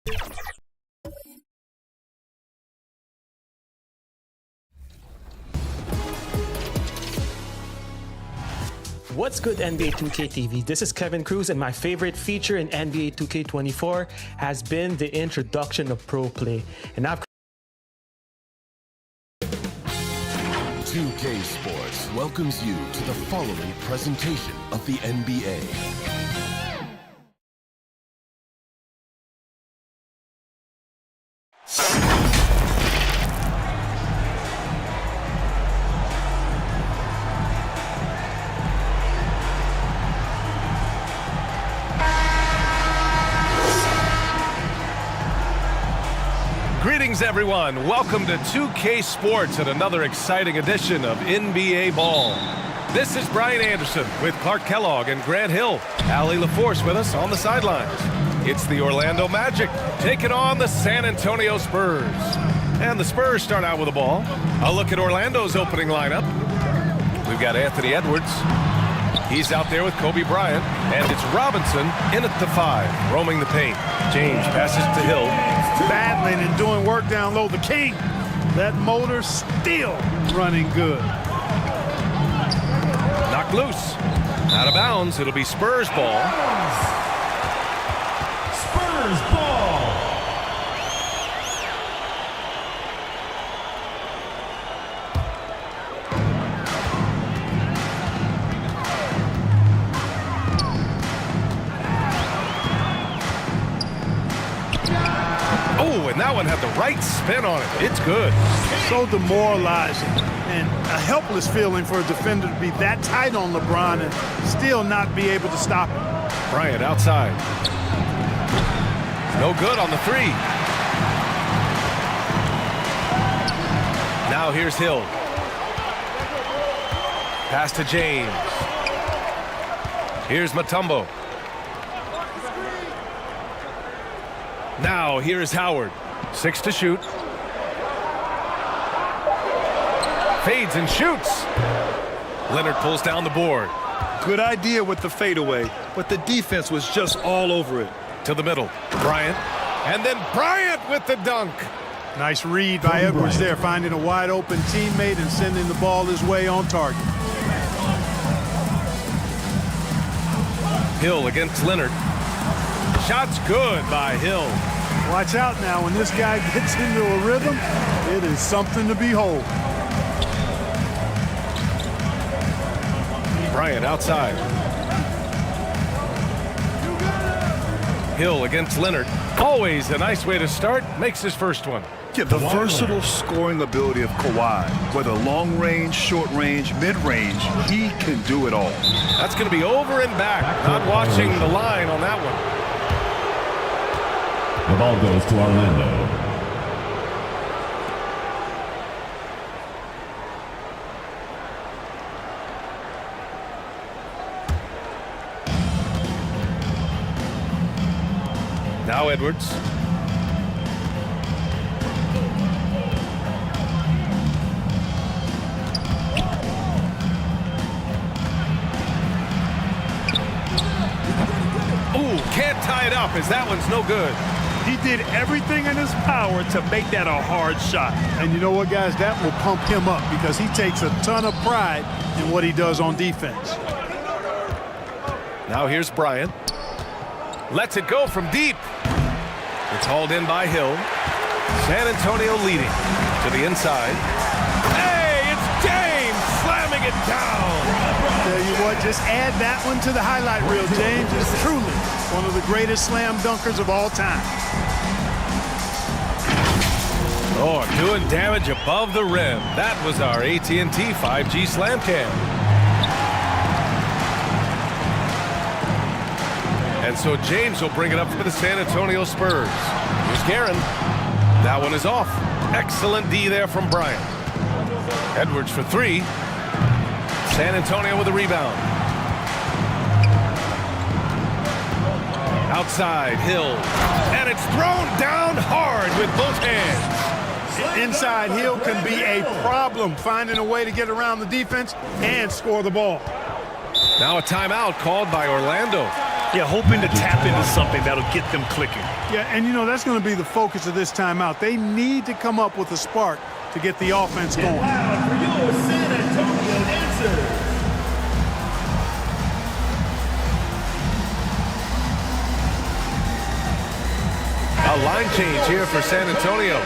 What's good, NBA 2K TV? This is Kevin Cruz, and my favorite feature in NBA 2K24 has been the introduction of Pro Play. And I've 2K Sports welcomes you to the following presentation of the NBA. Greetings, everyone. Welcome to 2K Sports and another exciting edition of NBA Ball. This is Brian Anderson with Clark Kellogg and Grant Hill. Allie LaForce with us on the sidelines. It's the Orlando Magic taking on the San Antonio Spurs. And the Spurs start out with the ball. A look at Orlando's opening lineup. We've got Anthony Edwards. He's out there with Kobe Bryant. And it's Robinson in at the 5, roaming the paint. James passes to Hill. Battling and doing work down low. The King, that motor still running good. Knocked loose. Out of bounds. It'll be Spurs ball. Spurs ball. Oh, and that one had the right spin on it. It's good. So demoralizing and a helpless feeling for a defender to be that tight on LeBron and still not be able to stop him. Bryant outside. No good on the 3. Now here's Hill. Pass to James. Here's Mutombo. Now here's Howard. 6 to shoot. Fades and shoots. Leonard pulls down the board. Good idea with the fadeaway, but the defense was just all over it. To the middle. Bryant. And then Bryant with the dunk. Nice read by Edwards there, finding a wide open teammate and sending the ball his way on target. Hill against Leonard. Shot's good by Hill. Watch out now. When this guy gets into a rhythm, it is something to behold. Bryant outside. Hill against Leonard. Always a nice way to start. Makes his first one. Yeah, the versatile scoring ability of Kawhi, whether long range, short range, mid range, he can do it all. That's going to be over and back. Not watching the line on that one. The ball goes to Orlando. Now Edwards. Ooh, can't tie it up as that one's no good. He did everything in his power to make that a hard shot. And you know what, guys? That will pump him up because he takes a ton of pride in what he does on defense. Now here's Bryant. Lets it go from deep. It's hauled in by Hill. San Antonio leading to the inside. Hey, it's James slamming it down. Tell you what, just add that one to the highlight reel. James is truly one of the greatest slam dunkers of all time. Oh, doing damage above the rim. That was our AT&T 5G slam cam. And so James will bring it up for the San Antonio Spurs. Here's Guerin. That one is off. Excellent D there from Bryant. Edwards for 3. San Antonio with a rebound. Outside, Hill. And it's thrown down hard with both hands. Inside Hill can be a problem, finding a way to get around the defense and score the ball. Now a timeout called by Orlando. Yeah, hoping to tap into something that'll get them clicking. Yeah, and you know, that's going to be the focus of this timeout. They need to come up with a spark to get the offense going. Now for your San Antonio answer. A line change here for San Antonio.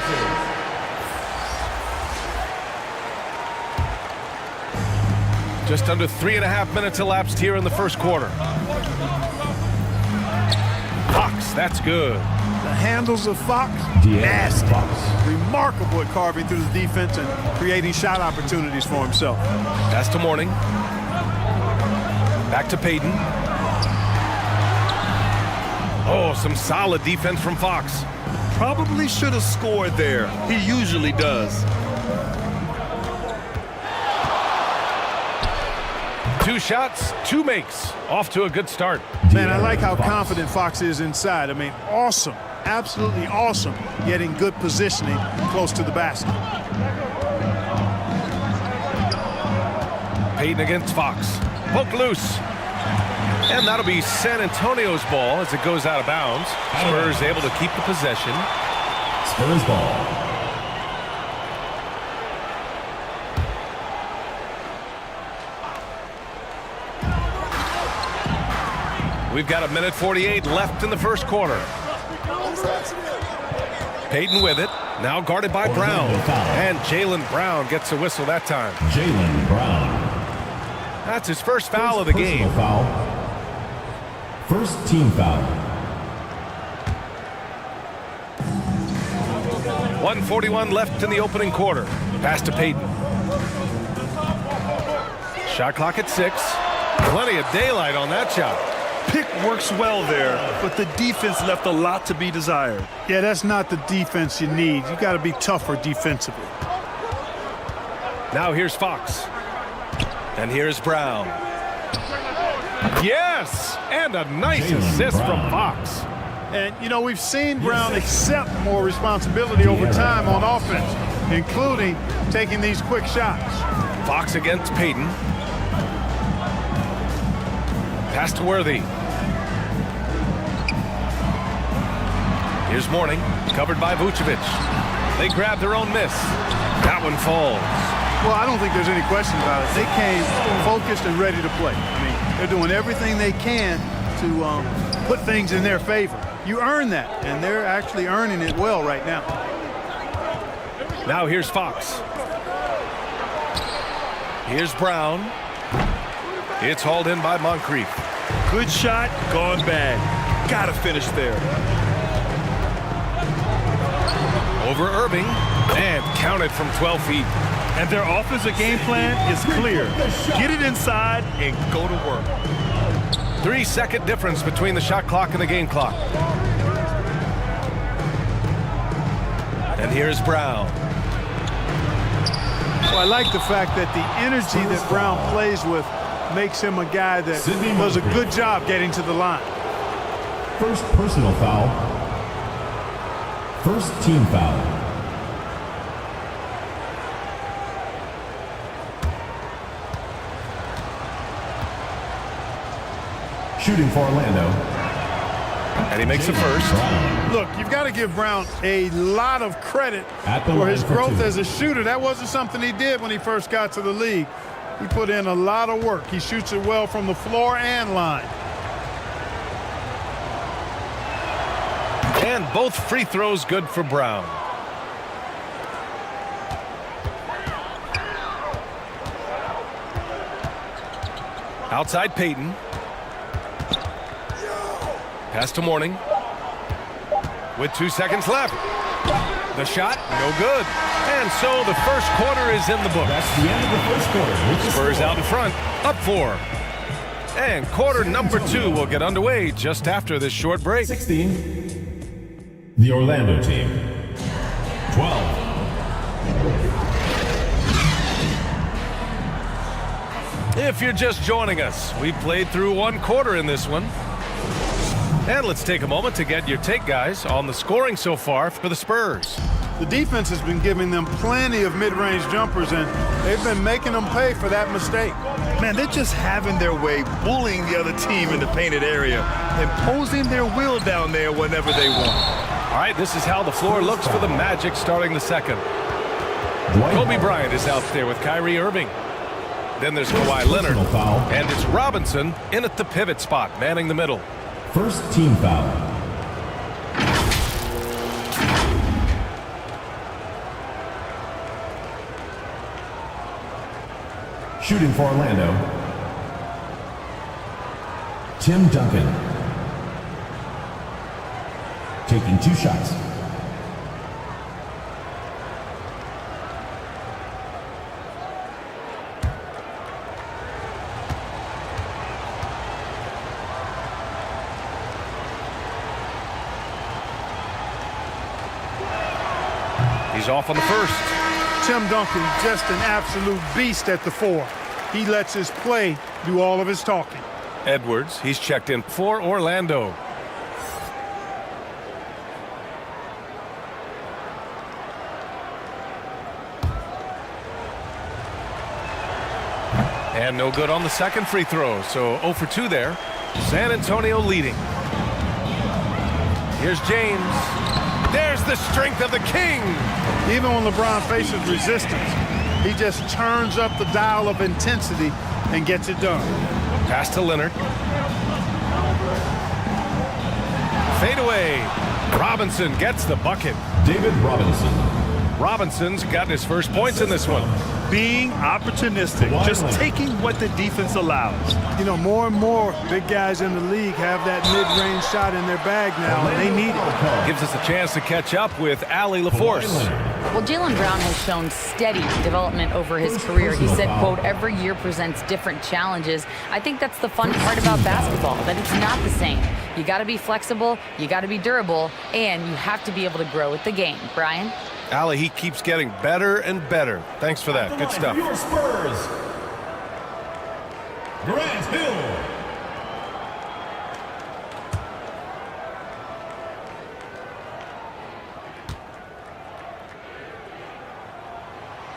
Just under 3.5 minutes elapsed here in the first quarter. Fox, that's good. The handles of Fox, nasty. Remarkable at carving through the defense and creating shot opportunities for himself. Pass to Mourning. Back to Payton. Oh, some solid defense from Fox. Probably should have scored there. He usually does. 2 shots, 2 makes. Off to a good start. Man, I like how confident Fox is inside. I mean, awesome. Absolutely awesome. Getting good positioning close to the basket. Payton against Fox. Poke loose. And that'll be San Antonio's ball as it goes out of bounds. Spurs able to keep the possession. Spurs ball. We've got 1:48 left in the first quarter. Payton with it. Now guarded by Brown. And Jaylen Brown gets a whistle that time. Jaylen Brown. That's his first foul of the game. Foul. First team foul. 1:41 left in the opening quarter. Pass to Payton. Shot clock at 6. Plenty of daylight on that shot. Pick works well there, but the defense left a lot to be desired. Yeah, that's not the defense you need. You got to be tougher defensively. Now here's Fox. And here's Brown. Yes! And a nice Jaylen assist Brown. from Fox. And, you know, we've seen Brown accept more responsibility over time on offense, including taking these quick shots. Fox against Payton. Pass to Worthy. Here's Mourning, covered by Vucevic. They grab their own miss. That one falls. Well, I don't think there's any question about it. They came focused and ready to play. I mean, they're doing everything they can to put things in their favor. You earn that, and they're actually earning it well right now. Now here's Fox. Here's Brown. It's hauled in by Moncrief. Good shot, gone bad. Gotta finish there. Over Irving, and counted from 12 feet. And their offensive game plan is clear. Get it inside and go to work. 3-second difference between the shot clock and the game clock. And here's Brown. Well, I like the fact that the energy that Brown plays with makes him a guy that does a good job getting to the line. First personal foul. First team foul. Shooting for Orlando. And he makes the first. Look, you've got to give Brown a lot of credit for his growth as a shooter. That wasn't something he did when he first got to the league. He put in a lot of work. He shoots it well from the floor and line. And both free throws good for Brown. Outside Payton. Pass to Mourning. With 2 seconds left. The shot, no good. And so the first quarter is in the books. That's the end of the first quarter. Spurs out in front, up 4. And quarter number 2 will get underway just after this short break. 16. The Orlando team. 12. If you're just joining us, we played through 1 quarter in this one. And let's take a moment to get your take, guys, on the scoring so far for the Spurs. The defense has been giving them plenty of mid-range jumpers, and they've been making them pay for that mistake. Man, they're just having their way, bullying the other team in the painted area, imposing their will down there whenever they want. All right, this is how the floor looks for the Magic starting the second. Kobe Bryant is out there with Kyrie Irving. Then there's Kawhi Leonard. And it's Robinson in at the pivot spot, manning the middle. First team foul. Shooting for Orlando, Tim Duncan. Taking 2 shots. He's off on the first. Tim Duncan, just an absolute beast at the 4. He lets his play do all of his talking. Edwards, he's checked in for Orlando. And no good on the second free throw, so 0 for 2 there. San Antonio leading. Here's James. There's the strength of the king. Even when LeBron faces resistance, he just turns up the dial of intensity and gets it done. Pass to Leonard. Fade away. Robinson gets the bucket. David Robinson. Robinson's gotten his first points in this one. Being opportunistic, just taking what the defense allows. You know, more and more big guys in the league have that mid-range shot in their bag now, and they need it. Gives us a chance to catch up with Ali LaForce. Well, Jaylen Brown has shown steady development over his career. He said, quote, every year presents different challenges. I think that's the fun part about basketball, that it's not the same. You got to be flexible, you got to be durable, and you have to be able to grow with the game. Brian? Ali, he keeps getting better and better. Thanks for that. Good stuff. Your Spurs, Grant Hill.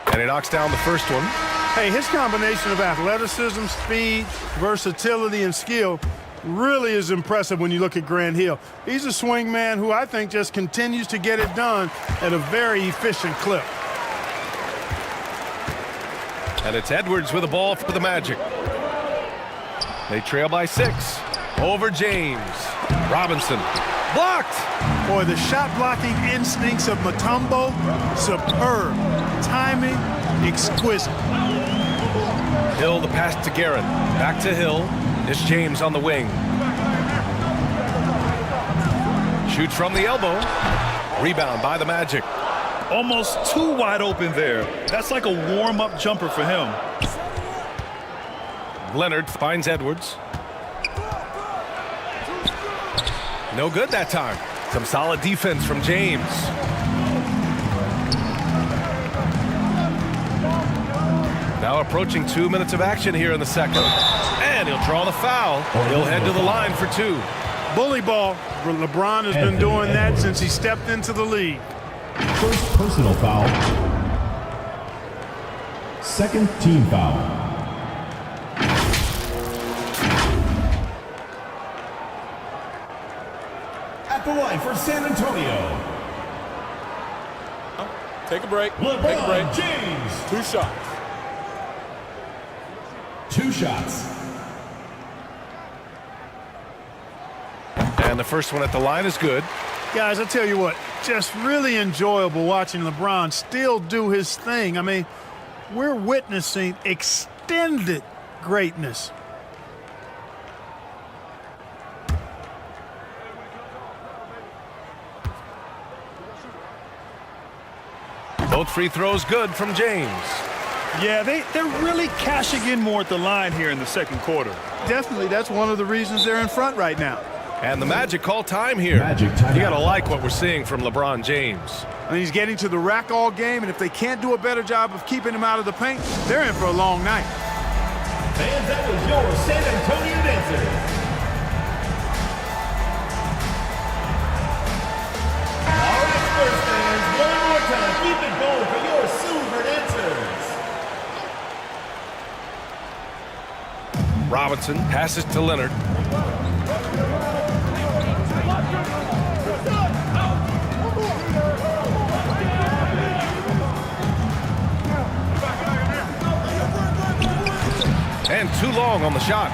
And he knocks down the first one. Hey, his combination of athleticism, speed, versatility, and skill really is impressive when you look at Grant Hill. He's a swing man who I think just continues to get it done at a very efficient clip. And it's Edwards with the ball for the Magic. They trail by 6. Over James. Robinson. Blocked! Boy, the shot-blocking instincts of Mutombo, superb. Timing, exquisite. Hill, the pass to Garrett. Back to Hill. It's James on the wing. Shoots from the elbow. Rebound by the Magic. Almost too wide open there. That's like a warm-up jumper for him. Leonard finds Edwards. No good that time. Some solid defense from James. Now approaching 2 minutes of action here in the second. And he'll draw the foul. He'll head to the line for 2. Bully ball. LeBron has been doing that since he stepped into the league. First personal foul. Second team foul. At the line for San Antonio, Take a break. LeBron Take a break. James. 2 shots. 2 shots. And the first one at the line is good. Guys, I tell you what, just really enjoyable watching LeBron still do his thing. I mean, we're witnessing extended greatness. Both free throws good from James. Yeah, they're really cashing in more at the line here in the second quarter. Definitely, that's one of the reasons they're in front right now. And the Magic call time here. Magic timeout. You got to like what we're seeing from LeBron James. And he's getting to the rack all game, and if they can't do a better job of keeping him out of the paint, they're in for a long night. Fans, that was your San Antonio Dancers. All right, Spurs fans, one more time. Keep it going for your Silver Dancers. Robinson passes to Leonard. And too long on the shot.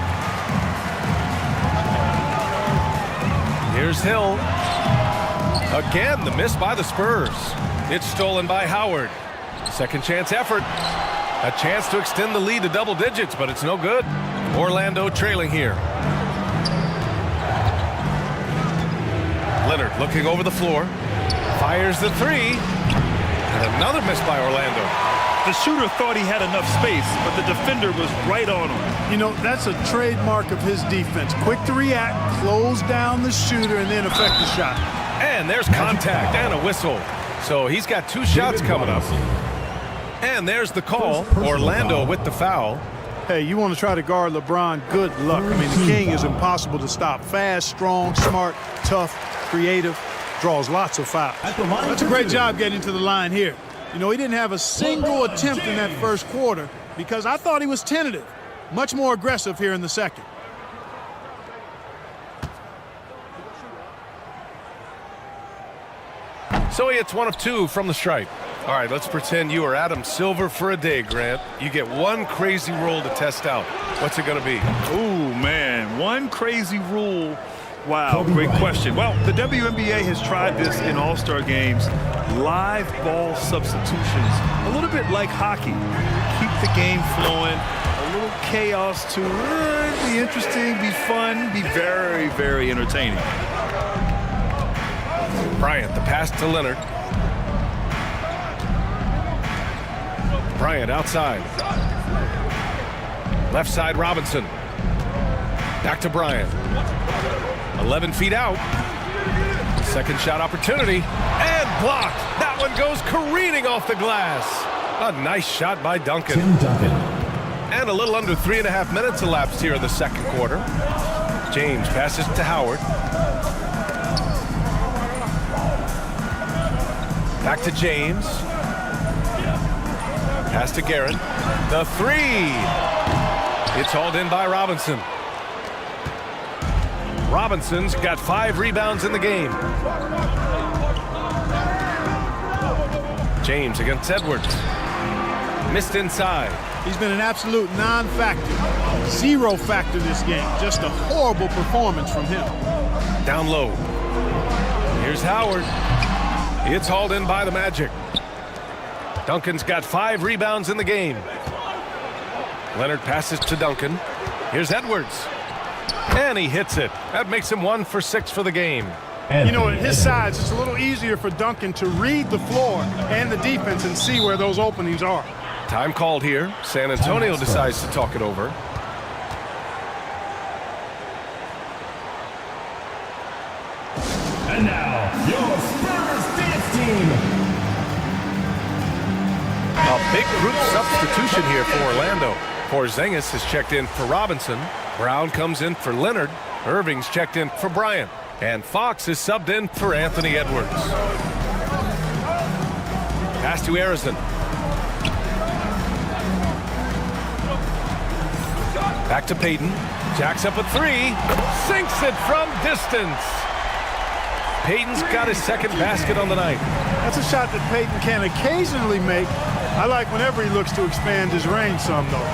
Here's Hill. Again, the miss by the Spurs. It's stolen by Howard. Second chance effort. A chance to extend the lead to double digits, but it's no good. Orlando trailing here. Leonard looking over the floor. Fires the three. And another miss by Orlando. The shooter thought he had enough space, but the defender was right on him. You know, that's a trademark of his defense. Quick to react, close down the shooter, and then affect the shot. And there's contact and a whistle. So he's got two shots coming up. And there's the call. Orlando with the foul. Hey, you want to try to guard LeBron, good luck. I mean, the King is impossible to stop. Fast, strong, smart, tough, creative, draws lots of fouls. That's a great job getting to the line here. You know, he didn't have a single attempt in that first quarter because I thought he was tentative. Much more aggressive here in the second. So he hits one of two from the stripe. All right, let's pretend you are Adam Silver for a day, Grant. You get one crazy rule to test out. What's it going to be? Oh, man, one crazy rule. Wow, great question. Well, the WNBA has tried this in All-Star games. Live ball substitutions, a little bit like hockey. Keep the game flowing, a little chaos to be interesting, be fun, be very, very entertaining. Bryant, the pass to Leonard. Bryant outside. Left side, Robinson. Back to Bryant. 11 feet out. Second shot opportunity. And blocked. That one goes careening off the glass. A nice shot by Duncan. And a little under 3.5 minutes elapsed here in the second quarter. James passes to Howard. Back to James. Pass to Garrett. The three. It's hauled in by Robinson. Robinson's got 5 rebounds in the game. James against Edwards. Missed inside. He's been an absolute non-factor. Zero factor this game. Just a horrible performance from him. Down low. Here's Howard. It's hauled in by the Magic. Duncan's got 5 rebounds in the game. Leonard passes to Duncan. Here's Edwards. And he hits it. That makes him 1 for 6 for the game. You know, at his size, it's a little easier for Duncan to read the floor and the defense and see where those openings are. Time called here. San Antonio decides to talk it over. And now, your Spurs dance team. A big group substitution here for Orlando. Porzingis has checked in for Robinson. Brown comes in for Leonard. Irving's checked in for Bryant. And Fox is subbed in for Anthony Edwards. Pass to Arizon. Back to Payton. Jacks up a 3. Sinks it from distance. Payton's got his second basket on the night. That's a shot that Payton can occasionally make. I like whenever he looks to expand his range some, though.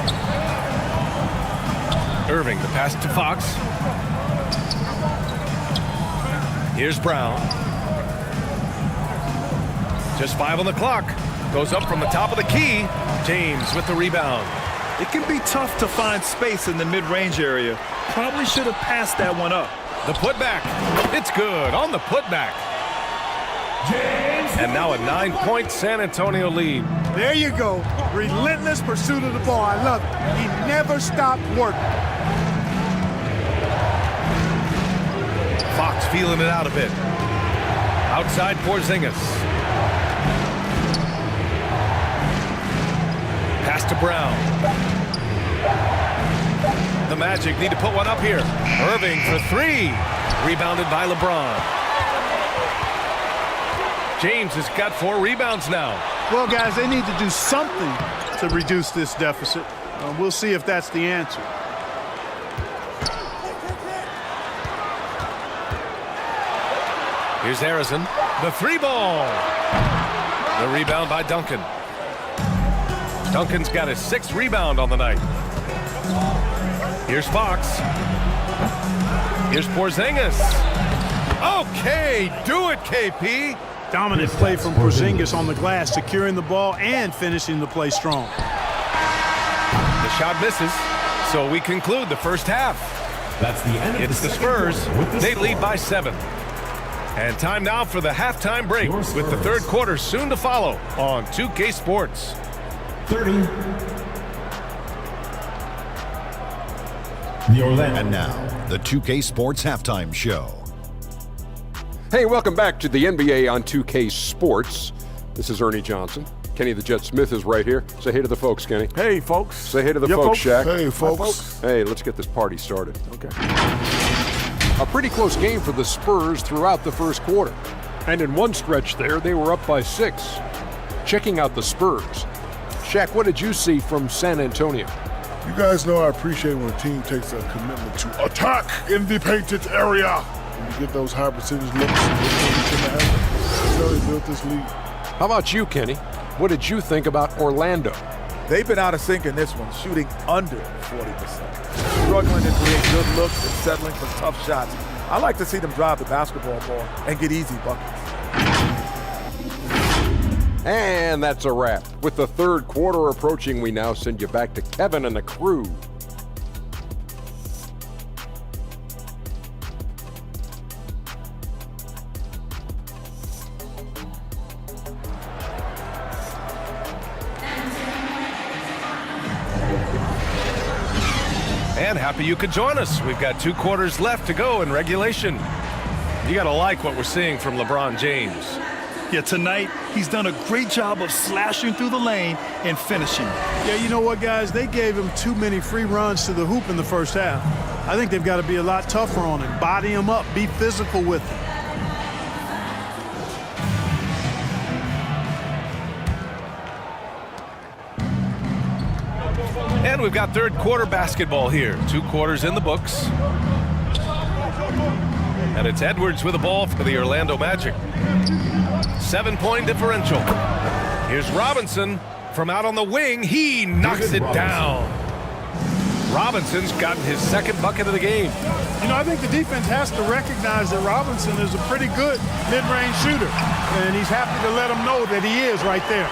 Irving, the pass to Fox. Here's Brown. Just 5 on the clock. Goes up from the top of the key. James with the rebound. It can be tough to find space in the mid-range area. Probably should have passed that one up. The putback. It's good on the putback. And now a 9-point San Antonio lead. There you go. Relentless pursuit of the ball. I love it. He never stopped working. Fox feeling it out a bit. Outside Porzingis. Pass to Brown. The Magic need to put one up here. Irving for 3. Rebounded by LeBron. James has got 4 rebounds now. Well, guys, they need to do something to reduce this deficit. We'll see if that's the answer. Here's Harrison. The 3-ball. The rebound by Duncan. Duncan's got his 6th rebound on the night. Here's Fox. Here's Porzingis. Okay, do it, KP. Dominant play from Porzingis on the glass, securing the ball and finishing the play strong. The shot misses, so we conclude the first half. That's the end of It's the Spurs. They lead by 7. And time now for the halftime break with the third quarter soon to follow on 2K Sports. 30. The Orlando. And now, the 2K Sports Halftime Show. Hey, welcome back to the NBA on 2K Sports. This is Ernie Johnson. Kenny the Jet Smith is right here. Say hey to the folks, Kenny. Hey, folks. Say hey to the folks, Shaq. Hey, folks. Hey, let's get this party started. Okay. A pretty close game for the Spurs throughout the first quarter. And in one stretch there, they were up by 6. Checking out the Spurs. Shaq, what did you see from San Antonio? You guys know I appreciate when a team takes a commitment to attack in the painted area. When you get those high percentage looks, that's how they built this league. How about you, Kenny? What did you think about Orlando? They've been out of sync in this one, shooting under 40%. Struggling to create good looks and settling for tough shots. I like to see them drive the basketball more and get easy buckets. And that's a wrap. With the third quarter approaching, we now send you back to Kevin and the crew. And happy you could join us. We've got 2 quarters left to go in regulation. You got to like what we're seeing from LeBron James. Yeah, tonight he's done a great job of slashing through the lane and finishing. Yeah, you know what, guys? They gave him too many free runs to the hoop in the first half. I think they've got to be a lot tougher on him. Body him up. Be physical with him. And we've got third quarter basketball here. 2 quarters in the books. And it's Edwards with the ball for the Orlando Magic. 7-point differential. Here's Robinson from out on the wing. He knocks it down. Robinson's gotten his 2nd bucket of the game. You know, I think the defense has to recognize that Robinson is a pretty good mid-range shooter. And he's happy to let them know that he is right there.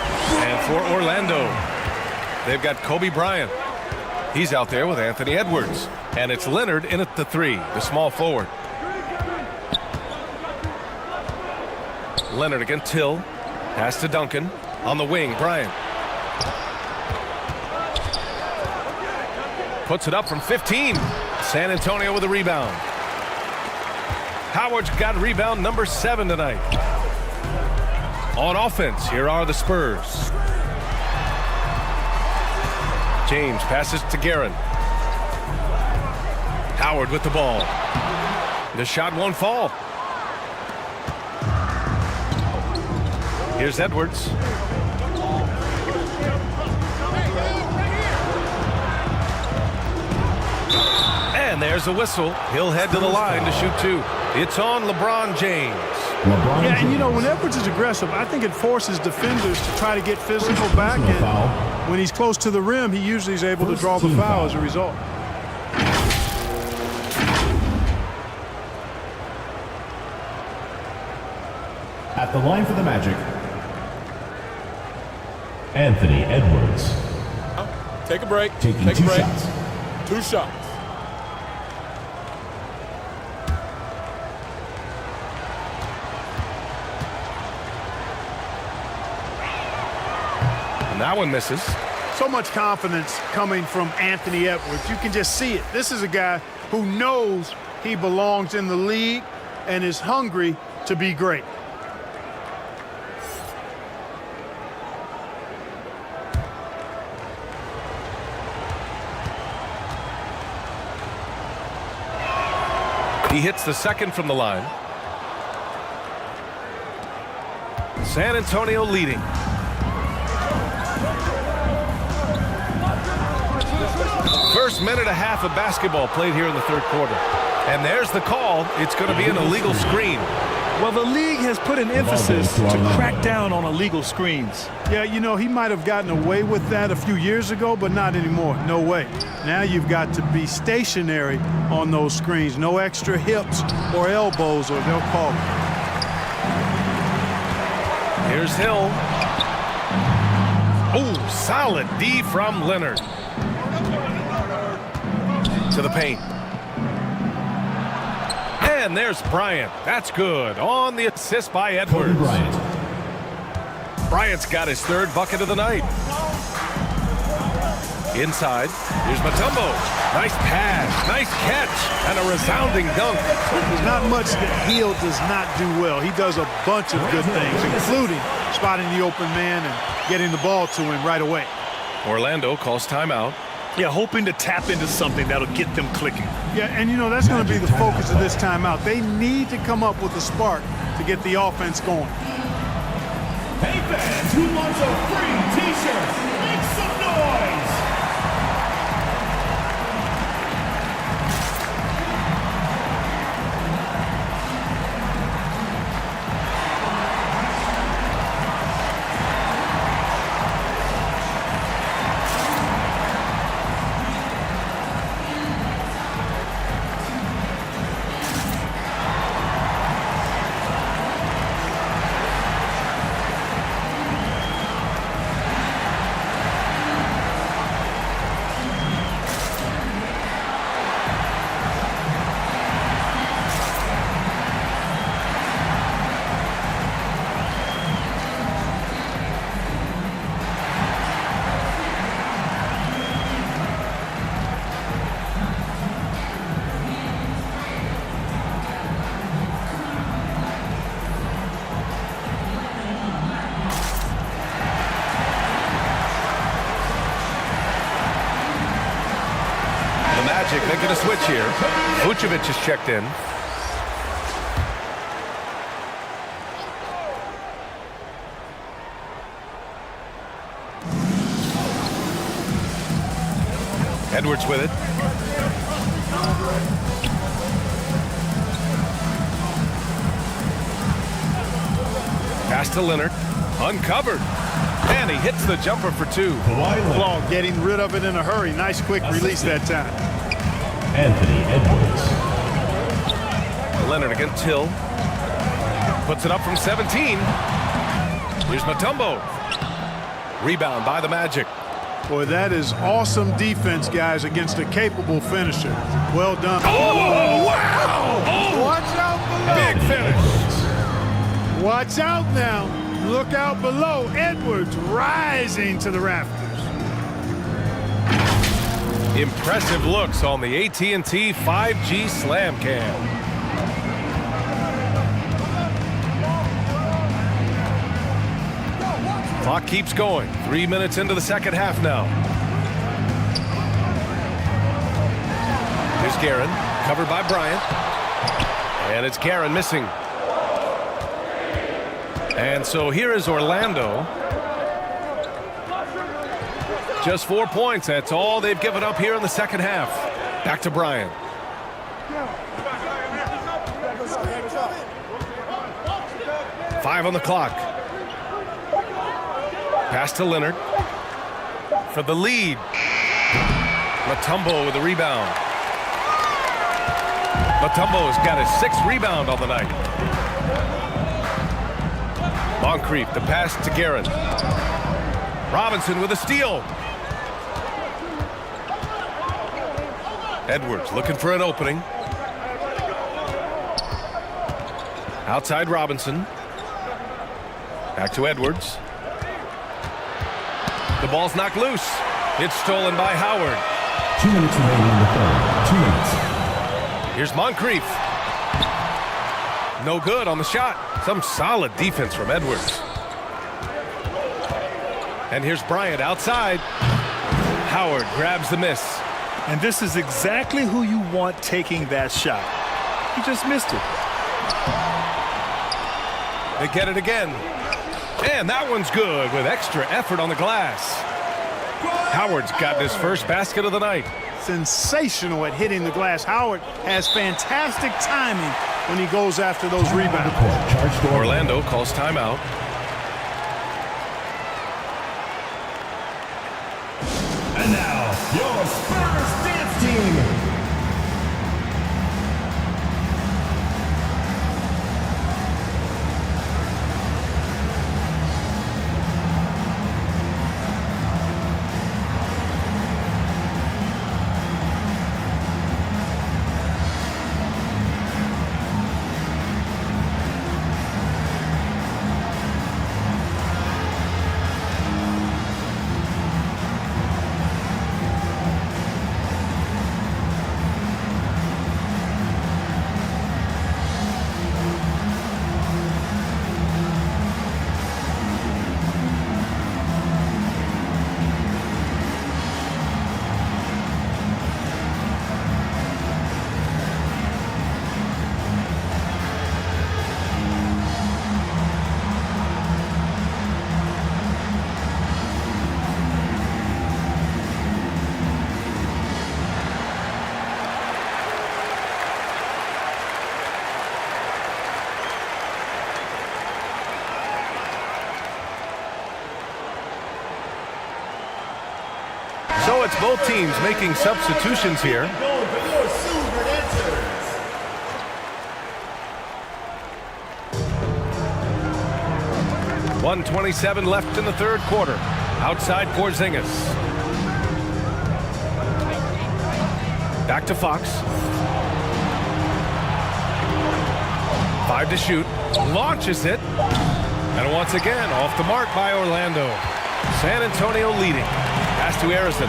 And for Orlando, they've got Kobe Bryant. He's out there with Anthony Edwards. And it's Leonard in at the 3, the small forward. Leonard against Hill. Pass to Duncan. On the wing, Bryant. Puts it up from 15. San Antonio with a rebound. Howard's got rebound number 7 tonight. On offense, here are the Spurs. James passes to Guerin. Howard with the ball. The shot won't fall. Here's Edwards. And there's a whistle. He'll head to the line to shoot 2. It's on LeBron James. Yeah, and you know, when Edwards is aggressive, I think it forces defenders to try to get physical back. And when he's close to the rim, he usually is able to draw the foul as a result. At the line for the Magic, Anthony Edwards. Take a break. Taking Take a 2 break. shots. 2 shots. And that one misses. So much confidence coming from Anthony Edwards. You can just see it. This is a guy who knows he belongs in the league and is hungry to be great. He hits the 2nd from the line. San Antonio leading. First minute and a half of basketball played here in the third quarter. And there's the call. It's going to be an illegal screen. Well, the league has put an emphasis to crack down on illegal screens. Yeah, you know, he might have gotten away with that a few years ago, but not anymore. No way. Now you've got to be stationary on those screens. No extra hips or elbows, or they'll call it. Here's Hill. Oh, solid D from Leonard. To the paint. And there's Bryant. That's good. On the assist by Edwards. Bryant's got his third bucket of the night. Inside. Here's Mutombo. Nice pass. Nice catch. And a resounding dunk. There's not much that Hill does not do well. He does a bunch of good things, including spotting the open man and getting the ball to him right away. Orlando calls timeout. Yeah, hoping to tap into something that'll get them clicking. Yeah, and you know, that's going to be the focus of this timeout. They need to come up with a spark to get the offense going. Hey fans, who wants a free t-shirt? Make some noise! Making a switch here. Vucevic is checked in. Edwards with it. Pass to Leonard. Uncovered. And he hits the jumper for two. Ball getting rid of it in a hurry. Nice quick release that time. Anthony Edwards. Leonard against Hill. Puts it up from 17. Here's Mutombo. Rebound by the Magic. Boy, that is awesome defense, guys, against a capable finisher. Well done. Oh, wow! Oh, watch out below. Big finish. Watch out now. Look out below. Edwards rising to the rafters. Impressive looks on the AT&T 5G Slam Cam. Clock keeps going. 3 minutes into the second half now. There's Guerin, covered by Bryant. And it's Guerin missing. And so here is Orlando. Just 4 points. That's all they've given up here in the second half. Back to Bryant. Five on the clock. Pass to Leonard for the lead. Mutombo with the rebound. Mutombo's got his 6th rebound on the night. Moncrief, the pass to Guerin. Robinson with a steal. Edwards looking for an opening. Outside Robinson. Back to Edwards. The ball's knocked loose. It's stolen by Howard. 2 minutes remaining in the third. 2 minutes. Here's Moncrief. No good on the shot. Some solid defense from Edwards. And here's Bryant outside. Howard grabs the miss. And this is exactly who you want taking that shot. He just missed it. They get it again. And that one's good with extra effort on the glass. Howard's got his first basket of the night. sensational at hitting the glass. Howard has fantastic timing when he goes after those rebounds. Orlando calls timeout. And now, your Spurs dance team. So it's both teams making substitutions here. 1:27 left in the third quarter. Outside Porzingis. Back to Fox. 5 to shoot. Launches it. And once again, off the mark by Orlando. San Antonio leading. Pass to Harrison.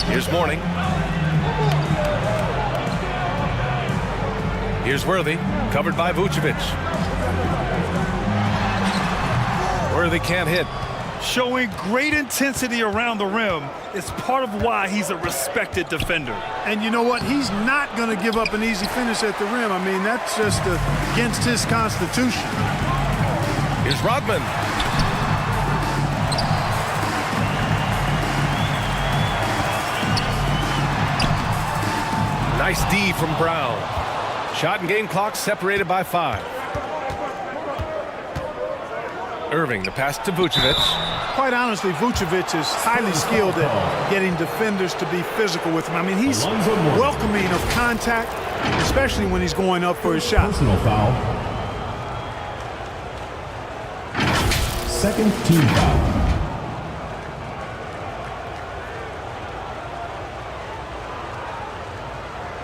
Here's Mourning. Here's Worthy, covered by Vucevic. Worthy can't hit. Showing great intensity around the rim is part of why he's a respected defender. And you know what? He's not going to give up an easy finish at the rim. I mean, that's just against his constitution. Here's Rodman. Nice D from Brown. Shot and game clock separated by 5. Irving, the pass to Vucevic. Quite honestly, Vucevic is highly skilled at getting defenders to be physical with him. I mean, he's welcoming of contact, especially when he's going up for his shot. Personal foul. Second team foul.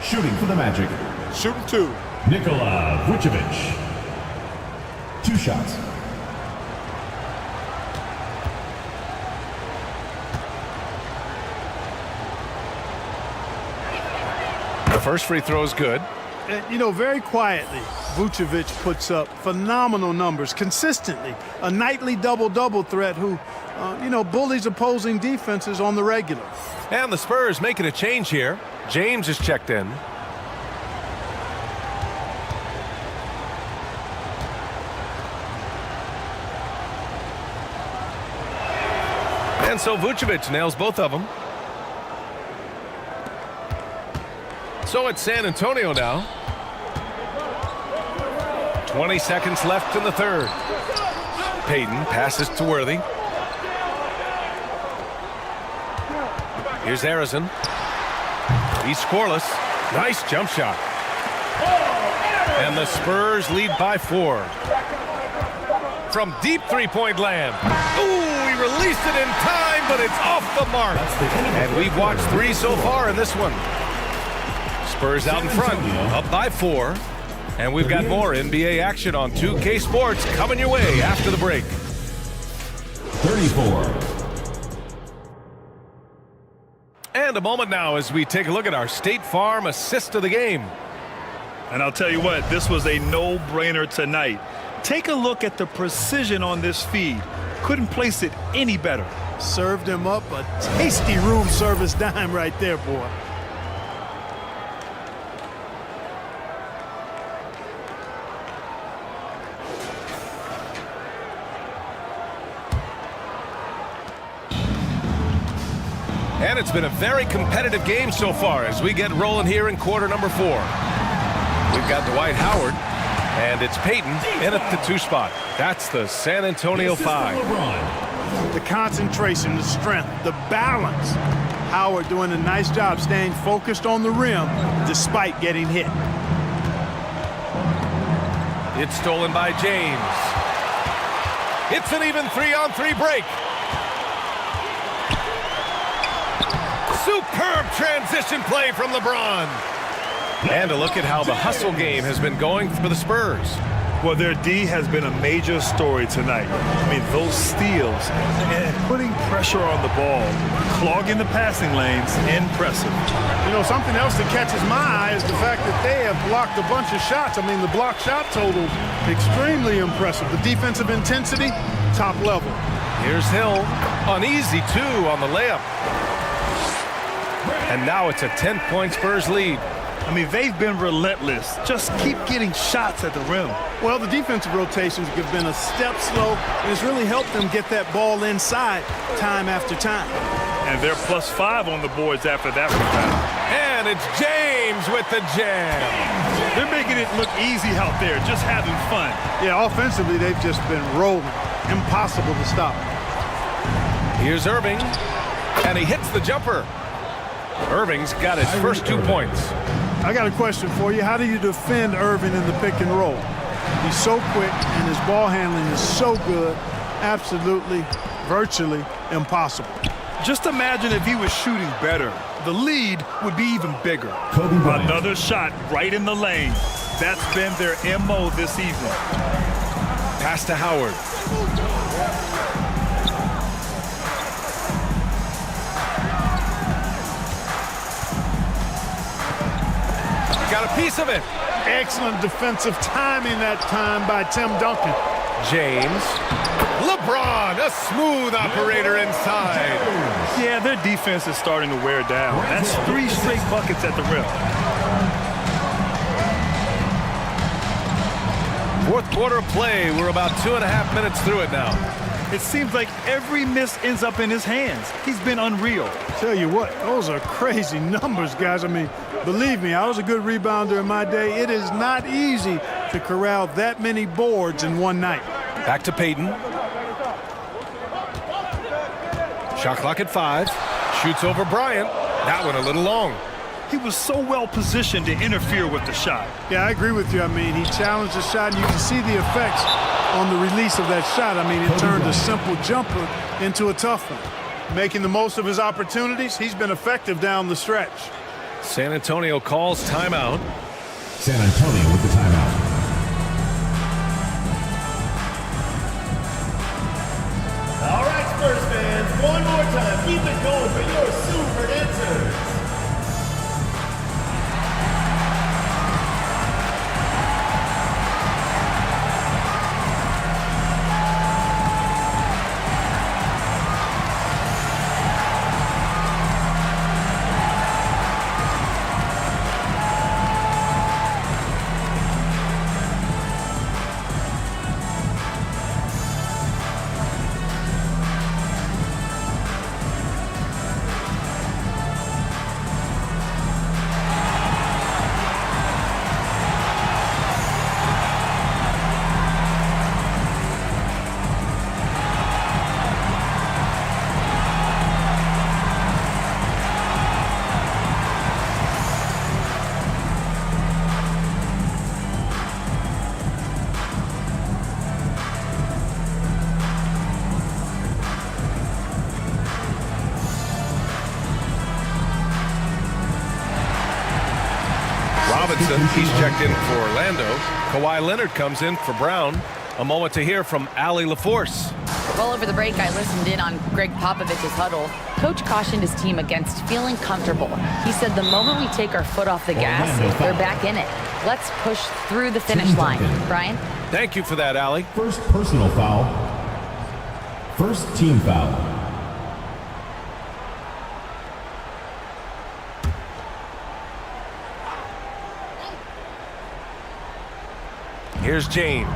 Shooting for the Magic. Shooting 2. Nikola Vucevic. 2 shots. The first free throw is good. And, you know, very quietly, Vucevic puts up phenomenal numbers consistently. A nightly double-double threat who, you know, bullies opposing defenses on the regular. And the Spurs making a change here. James is checked in. And so Vucevic nails both of them. So it's San Antonio now. 20 seconds left in the third. Payton passes to Worthy. Here's Harrison. He's scoreless. Nice jump shot. And the Spurs lead by 4. From deep three-point land. Ooh, he released it in time, but it's off the mark. And we've watched 3 so far in this one. Spurs out in front, up by 4. And we've got more NBA action on 2K Sports coming your way after the break. 34. And a moment now as we take a look at our State Farm assist of the game. And I'll tell you what, this was a no-brainer tonight. Take a look at the precision on this feed. Couldn't place it any better. Served him up a tasty room service dime right there, boy. And it's been a very competitive game so far as we get rolling here in quarter number 4. We've got Dwight Howard, and it's Peyton in at the 2 spot. That's the San Antonio 5. The concentration, the strength, the balance. Howard doing a nice job staying focused on the rim despite getting hit. It's stolen by James. It's an even 3-on-3 break. Superb transition play from LeBron. And a look at how the hustle game has been going for the Spurs. Well, their D has been a major story tonight. I mean, those steals and putting pressure on the ball, clogging the passing lanes, impressive. You know, something else that catches my eye is the fact that they have blocked a bunch of shots. I mean, the block shot total, extremely impressive. The defensive intensity, top level. Here's Hill, an easy 2 on the layup. And now it's a 10-point Spurs lead. I mean, they've been relentless. Just keep getting shots at the rim. Well, the defensive rotations have been a step slow, and it's really helped them get that ball inside time after time. And they're +5 on the boards after that rebound. And it's James with the jam. They're making it look easy out there, just having fun. Yeah, offensively, they've just been rolling. Impossible to stop. Here's Irving, and he hits the jumper. Irving's got his first 2 points. I got a question for you. How do you defend Irving in the pick and roll? He's so quick, and his ball handling is so good. Absolutely, virtually impossible. Just imagine if he was shooting better. The lead would be even bigger. Another shot right in the lane. That's been their MO this evening. Pass to Howard. Got a piece of it. Excellent defensive timing that time by Tim Duncan. James. LeBron, a smooth operator inside. Yeah, their defense is starting to wear down. That's 3 straight buckets at the rim. Fourth quarter of play. We're about 2.5 minutes through it now. It seems like every miss ends up in his hands. He's been unreal. Tell you what, those are crazy numbers, guys. I mean, believe me, I was a good rebounder in my day. It is not easy to corral that many boards in one night. Back to Peyton. Shot clock at 5. Shoots over Bryant. That one a little long. He was so well positioned to interfere with the shot. Yeah, I agree with you. I mean, he challenged the shot, and you can see the effects on the release of that shot. I mean, it turned a simple jumper into a tough one. Making the most of his opportunities, he's been effective down the stretch. San Antonio calls timeout. San Antonio with the timeout. All right, Spurs fans, one more time. Keep it going for your super dancers. He's checked in for Orlando. Kawhi Leonard comes in for Brown. A moment to hear from Allie LaForce. Well, over the break, I listened in on Greg Popovich's huddle. Coach cautioned his team against feeling comfortable. He said the moment we take our foot off the gas, they're back in it. Let's push through the finish line. Brian? Thank you for that, Allie. First personal foul. First team foul. Here's James.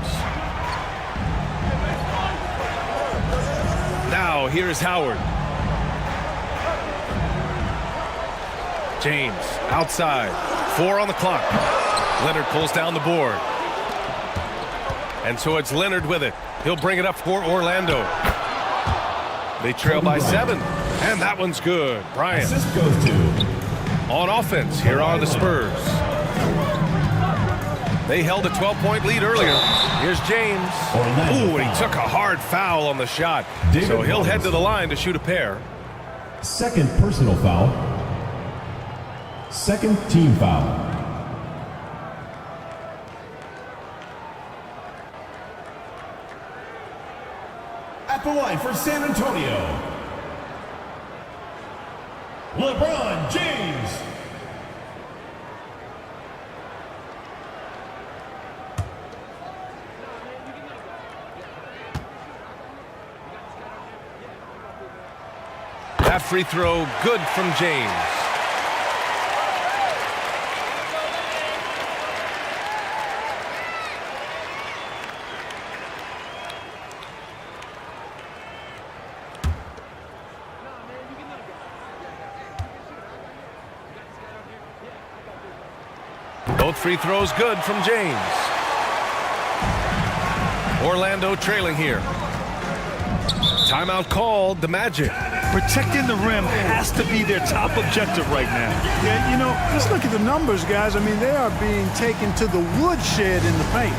Now here's Howard. James outside. 4 on the clock. Leonard pulls down the board. And so it's Leonard with it. He'll bring it up for Orlando. They trail by 7. And that one's good. Bryant. Assist goes to On offense, here are the Spurs. They held a 12-point lead earlier. Here's James. Ooh, and he took a hard foul on the shot. So he'll head to the line to shoot a pair. second personal foul. Second team foul. At the line for San Antonio, LeBron James. That free throw good from James. Both free throws good from James. Orlando trailing here. Timeout called, the Magic. Protecting the rim has to be their top objective right now. Yeah, you know, let's look at the numbers, guys. I mean, they are being taken to the woodshed in the paint.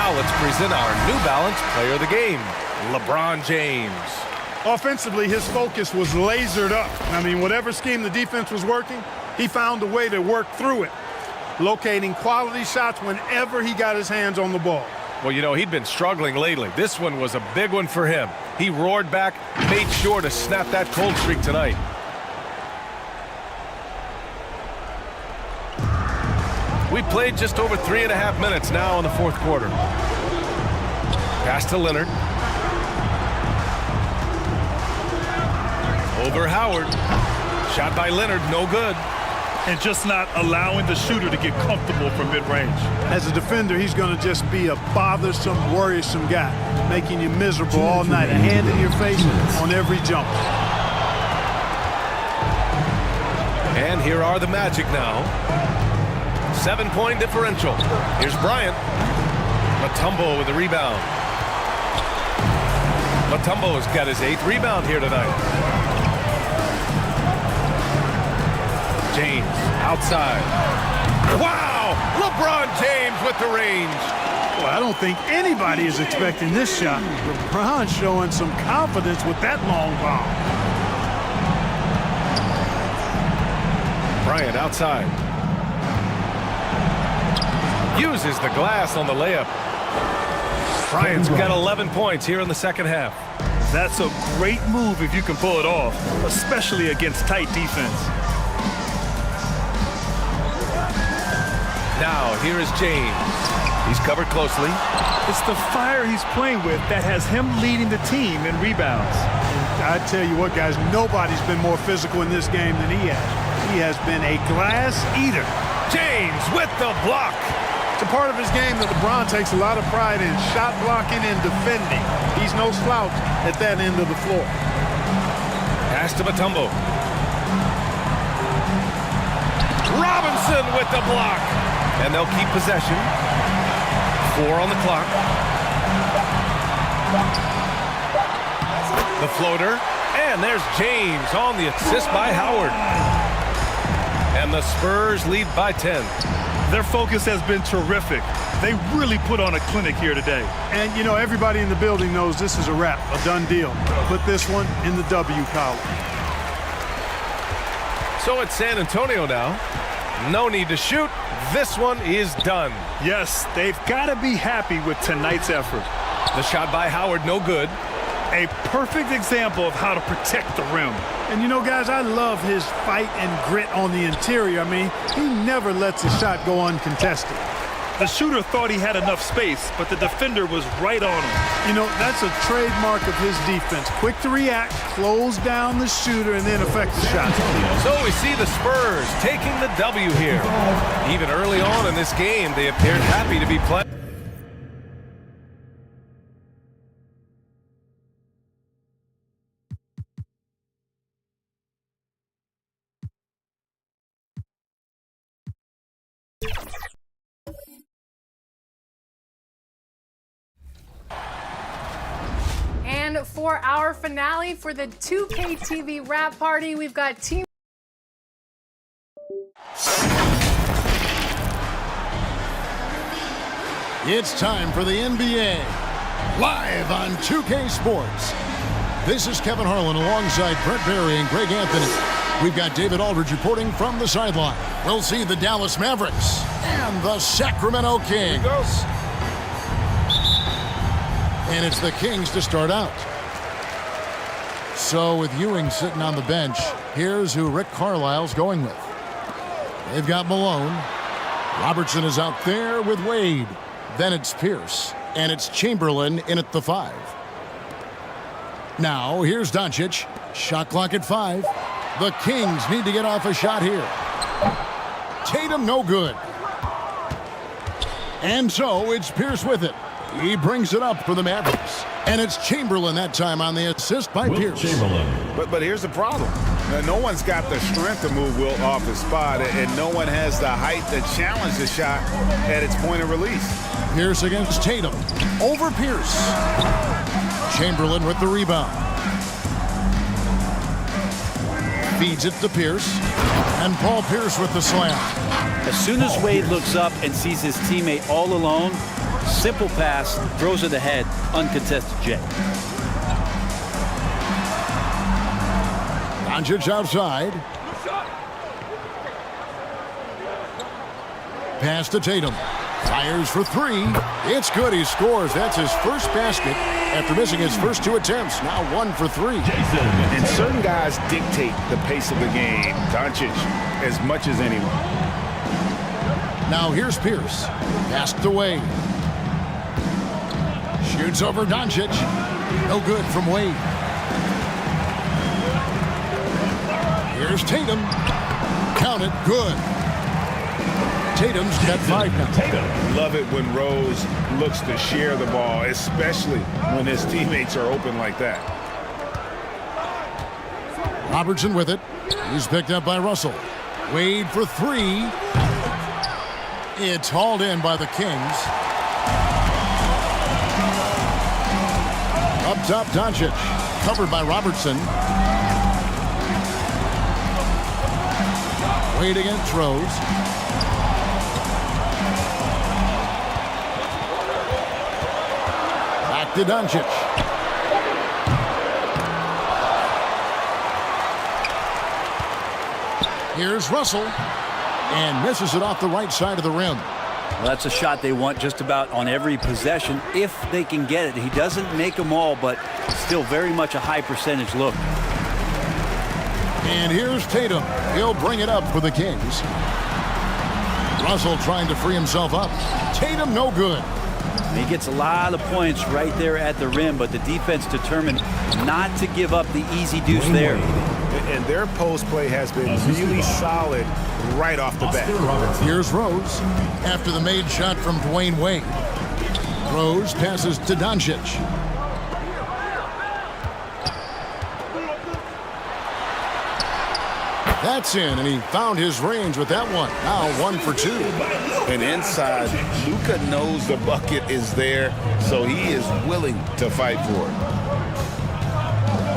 Let's present our New Balance Player of the Game, LeBron James. Offensively, his focus was lasered up. I mean, whatever scheme the defense was working, he found a way to work through it, locating quality shots whenever he got his hands on the ball. Well, you know, he'd been struggling lately. This one was a big one for him. He roared back, made sure to snap that cold streak tonight. We played just over 3.5 minutes now in the fourth quarter. Pass to Leonard. Over Howard. Shot by Leonard, no good. And just not allowing the shooter to get comfortable from mid-range. As a defender, he's going to just be a bothersome, worrisome guy, making you miserable all night, a hand in your face on every jump. And here are the Magic now. 7-point differential. Here's Bryant. Mutombo with the rebound. Mutombo's got his 8th rebound here tonight. James outside. Wow! LeBron James with the range. Well, I don't think anybody is expecting this shot. LeBron showing some confidence with that long ball. Bryant outside. Uses the glass on the layup. Bryant's got 11 points here in the second half. That's a great move if you can pull it off, especially against tight defense. Now, here is James. He's covered closely. It's the fire he's playing with that has him leading the team in rebounds. I tell you what, guys, nobody's been more physical in this game than he has. He has been a glass eater. James with the block. It's a part of his game that LeBron takes a lot of pride in, shot blocking and defending. He's no slouch at that end of the floor. Pass to Mutombo. Robinson with the block. And they'll keep possession. 4 on the clock. The floater. And there's James on the assist by Howard. And the Spurs lead by 10. Their focus has been terrific. They really put on a clinic here today. And, you know, everybody in the building knows this is a wrap, a done deal. Put this one in the W column. So it's San Antonio now. No need to shoot. This one is done. Yes, they've got to be happy with tonight's effort. The shot by Howard, no good. A perfect example of how to protect the rim. And you know, guys, I love his fight and grit on the interior. I mean, he never lets his shot go uncontested. The shooter thought he had enough space, but the defender was right on him. You know, that's a trademark of his defense. Quick to react, close down the shooter, and then affect the shot. So we see the Spurs taking the W here. Even early on in this game, they appeared happy to be playing. And for our finale for the 2K TV wrap party, we've got Team. It's time for the NBA, live on 2K Sports. This is Kevin Harlan alongside Brett Barry and Greg Anthony. We've got David Aldridge reporting from the sideline. We'll see the Dallas Mavericks and the Sacramento Kings. And it's the Kings to start out. So with Ewing sitting on the bench, here's who Rick Carlisle's going with. They've got Malone. Robertson is out there with Wade. Then it's Pierce. And it's Chamberlain in at the 5. Now here's Doncic. Shot clock at 5. The Kings need to get off a shot here. Tatum no good. And so it's Pierce with it. He brings it up for the Mavericks. And it's Chamberlain that time on the assist by Pierce. But here's the problem. No one's got the strength to move Wilt off his spot, and no one has the height to challenge the shot at its point of release. Pierce against Tatum. Over Pierce. Chamberlain with the rebound. Feeds it to Pierce. And Paul Pierce with the slam. As soon as Wade looks up and sees his teammate all alone, simple pass, throws it ahead, uncontested J. Doncic outside. Pass to Tatum. Fires for 3. It's good. He scores. That's his first basket after missing his first 2 attempts. Now 1 for 3. And certain guys dictate the pace of the game. Doncic as much as anyone. Now here's Pierce. Passed away. Shoots over Doncic. No good from Wade. Here's Tatum. Count it. Good. Tatum's got 5 now. Love it when Rose looks to share the ball, especially when his teammates are open like that. Robertson with it. He's picked up by Russell. Wade for 3. It's hauled in by the Kings. Up top, Doncic. Covered by Robertson. Wade against Rose. Back to Doncic. Here's Russell. And misses it off the right side of the rim. Well, that's a shot they want just about on every possession if they can get it. He doesn't make them all, but still very much a high percentage look. And here's Tatum. He'll bring it up for the Kings. Russell trying to free himself up. Tatum no good. He gets a lot of points right there at the rim, but the defense determined not to give up the easy deuce there. And their post play has been really solid right off the bat. Here's Rose after the made shot from Dwayne Wade. Rose passes to Doncic. That's in, and he found his range with that one. Now 1 for 2. And inside, Luka knows the bucket is there, so he is willing to fight for it.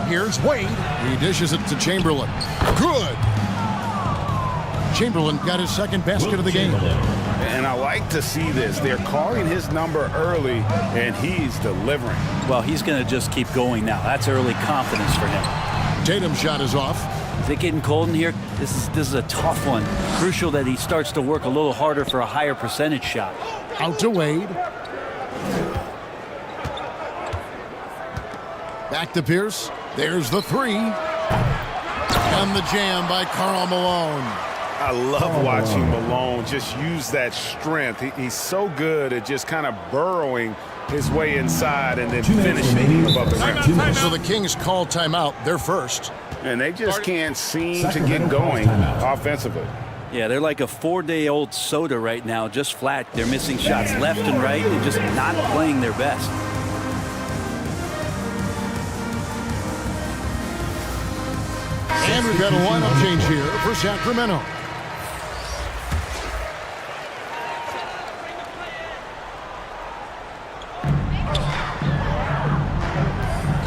Here's Wade. He dishes it to Chamberlain. Good. Chamberlain got his second basket of the game. And I like to see this. They're calling his number early, and he's delivering. Well, he's going to just keep going now. That's early confidence for him. Tatum's shot is off. Is it getting cold in here? This is a tough one. Crucial that he starts to work a little harder for a higher percentage shot. Out to Wade. Back to Pierce. There's the three. And the jam by Karl Malone. I love watching Malone just use that strength. He's so good at just kind of burrowing his way inside and then finishing above the rim. So the Kings call timeout. They're first. And they just can't seem to get going offensively. Yeah, they're like a 4-day-old soda right now, just flat. They're missing shots left and right and just not playing their best. And we've got a lineup change here for Sacramento.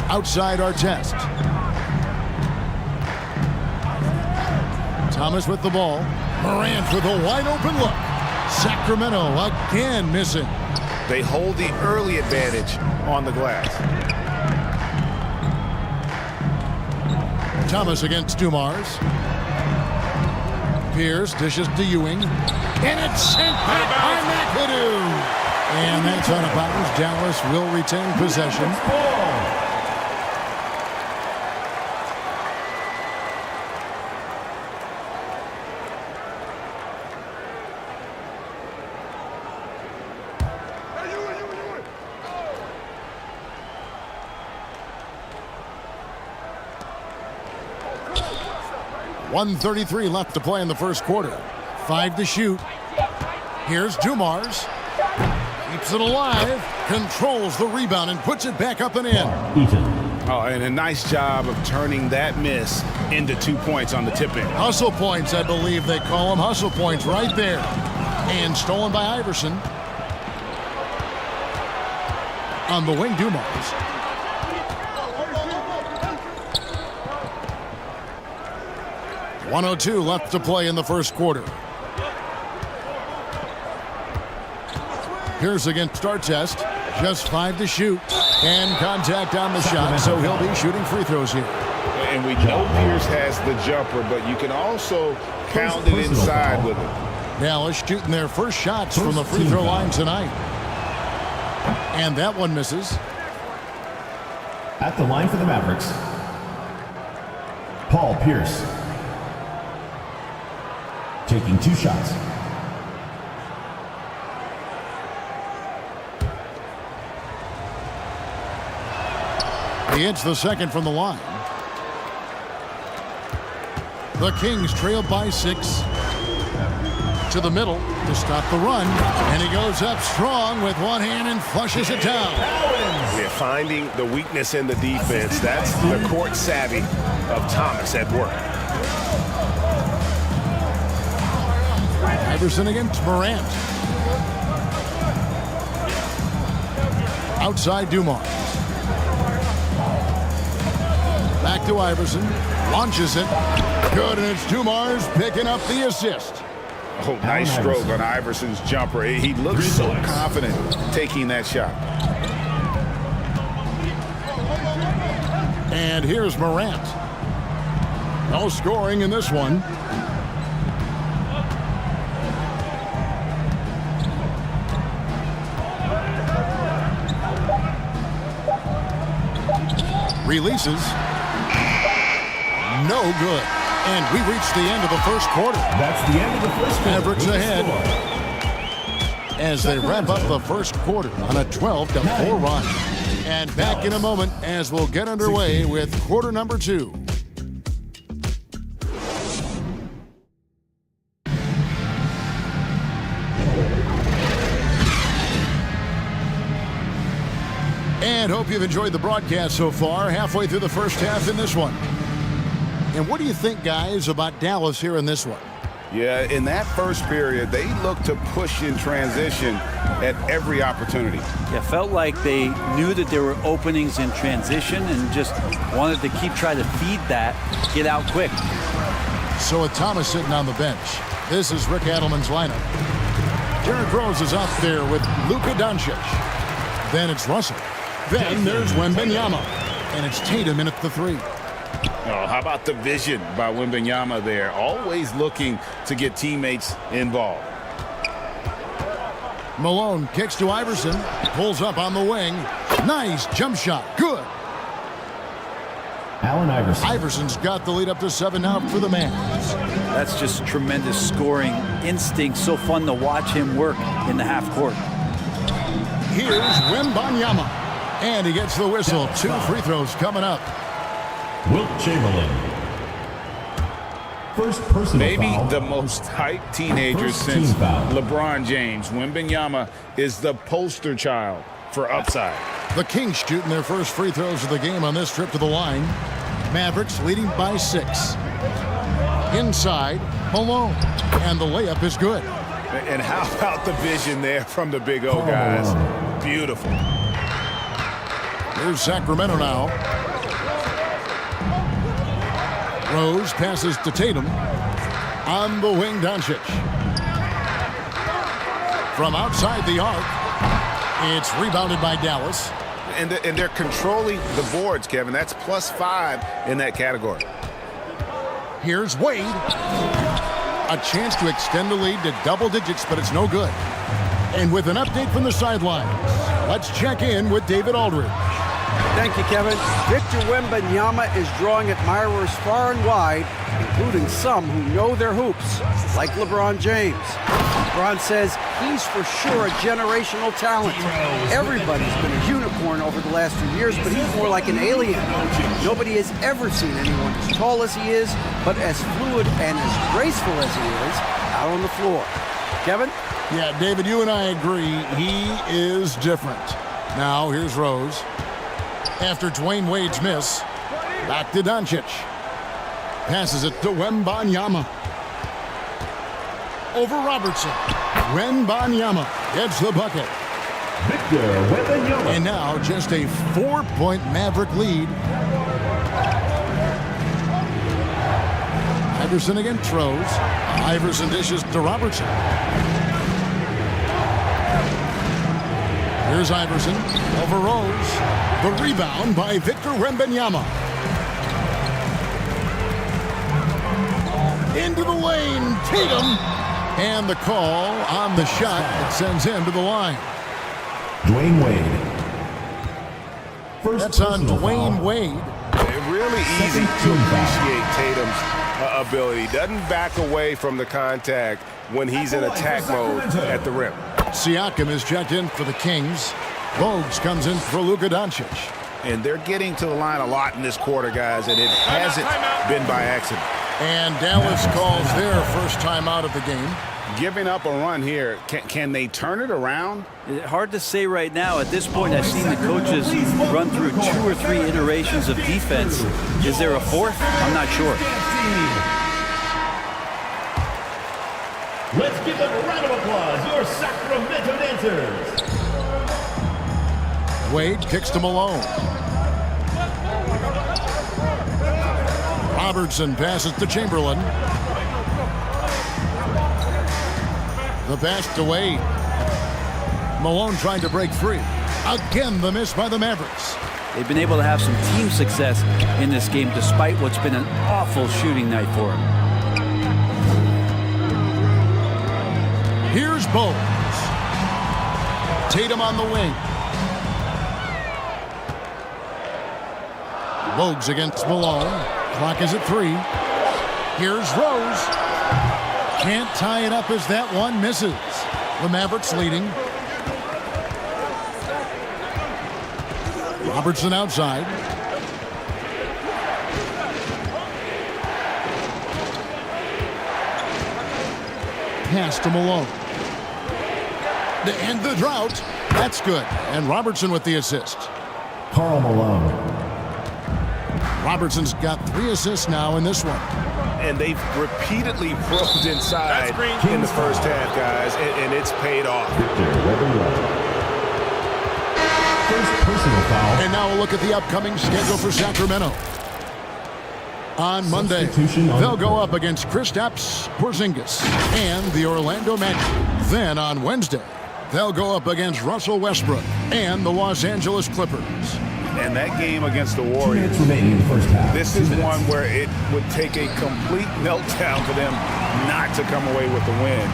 Outside Artest. Thomas with the ball. Morant with a wide open look. Sacramento again missing. They hold the early advantage on the glass. Thomas against Dumars. Pierce dishes to Ewing. And it's sent back by McAdoo. And that's out of bounds. Dallas will retain possession. .133 left to play in the first quarter. 5 to shoot. Here's Dumars. Keeps it alive. Controls the rebound and puts it back up and in. Oh, and a nice job of turning that miss into 2 points on the tip-in. Hustle points, I believe they call them. Hustle points right there. And stolen by Iverson. On the wing, Dumars. .102 left to play in the first quarter. Here's against Artest. Just 5 to shoot. And contact on the shot, so he'll be shooting free throws here. And we know Pierce has the jumper, but you can also pound it inside with it. Dallas shooting their first shots from the free throw line tonight. And that one misses. At the line for the Mavericks, Paul Pierce. Taking 2 shots. He hits the second from the line. The Kings trail by 6. To the middle to stop the run. And he goes up strong with one hand and flushes it down. We're finding the weakness in the defense. That's the court savvy of Thomas at work. Iverson against Morant. Outside Dumars. Back to Iverson. Launches it. Good, and it's Dumars picking up the assist. Oh, nice stroke on Iverson's jumper. He looks so confident taking that shot. And here's Morant. No scoring in this one. Releases. No good. And we reach the end of the first quarter. That's the end of the first quarter. Mavericks ahead as they wrap up the first quarter on a 12-4 run. And back in a moment as we'll get underway with quarter number 2. And hope you've enjoyed the broadcast so far. Halfway through the first half in this one. And what do you think, guys, about Dallas here in this one? Yeah, in that first period, they looked to push in transition at every opportunity. Yeah, felt like they knew that there were openings in transition and just wanted to keep trying to feed that, get out quick. So with Thomas sitting on the bench, this is Rick Adelman's lineup. Derrick Rose is out there with Luka Doncic. Then it's Russell. Then there's Wembanyama. And it's Tatum in at the 3. Oh, how about the vision by Wembanyama there? Always looking to get teammates involved. Malone kicks to Iverson. Pulls up on the wing. Nice jump shot. Good. Allen Iverson. Iverson's got the lead up to 7 now for the Mavs. That's just tremendous scoring instinct. So fun to watch him work in the half court. Here's Wembanyama. And he gets the whistle. 2 free throws coming up. Wilt Chamberlain. First personal Maybe foul. the most hyped teenager First since team foul. LeBron James. Wembanyama is the poster child for upside. The Kings shooting their first free throws of the game on this trip to the line. Mavericks leading by 6. Inside, Malone. And the layup is good. And how about the vision there from the Big O guys? Beautiful. Here's Sacramento now. Rose passes to Tatum. On the wing, Doncic. From outside the arc, it's rebounded by Dallas. And they're controlling the boards, Kevin. That's +5 in that category. Here's Wade. A chance to extend the lead to double digits, but it's no good. And with an update from the sidelines, let's check in with David Aldridge. Thank you, Kevin. Victor Wembanyama is drawing admirers far and wide, including some who know their hoops, like LeBron James. LeBron says he's for sure a generational talent. Everybody's been a unicorn over the last few years, but he's more like an alien. Nobody has ever seen anyone as tall as he is, but as fluid and as graceful as he is out on the floor. Kevin? Yeah, David, you and I agree. He is different. Now, here's Rose. After Dwayne Wade's miss, back to Doncic. Passes it to Wembanyama. Over Robertson. Wembanyama gets the bucket. Victor Wembanyama. And now just a 4-point Maverick lead. Iverson against Rose. Iverson dishes to Robertson. Here's Iverson over Rose. The rebound by Victor Wembanyama. Into the lane, Tatum. And the call on the shot that sends him to the line. Dwayne Wade. That's on Dwayne Wade. Really easy to appreciate Tatum's ability. Doesn't back away from the contact when he's in attack mode at the rim. Siakam is checked in for the Kings. Bogues comes in for Luka Doncic. And they're getting to the line a lot in this quarter, guys, and it hasn't been by accident. And Dallas calls their first time out of the game. Giving up a run here. Can they turn it around? Hard to say right now. At this point, I've seen the coaches run through 2 or 3 iterations of defense. Is there a 4th? I'm not sure. Let's give them a round of applause, your Sacramento dancers. Wade kicks to Malone. Robertson passes to Chamberlain. The pass to Wade. Malone trying to break free. Again, the miss by the Mavericks. They've been able to have some team success in this game despite what's been an awful shooting night for them. Here's Bogues. Tatum on the wing. Bogues against Malone. Clock is at 3. Here's Rose. Can't tie it up as that one misses. The Mavericks leading. Robertson outside. Pass to Malone. To end the drought. That's good. And Robertson with the assist. Karl Malone. Robertson's got 3 assists now in this one. And they've repeatedly probed inside in the first half, guys, and it's paid off. First personal foul. And now we'll look at the upcoming schedule for Sacramento. On Monday, they'll go up against Kristaps Porzingis and the Orlando Magic. Then on Wednesday, they'll go up against Russell Westbrook and the Los Angeles Clippers. And that game against the Warriors, this is one where it would take a complete meltdown for them not to come away with the win.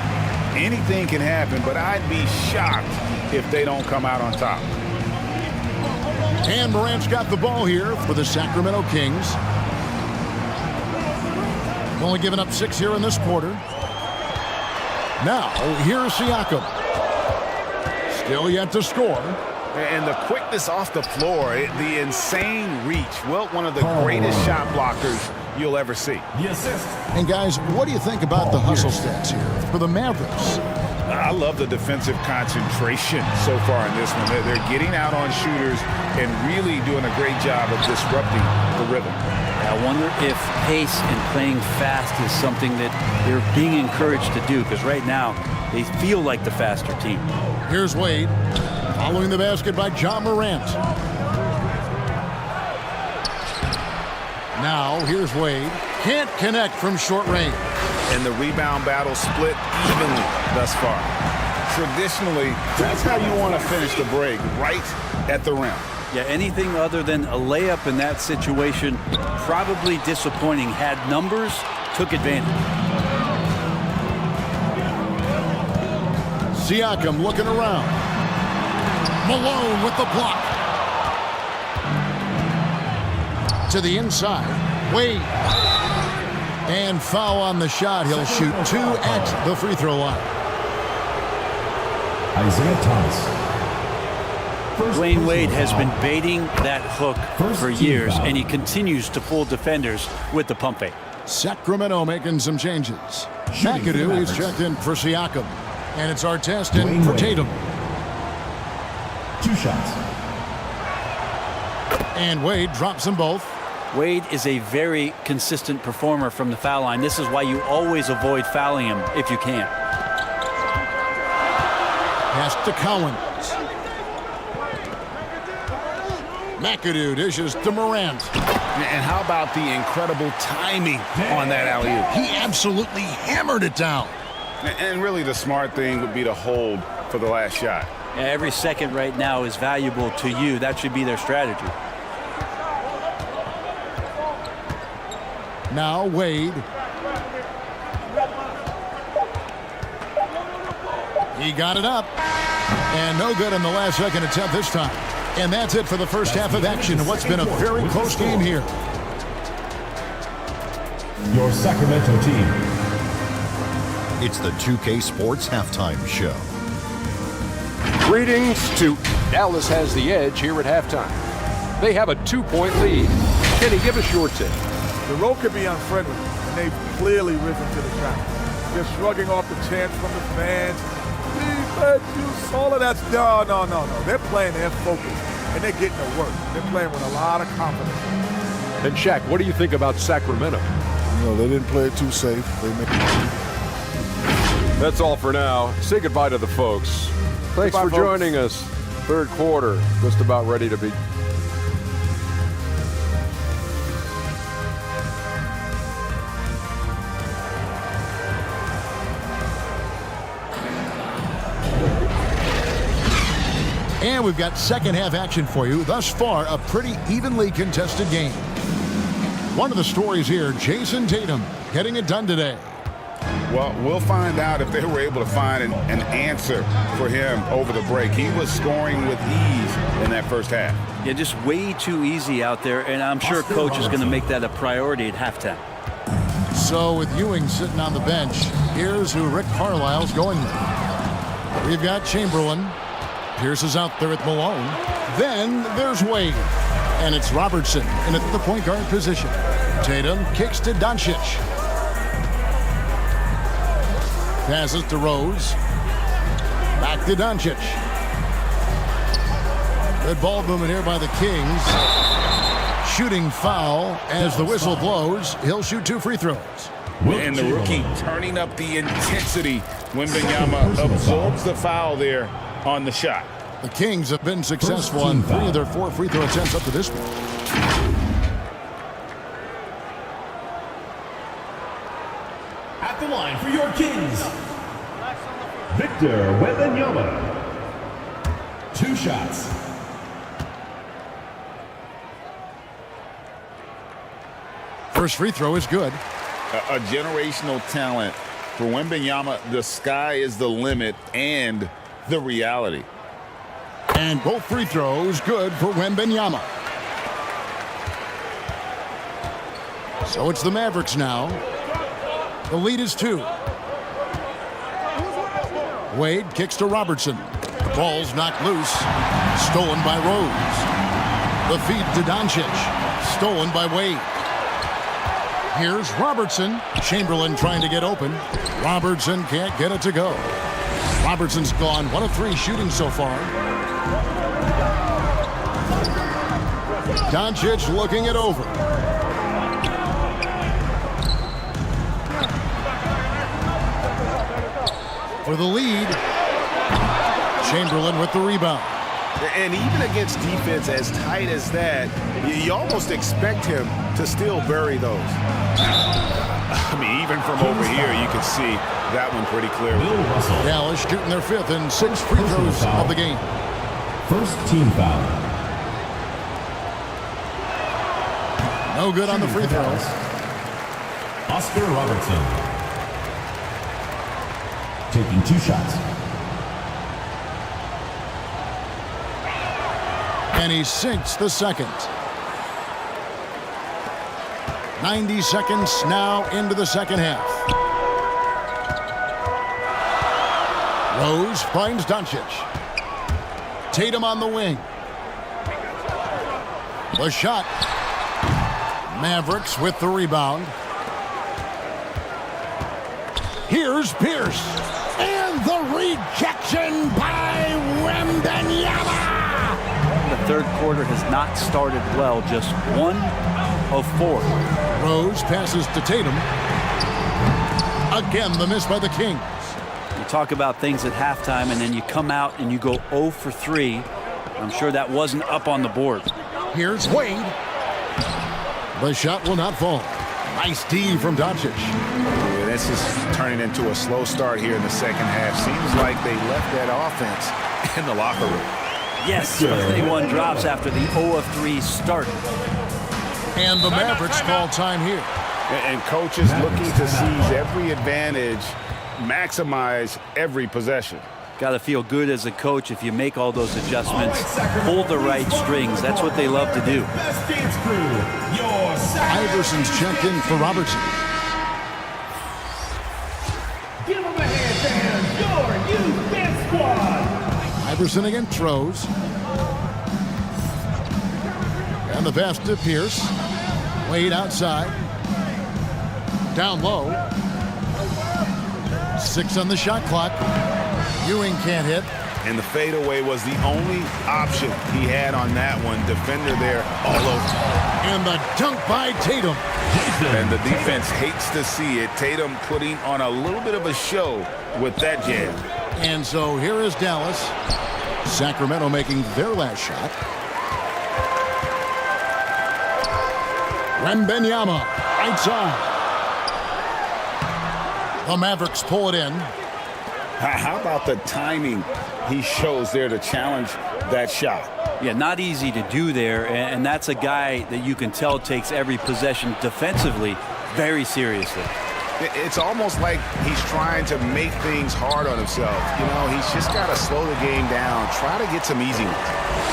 Anything can happen, but I'd be shocked if they don't come out on top. And Morant's got the ball here for the Sacramento Kings. Only giving up 6 here in this quarter. Now, here's Siakam. Still yet to score. And the quickness off the floor, the insane reach. Well, one of the greatest shot blockers you'll ever see. And guys, what do you think about the hustle stats here for the Mavericks? I love the defensive concentration so far in this one. They're getting out on shooters and really doing a great job of disrupting the rhythm. I wonder if pace and playing fast is something that they're being encouraged to do, because right now they feel like the faster team. Here's Wade, following the basket by John Morant. Now, here's Wade. Can't connect from short range. And the rebound battle split evenly thus far. Traditionally, that's how you want to finish the break, right at the rim. Yeah, anything other than a layup in that situation, probably disappointing. Had numbers, took advantage. Siakam looking around. Malone with the block. To the inside. Wade. And foul on the shot. He'll shoot 2 at the free throw line. Isaiah Thomas. Dwayne Wade has been baiting that hook for years, and he continues to fool defenders with the pump fake. Sacramento making some changes. McAdoo is checked in for Siakam. And it's Artest in for Tatum. 2 shots. And Wade drops them both. Wade is a very consistent performer from the foul line. This is why you always avoid fouling him if you can. Pass to Collins. McAdoo dishes to Morant. And how about the incredible timing on that alley-oop? He absolutely hammered it down. And really the smart thing would be to hold for the last shot. Yeah, every second right now is valuable to you. That should be their strategy. Now Wade. He got it up. And no good in the last second attempt this time. And that's it for the first half of action. What's been a very close game here. Your Sacramento team. It's the 2K Sports Halftime Show. Greetings to Dallas has the edge here at halftime. They have a 2-point lead. Kenny, give us your take. The road could be unfriendly, and they've clearly risen to the challenge. They're shrugging off the chants from the fans. Defense, all of that's no. They're playing their focus, and they're getting to work. They're playing with a lot of confidence. And Shaq, what do you think about Sacramento? You know, they didn't play it too safe. That's all for now. Say goodbye to the folks. Thanks for joining us. Third quarter, just about ready to be. And we've got second half action for you. Thus far, a pretty evenly contested game. One of the stories here, Jason Tatum getting it done today. Well, we'll find out if they were able to find an answer for him over the break. He was scoring with ease in that first half. Yeah, just way too easy out there, and I'm sure coach is going to make that a priority at halftime. So with Ewing sitting on the bench, here's who Rick Carlisle's going with. We've got Chamberlain. Pierce is out there at Malone. Then there's Wade. And it's Robertson in at the point guard position. Tatum kicks to Doncic. Passes to Rose. Back to Doncic. Good ball movement here by the Kings. shooting foul. As the whistle blows, he'll shoot 2 free throws. And the rookie turning up the intensity. Wembanyama absorbs the foul there on the shot. The Kings have been successful on 3 of their 4 free throw attempts up to this point. At the line for your Kings, Victor Wembanyama. 2 shots. First free throw is good. A generational talent. For Wembanyama, the sky is the limit and the reality. And both free throws good for Wembanyama. So it's the Mavericks now. The lead is 2. Wade kicks to Robertson. The ball's knocked loose. Stolen by Rose. The feed to Doncic. Stolen by Wade. Here's Robertson. Chamberlain trying to get open. Robertson can't get it to go. Robertson's gone 1 of 3 shooting so far. Doncic looking it over. For the lead, Chamberlain with the rebound. And even against defense as tight as that, you almost expect him to still bury those. I mean, even from over here, you can see that one pretty clearly. Dallas shooting their 5th and 6 free throws of the game. First team foul. No good on the free throws. Oscar Robertson. Taking 2 shots. And he sinks the second. 90 seconds now into the second half. Rose finds Doncic. Tatum on the wing. The shot. Mavericks with the rebound. Here's Pierce. And the rejection by Wembanyama. The third quarter has not started well, just 1 of 4. Rose passes to Tatum. Again, the miss by the Kings. You talk about things at halftime, and then you come out and you go 0 for 3. I'm sure that wasn't up on the board. Here's Wade. The shot will not fall. Nice D from Doncic. Yeah, this is turning into a slow start here in the second half. Seems like they left that offense in the locker room. Yes, 21 drops after the 0 of 3 start. And the Mavericks call time here. And coaches looking to seize every advantage, maximize every possession. Got to feel good as a coach if you make all those adjustments, pull the right strings. That's what they love to do. Iverson's checked in for Robertson. Give him a hand, fans. Your youth dance squad. Iverson again throws. And the pass to Pierce. Wade outside. Down low. 6 on the shot clock. Ewing can't hit. And the fadeaway was the only option he had on that one. Defender there all over. And the dunk by Tatum. And the defense hates to see it. Tatum putting on a little bit of a show with that jam. And so here is Dallas. Sacramento making their last shot. Wembanyama, right side. The Mavericks pull it in. How about the timing he shows there to challenge that shot? Yeah, not easy to do there, and that's a guy that you can tell takes every possession defensively very seriously. It's almost like he's trying to make things hard on himself. You know, he's just got to slow the game down, try to get some easy ones.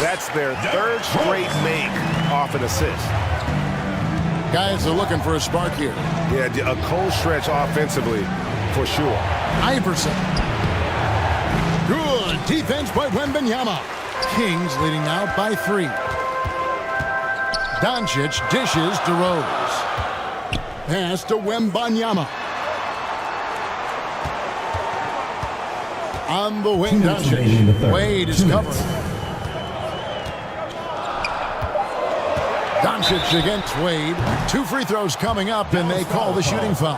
That's their 3rd straight make off an assist. Guys are looking for a spark here. Yeah, a cold stretch offensively for sure. Iverson. Good defense by Wembanyama. Kings leading now by 3. Doncic dishes to Rose. Pass to Wembanyama. On the wing, Doncic. Wade is covered. Doncic Doncic against Wade. 2 free throws coming up, and they call the shooting foul.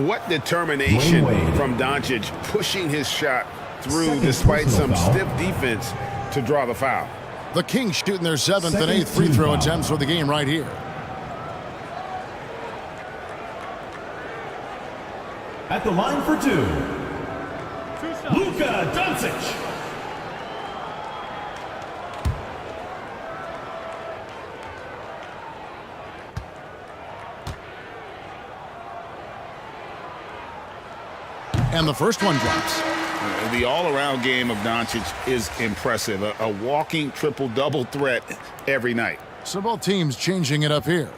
What determination from Doncic, pushing his shot through despite some stiff defense to draw the foul. The Kings shooting their 7th and 8th free throw attempts for the game right here. At the line for 2, Luka Doncic. And the first one drops. The all-around game of Doncic is impressive. A walking triple-double threat every night. So both teams changing it up here.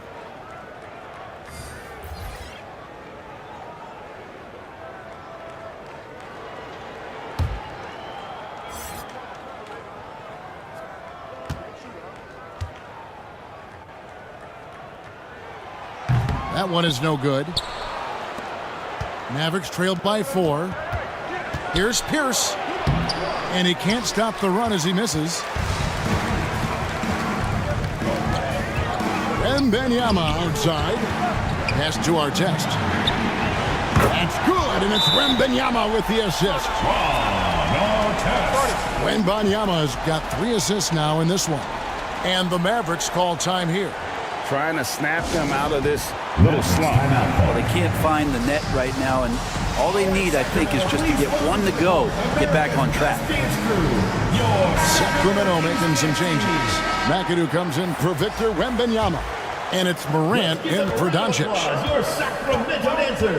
That one is no good. Mavericks trailed by 4. Here's Pierce. And he can't stop the run as he misses. Wembanyama outside. Pass to Artest. That's good, and it's Wembanyama with the assist. Wembanyama's got 3 assists now in this one. And the Mavericks call time here. Trying to snap them out of this little slump. Well, they can't find the net right now, and all they need, I think, is just to get one to go, get back on track. Sacramento making some changes. McAdoo comes in for Victor Wembanyama. And it's Morant in for Doncic.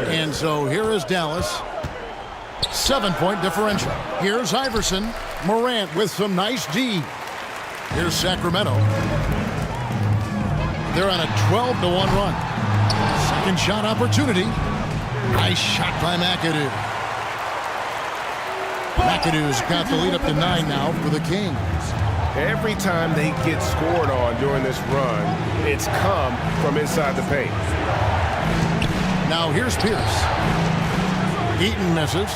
And so here is Dallas. 7-point differential. Here's Iverson. Morant with some nice D. Here's Sacramento. They're on a 12-1 run. Second shot opportunity. Nice shot by McAdoo. McAdoo's got the lead up to 9 now for the Kings. Every time they get scored on during this run, it's come from inside the paint. Now here's Pierce. Eaton misses.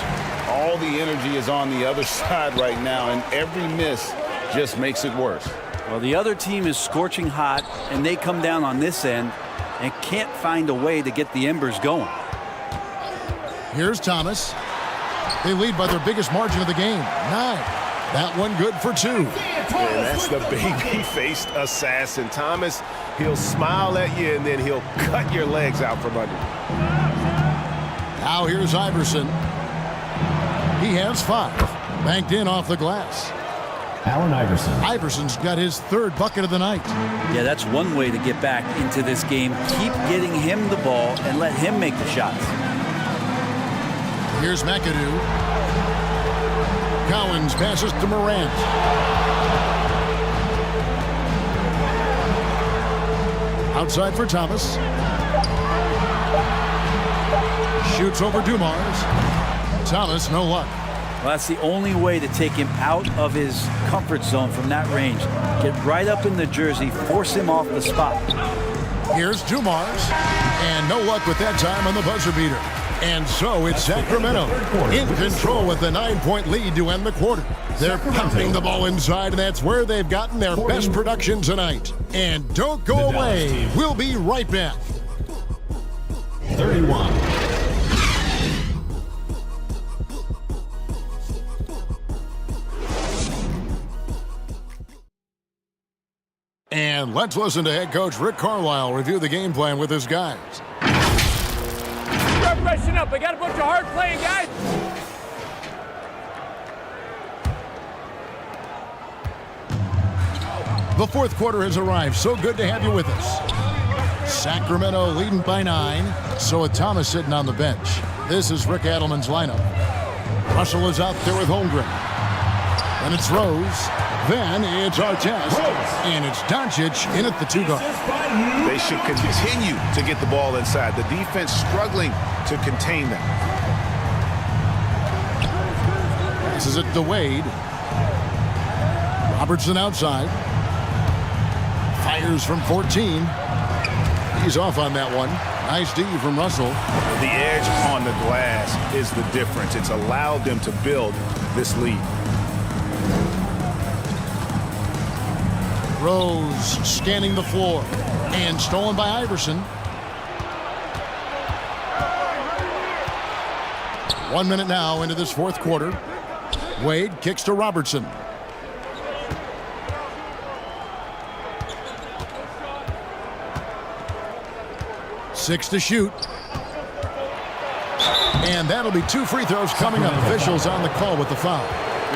All the energy is on the other side right now, and every miss just makes it worse. Well, the other team is scorching hot, and they come down on this end and can't find a way to get the embers going. Here's Thomas. They lead by their biggest margin of the game, 9. That one good for 2. And that's the baby-faced assassin. Thomas, he'll smile at you, and then he'll cut your legs out from under you. Now here's Iverson. He has 5. Banked in off the glass. Allen Iverson. Iverson's got his 3rd bucket of the night. Yeah, that's one way to get back into this game. Keep getting him the ball and let him make the shots. Here's McAdoo. Collins passes to Morant. Outside for Thomas. Shoots over Dumars. Thomas, no luck. Well, that's the only way to take him out of his comfort zone from that range. Get right up in the jersey, force him off the spot. Here's Dumars. And no luck with that time on the buzzer beater. And so it's Sacramento in control with a 9-point lead to end the quarter. They're pounding the ball inside, and that's where they've gotten their best production tonight. And don't go away. We'll be right back. 31. And let's listen to head coach Rick Carlisle review the game plan with his guys. Start freshening up. I got a bunch of hard playing guys. The 4th quarter has arrived. So good to have you with us. Sacramento leading by 9. So with Thomas sitting on the bench. This is Rick Adelman's lineup. Russell is out there with Holmgren. Then it's Rose. Then it's Artest. And it's Doncic in at the 2 guard. They should continue to get the ball inside. The defense struggling to contain them. This is it to Wade. Robertson outside. Fires from 14. He's off on that one. Nice D from Russell. The edge on the glass is the difference. It's allowed them to build this lead. Rose scanning the floor. And stolen by Iverson. 1 minute now into this fourth quarter. Wade kicks to Robertson. Six to shoot. And that'll be 2 free throws coming up. Officials on the call with the foul.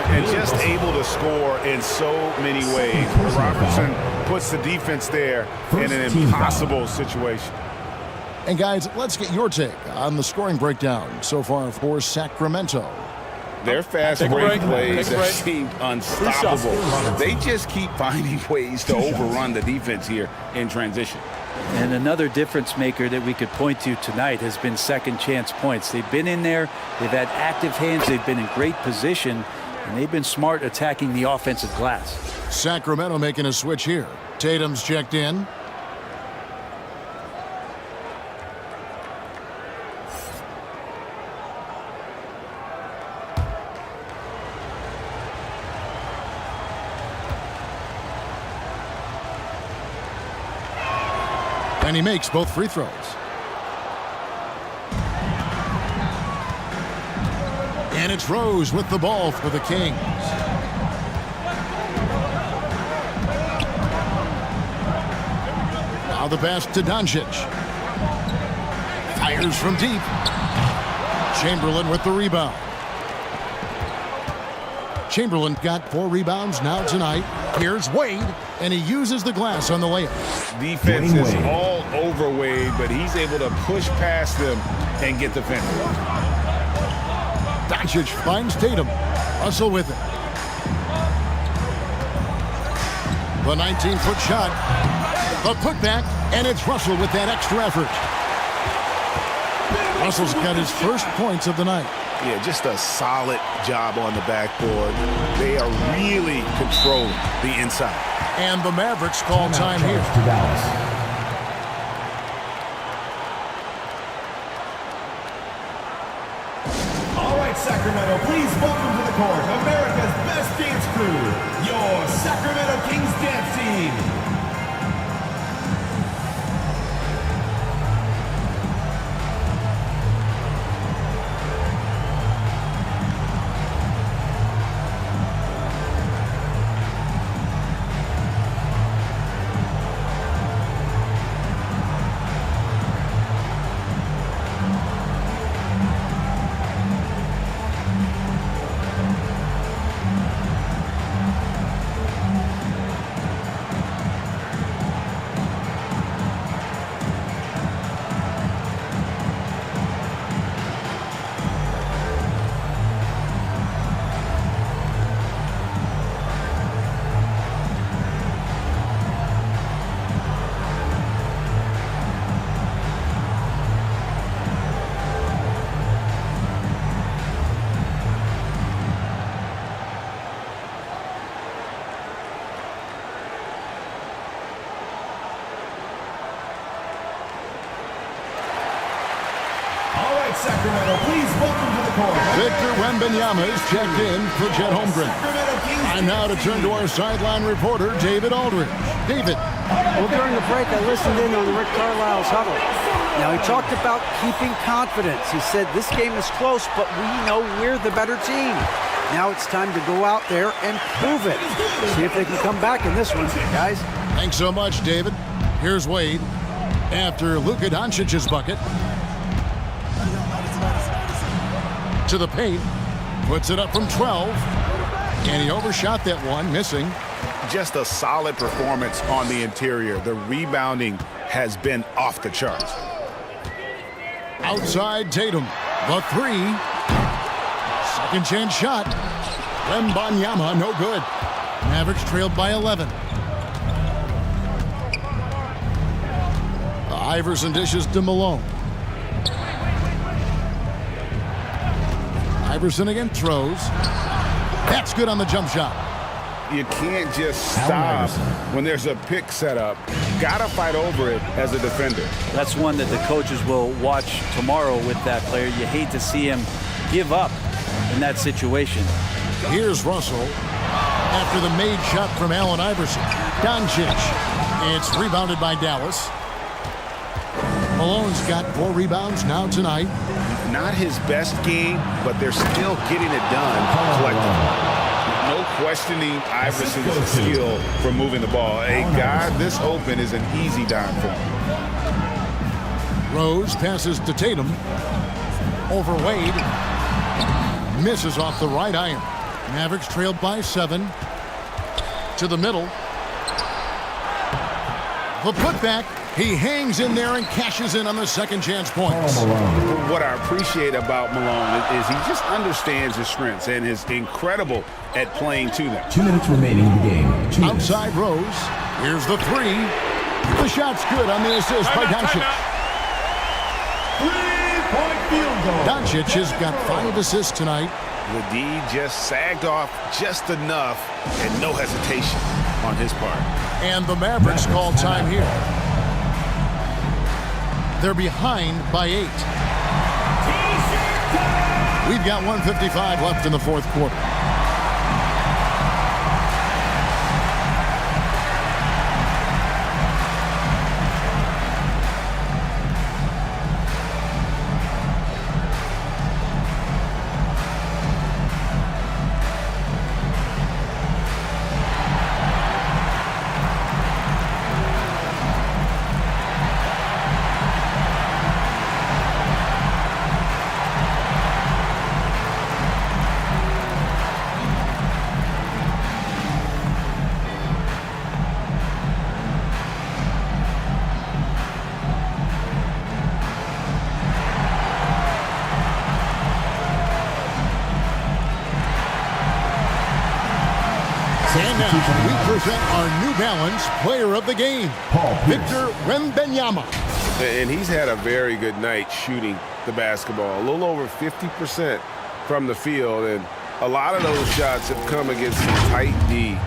And just able to score in so many ways. Robertson puts the defense there in an impossible situation. And guys, let's get your take on the scoring breakdown so far for Sacramento. Their fast break plays have seemed unstoppable. They just keep finding ways to overrun the defense here in transition. And another difference maker that we could point to tonight has been second chance points. They've been in there, they've had active hands, they've been in great position, and they've been smart attacking the offensive glass. Sacramento making a switch here. Tatum's checked in. And he makes both free throws. And it's Rose with the ball for the Kings. Now the pass to Doncic. Fires from deep. Chamberlain with the rebound. Chamberlain got 4 rebounds now tonight. Here's Wade, and he uses the glass on the layup. Defense is all over Wade, but he's able to push past them and get the finish. Doncic finds Tatum. Russell with it. The 19-foot shot. The putback, and it's Russell with that extra effort. Russell's got his first points of the night. Yeah, just a solid job on the backboard. They are really controlling the inside. And the Mavericks call time here. To Dallas. All right, Sacramento, please welcome to the court America's best dance crew, your Sacramento Kings dance team. Sacramento, please welcome to the court Victor Wembanyama is checked in for Chet Holmgren. And now to turn to our sideline reporter, David Aldridge. David. Well, during the break, I listened in on Rick Carlisle's huddle. Now, he talked about keeping confidence. He said, this game is close, but we know we're the better team. Now it's time to go out there and prove it. See if they can come back in this one, guys. Thanks so much, David. Here's Wade. After Luka Doncic's bucket. To the paint. Puts it up from 12. And he overshot that one, missing. Just a solid performance on the interior. The rebounding has been off the charts. Outside Tatum. The three. Second chance shot. Wembanyama, no good. Mavericks trailed by 11. Iverson dishes to Malone. Iverson again throws. That's good on the jump shot. You can't just stop when there's a pick set up. Gotta fight over it as a defender. That's one that the coaches will watch tomorrow with that player. You hate to see him give up in that situation. Here's Russell. after the made shot from Allen Iverson. Doncic. It's rebounded by Dallas. Malone's got 4 rebounds now tonight. Not his best game, but they're still getting it done collectively. No questioning Iverson's skill for moving the ball. A guy this open is an easy dime for him. Rose passes to Tatum. Over Wade. Misses off the right iron. Mavericks trailed by 7. To the middle. The putback. He hangs in there and cashes in on the second chance points. What I appreciate about Malone is he just understands his strengths and is incredible at playing to them. 2 minutes remaining in the game. Outside Rose. Here's the 3. The shot's good on the assist by Doncic. 3-point field goal. Doncic has got 5 assists tonight. The D just sagged off just enough and no hesitation on his part. And the Mavericks call time here. They're behind by 8. We've got 1:55 left in the fourth quarter. And now we present our New Balance Player of the Game, Victor Wembanyama. And he's had a very good night shooting the basketball. A little over 50% from the field, and a lot of those shots have come against some tight D.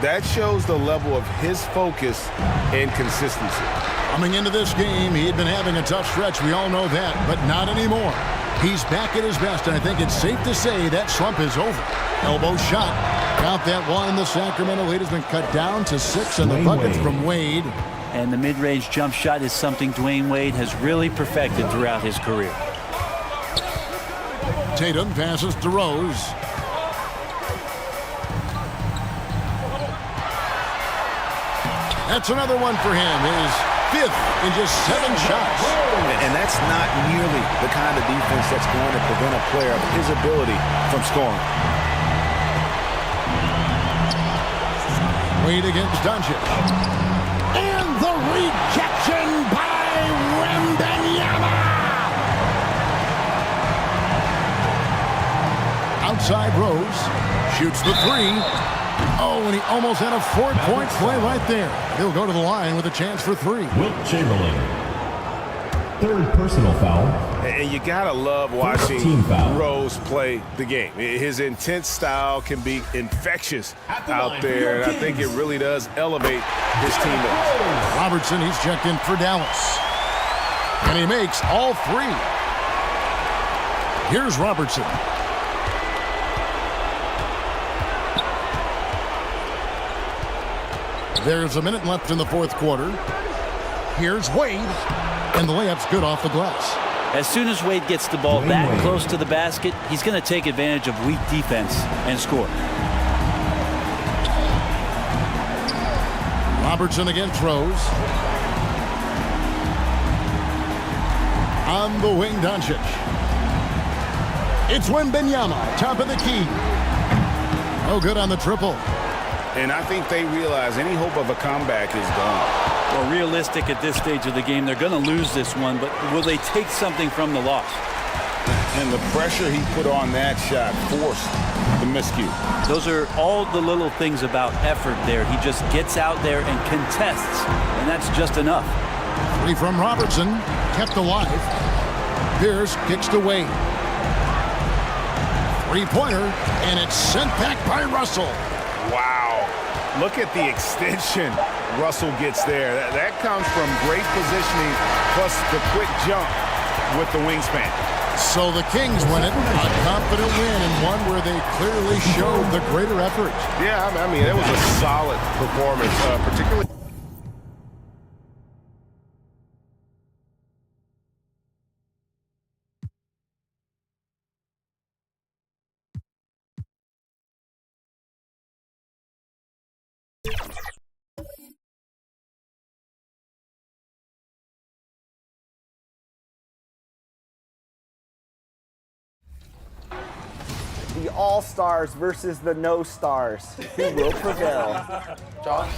That shows the level of his focus and consistency. Coming into this game, he had been having a tough stretch. We all know that, but not anymore. He's back at his best, and I think it's safe to say that slump is over. Elbow shot. Count that one. The Sacramento lead has been cut down to 6, and the bucket from Wade. And the mid-range jump shot is something Dwayne Wade has really perfected throughout his career. Tatum passes to Rose. That's another one for him. His 5th in just 7 shots. And that's not nearly the kind of defense that's going to prevent a player of his ability from scoring. Wade against Doncic. And the rejection by Wembanyama. Outside Rose. Shoots the 3. Oh, and he almost had a 4-point play right there. He'll go to the line with a chance for 3. Wilt Chamberlain. 3rd personal foul. And you gotta love watching Rose play the game. His intense style can be infectious out there, and I think it really does elevate his teammates. Robertson, he's checked in for Dallas. And he makes all 3. Here's Robertson. There's a minute left in the fourth quarter. Here's Wade. And the layup's good off the glass. As soon as Wade gets the ball that close to the basket, he's going to take advantage of weak defense and score. Robertson against Rose. On the wing, Doncic. It's Wembanyama, top of the key. Oh, good on the triple. And I think they realize any hope of a comeback is gone. Well, realistic at this stage of the game, they're going to lose this one, but will they take something from the loss? And the pressure he put on that shot forced the miscue. Those are all the little things about effort there. He just gets out there and contests, and that's just enough. 3 from Robertson, kept alive. Pierce kicks to Wade. 3-pointer, and it's sent back by Russell. Wow. Look at the extension Russell gets there. That comes from great positioning plus the quick jump with the wingspan. So the Kings win it. A confident win and one where they clearly showed the greater effort. Yeah, I mean, it was a solid performance, particularly. The All-Stars versus the No-Stars. Who will prevail? John?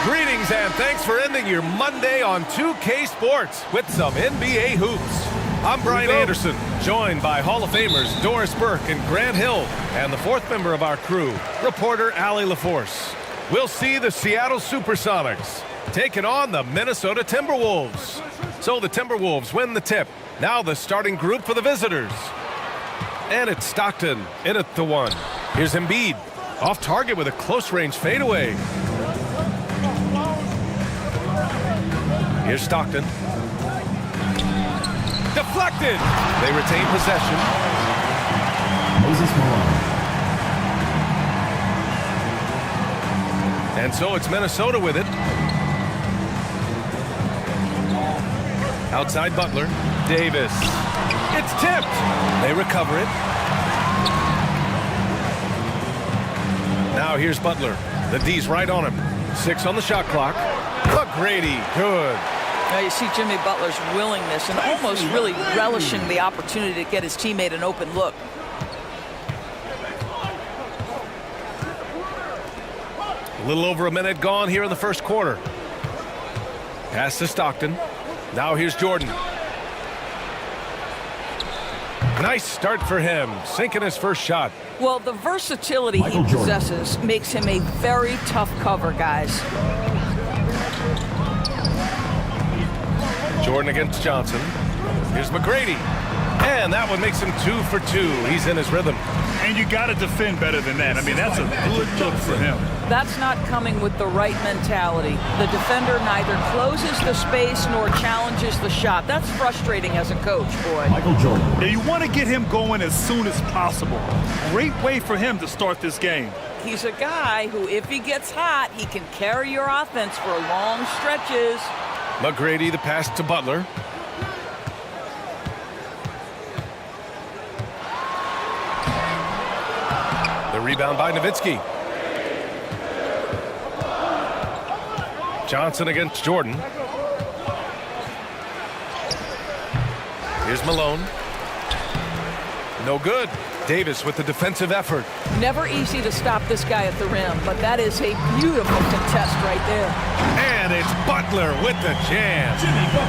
Greetings and thanks for ending your Monday on 2K Sports with some NBA hoops. I'm Brian Anderson, joined by Hall of Famers Doris Burke and Grant Hill, and the fourth member of our crew, reporter Allie LaForce. We'll see the Seattle Supersonics taking on the Minnesota Timberwolves. So the Timberwolves win the tip. Now the starting group for the visitors. And it's Stockton in at the one. Here's Embiid, off target with a close-range fadeaway. Here's Stockton. Deflected. They retain possession. Moses Malone. And so it's Minnesota with it. Outside Butler. Davis. It's tipped. They recover it. Now here's Butler. The D's right on him. 6 on the shot clock. McGrady. Good. Now you see Jimmy Butler's willingness and almost really relishing the opportunity to get his teammate an open look. A little over a minute gone here in the first quarter. Pass to Stockton. Now here's Jordan. Nice start for him, sinking his first shot. Well, the versatility he possesses makes him a very tough cover, guys. Jordan against Johnson. Here's McGrady. And that one makes him 2 for 2. He's in his rhythm. And you got to defend better than that. I mean, that's a good look for him. That's not coming with the right mentality. The defender neither closes the space nor challenges the shot. That's frustrating as a coach, boy. Michael Jordan. Yeah, you want to get him going as soon as possible. Great way for him to start this game. He's a guy who, if he gets hot, he can carry your offense for long stretches. McGrady, the pass to Butler. The rebound by Nowitzki. Johnson against Jordan. Here's Malone. No good. Davis with the defensive effort. Never easy to stop this guy at the rim, but that is a beautiful contest right there. And it's Butler with the jam.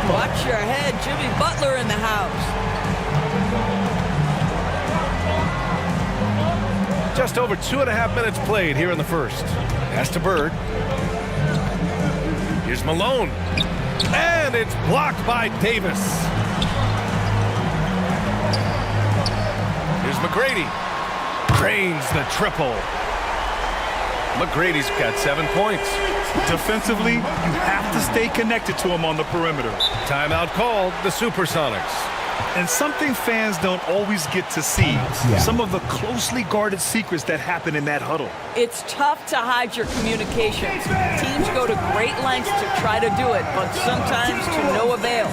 Watch your head, Jimmy Butler in the house. Just over 2.5 minutes played here in the first. Pass to Bird. Here's Malone. And it's blocked by Davis. Here's McGrady. Drains the triple. McGrady's got 7 points. Defensively, you have to stay connected to him on the perimeter. Timeout called, the Supersonics. And something fans don't always get to see, some of the closely guarded secrets that happen in that huddle. It's tough to hide your communications. Teams go to great lengths to try to do it, but sometimes to no avail.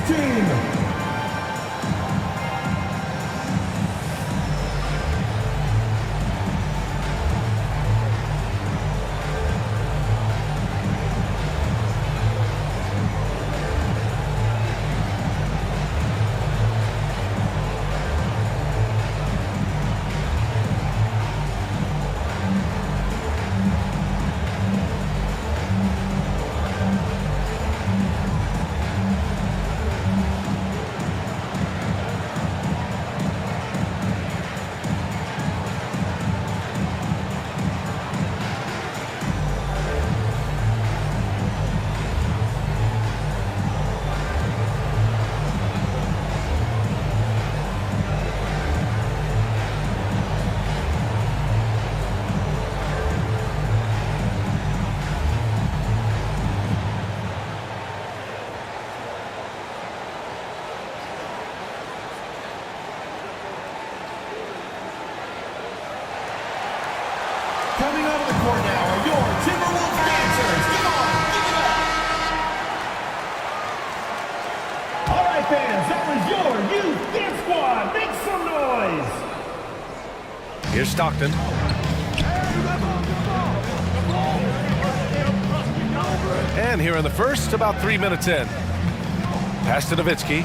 Stockton. And here in the first, about 3 minutes in. Pass to Nowitzki.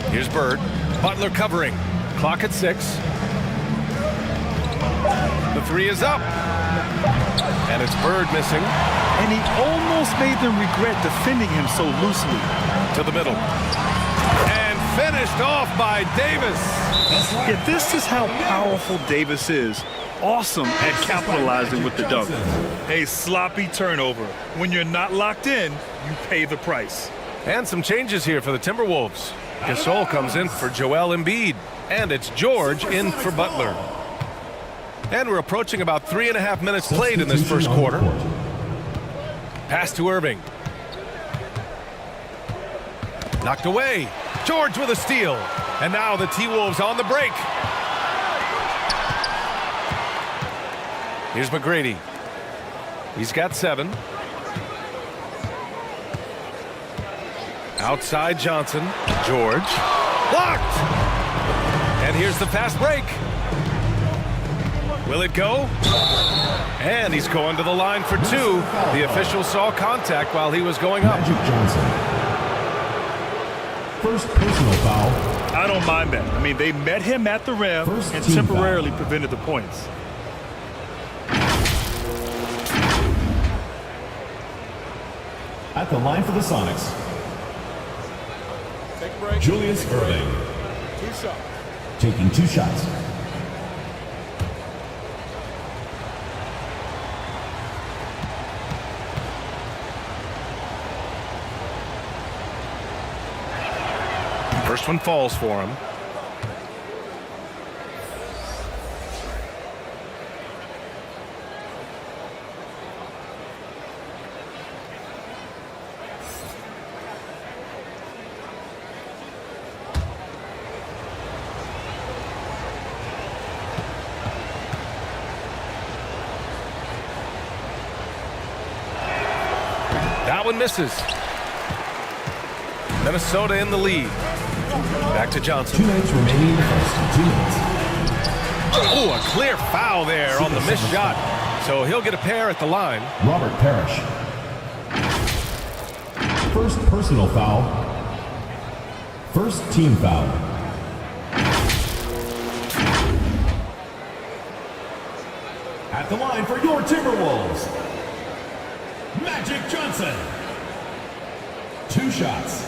Here's Bird. Butler covering. Clock at 6. The three is up. And it's Bird missing. And he almost made them regret defending him so loosely. To the middle. And finished off by Davis. Yeah, this is how powerful Davis is. Awesome at capitalizing with the dunk. A sloppy turnover. When you're not locked in, you pay the price. And some changes here for the Timberwolves. Gasol comes in for Joel Embiid. And it's George in for Butler. And we're approaching about 3.5 minutes played in this first quarter. Pass to Irving. Knocked away. George with a steal. And now the T-Wolves on the break. Here's McGrady. He's got 7. Outside Johnson. George. Blocked! And here's the fast break. Will it go? And he's going to the line for 2. The official saw contact while he was going up. Magic Johnson. First personal foul. I don't mind that. I mean, they met him at the rim and temporarily prevented the points. At the line for the Sonics. Julius Irving. Taking 2 shots. First one falls for him. That one misses. Minnesota in the lead. Back to Johnson. 2 minutes remaining in the first. 2 minutes. Oh, a clear foul there on the missed shot. So he'll get a pair at the line. Robert Parrish. First personal foul. First team foul. At the line for your Timberwolves, Magic Johnson. 2 shots.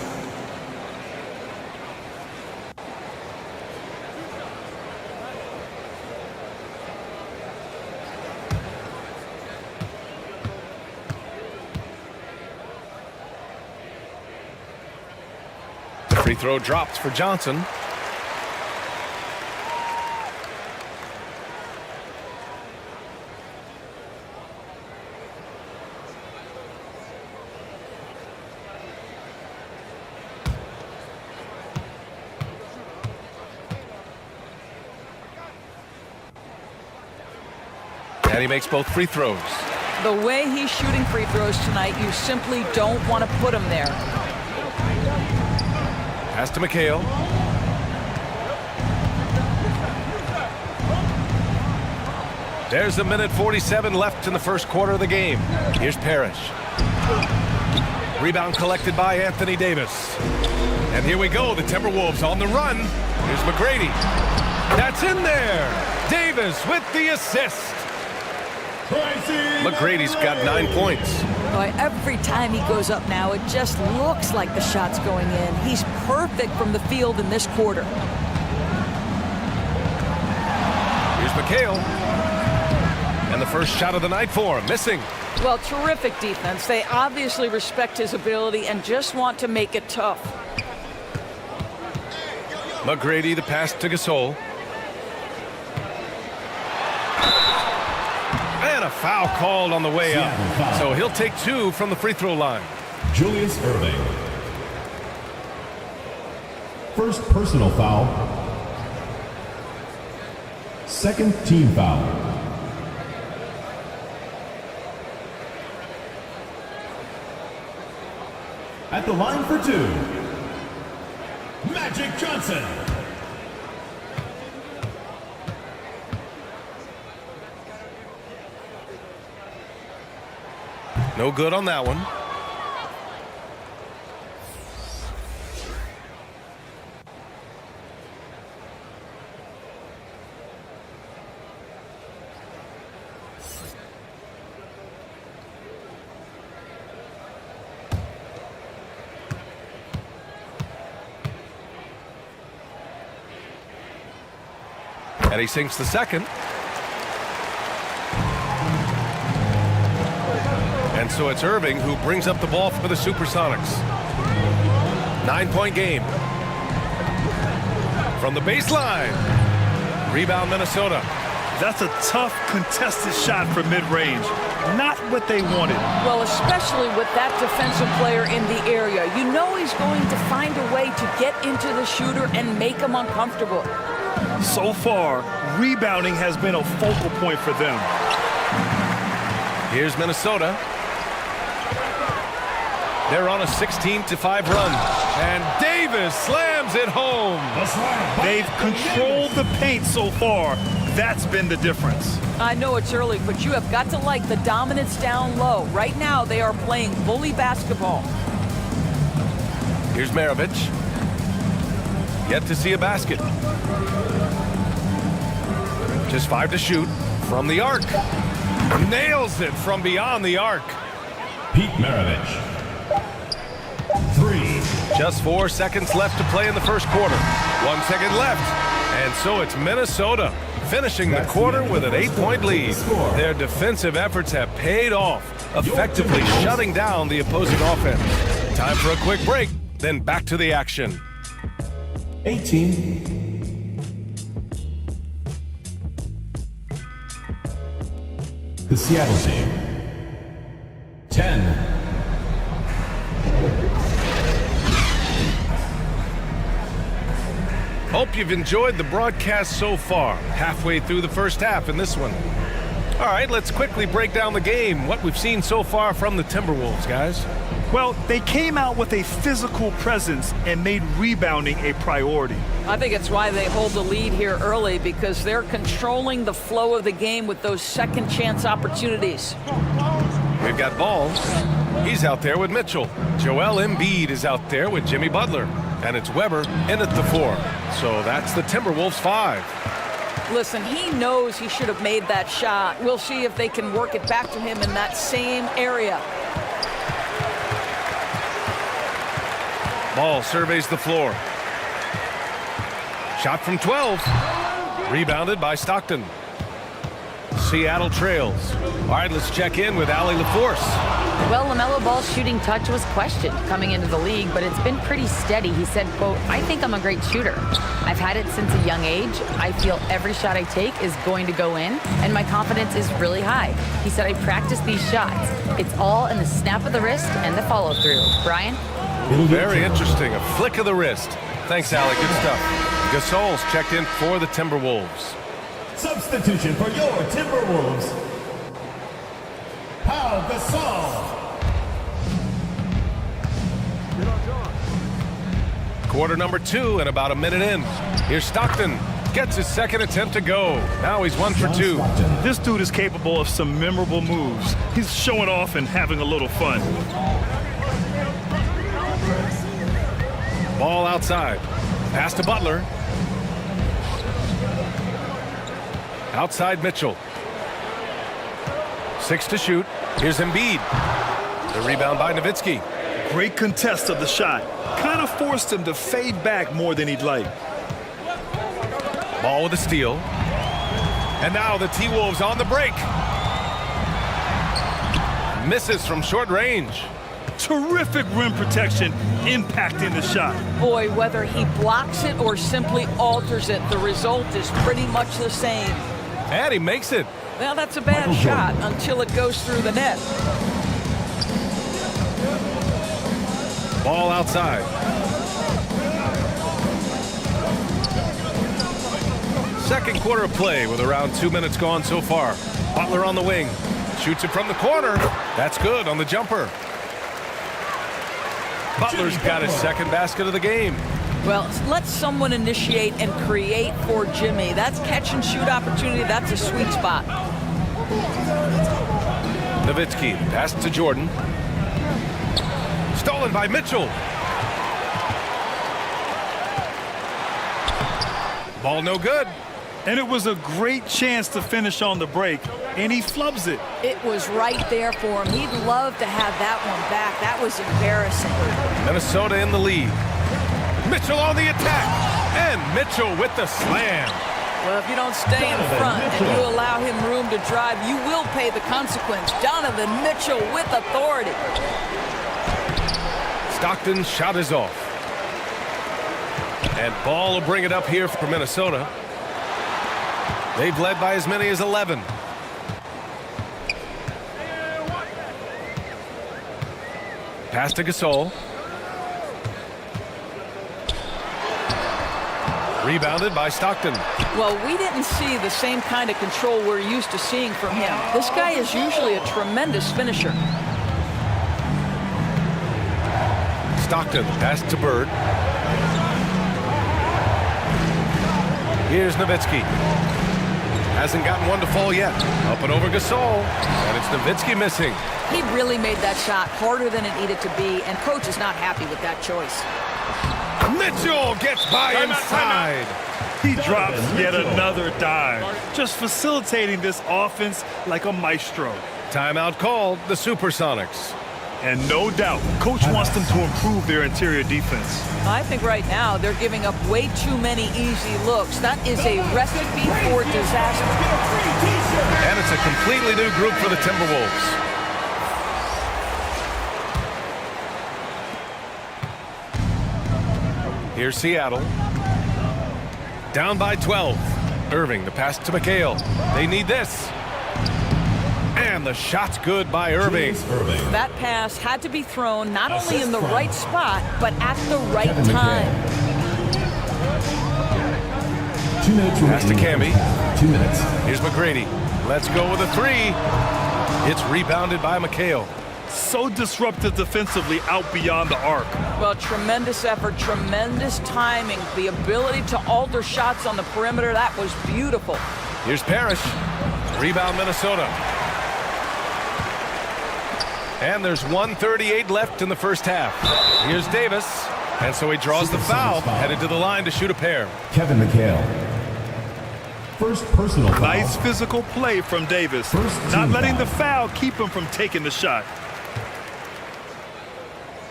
Free throw dropped for Johnson. And he makes both free throws. The way he's shooting free throws tonight, you simply don't want to put him there. Pass to McHale. There's a minute 47 left in the first quarter of the game. Here's Parrish. Rebound collected by Anthony Davis. And here we go, the Timberwolves on the run. Here's McGrady. That's in there. Davis with the assist. McGrady's got 9 points. Boy, every time he goes up now, it just looks like the shot's going in. He's perfect from the field in this quarter. Here's McHale. And the first shot of the night for him, missing. Well, terrific defense. They obviously respect his ability and just want to make it tough. McGrady, the pass to Gasol. And a foul called on the way up. So he'll take 2 from the free throw line. Julius Irving. First personal foul. Second team foul. At the line for 2, Magic Johnson. No good on that one. And he sinks the second. And so it's Irving who brings up the ball for the Supersonics. 9-point game. From the baseline. Rebound Minnesota. That's a tough contested shot from mid-range. Not what they wanted. Well, especially with that defensive player in the area. You know he's going to find a way to get into the shooter and make him uncomfortable. So far, rebounding has been a focal point for them. Here's Minnesota. They're on a 16-5 run. And Davis slams it home. They've controlled the paint so far. That's been the difference. I know it's early, but you have got to like the dominance down low. Right now, they are playing bully basketball. Here's Maravich. Yet to see a basket. Just 5 to shoot from the arc. Nails it from beyond the arc. Pete Maravich. 3. Just 4 seconds left to play in the first quarter. 1 second left. And so it's Minnesota finishing the quarter with an 8-point lead. Their defensive efforts have paid off, effectively shutting down the opposing offense. Time for a quick break, then back to the action. 18. The Seattle team. 10. Hope you've enjoyed the broadcast so far. Halfway through the first half in this one. All right, let's quickly break down the game. What we've seen so far from the Timberwolves, guys. Well, they came out with a physical presence and made rebounding a priority. I think it's why they hold the lead here early, because they're controlling the flow of the game with those second chance opportunities. We've got Ball. He's out there with Mitchell. Joel Embiid is out there with Jimmy Butler. And it's Weber in at the 4. So that's the Timberwolves 5. Listen, he knows he should have made that shot. We'll see if they can work it back to him in that same area. Ball surveys the floor. Shot from 12. Rebounded by Stockton. Seattle trails. All right, let's check in with Allie LaForce. Well, LaMelo Ball's shooting touch was questioned coming into the league, but it's been pretty steady. He said, quote, "I think I'm a great shooter. I've had it since a young age. I feel every shot I take is going to go in, and my confidence is really high." He said, "I practice these shots. It's all in the snap of the wrist and the follow-through." Brian? Very interesting. A flick of the wrist. Thanks, Allie. Good stuff. Gasol's checked in for the Timberwolves. Substitution for your Timberwolves, Pau Gasol. Quarter number 2 and about a minute in. Here's Stockton. Gets his second attempt to go. Now he's 1 for 2. This dude is capable of some memorable moves. He's showing off and having a little fun. Ball outside. Pass to Butler. Outside Mitchell. 6 to shoot. Here's Embiid. The rebound by Nowitzki. Great contest of the shot. Kind of forced him to fade back more than he'd like. Ball with a steal. And now the T-Wolves on the break. Misses from short range. Terrific rim protection impacting the shot. Boy, whether he blocks it or simply alters it, the result is pretty much the same. And he makes it. Well, that's a bad shot until it goes through the net. Ball outside. Second quarter of play with around 2 minutes gone so far. Butler on the wing. Shoots it from the corner. That's good on the jumper. Butler's got his second basket of the game. Well, let someone initiate and create for Jimmy. That's catch and shoot opportunity. That's a sweet spot. Nowitzki, pass to Jordan. Stolen by Mitchell. Ball no good. And it was a great chance to finish on the break, and he flubs it. It was right there for him. He'd love to have that one back. That was embarrassing. Minnesota in the lead. Mitchell on the attack. And Mitchell with the slam. Well, if you don't stay in front and you allow him room to drive, you will pay the consequence. Donovan Mitchell with authority. Stockton's shot is off. And Ball will bring it up here for Minnesota. They've led by as many as 11. Pass to Gasol. Rebounded by Stockton. Well, we didn't see the same kind of control we're used to seeing from him. This guy is usually a tremendous finisher. Stockton, pass to Bird. Here's Nowitzki. Hasn't gotten one to fall yet. Up and over Gasol. And it's Nowitzki missing. He really made that shot harder than it needed to be, and coach is not happy with that choice. Mitchell gets by inside. He drops yet another dive, just facilitating this offense like a maestro. Timeout called, the Supersonics. And no doubt, coach wants them to improve their interior defense. I think right now they're giving up way too many easy looks. That is a recipe for disaster. And it's a completely new group for the Timberwolves. Here's Seattle. Down by 12. Irving, the pass to McHale. They need this. And the shot's good by Irving. That pass had to be thrown not only in the right spot, but at the right time. 2 minutes pass to Camby. 2 minutes. Here's McGrady. Let's go with a three. It's rebounded by McHale. So disruptive defensively out beyond the arc. Well, tremendous effort, tremendous timing. The ability to alter shots on the perimeter, that was beautiful. Here's Parrish. Rebound Minnesota. And there's 1:38 left in the first half. Here's Davis. And so he draws the foul, headed to the line to shoot a pair. Kevin McHale. First personal foul. Nice physical play from Davis. Not letting the foul keep him from taking the shot.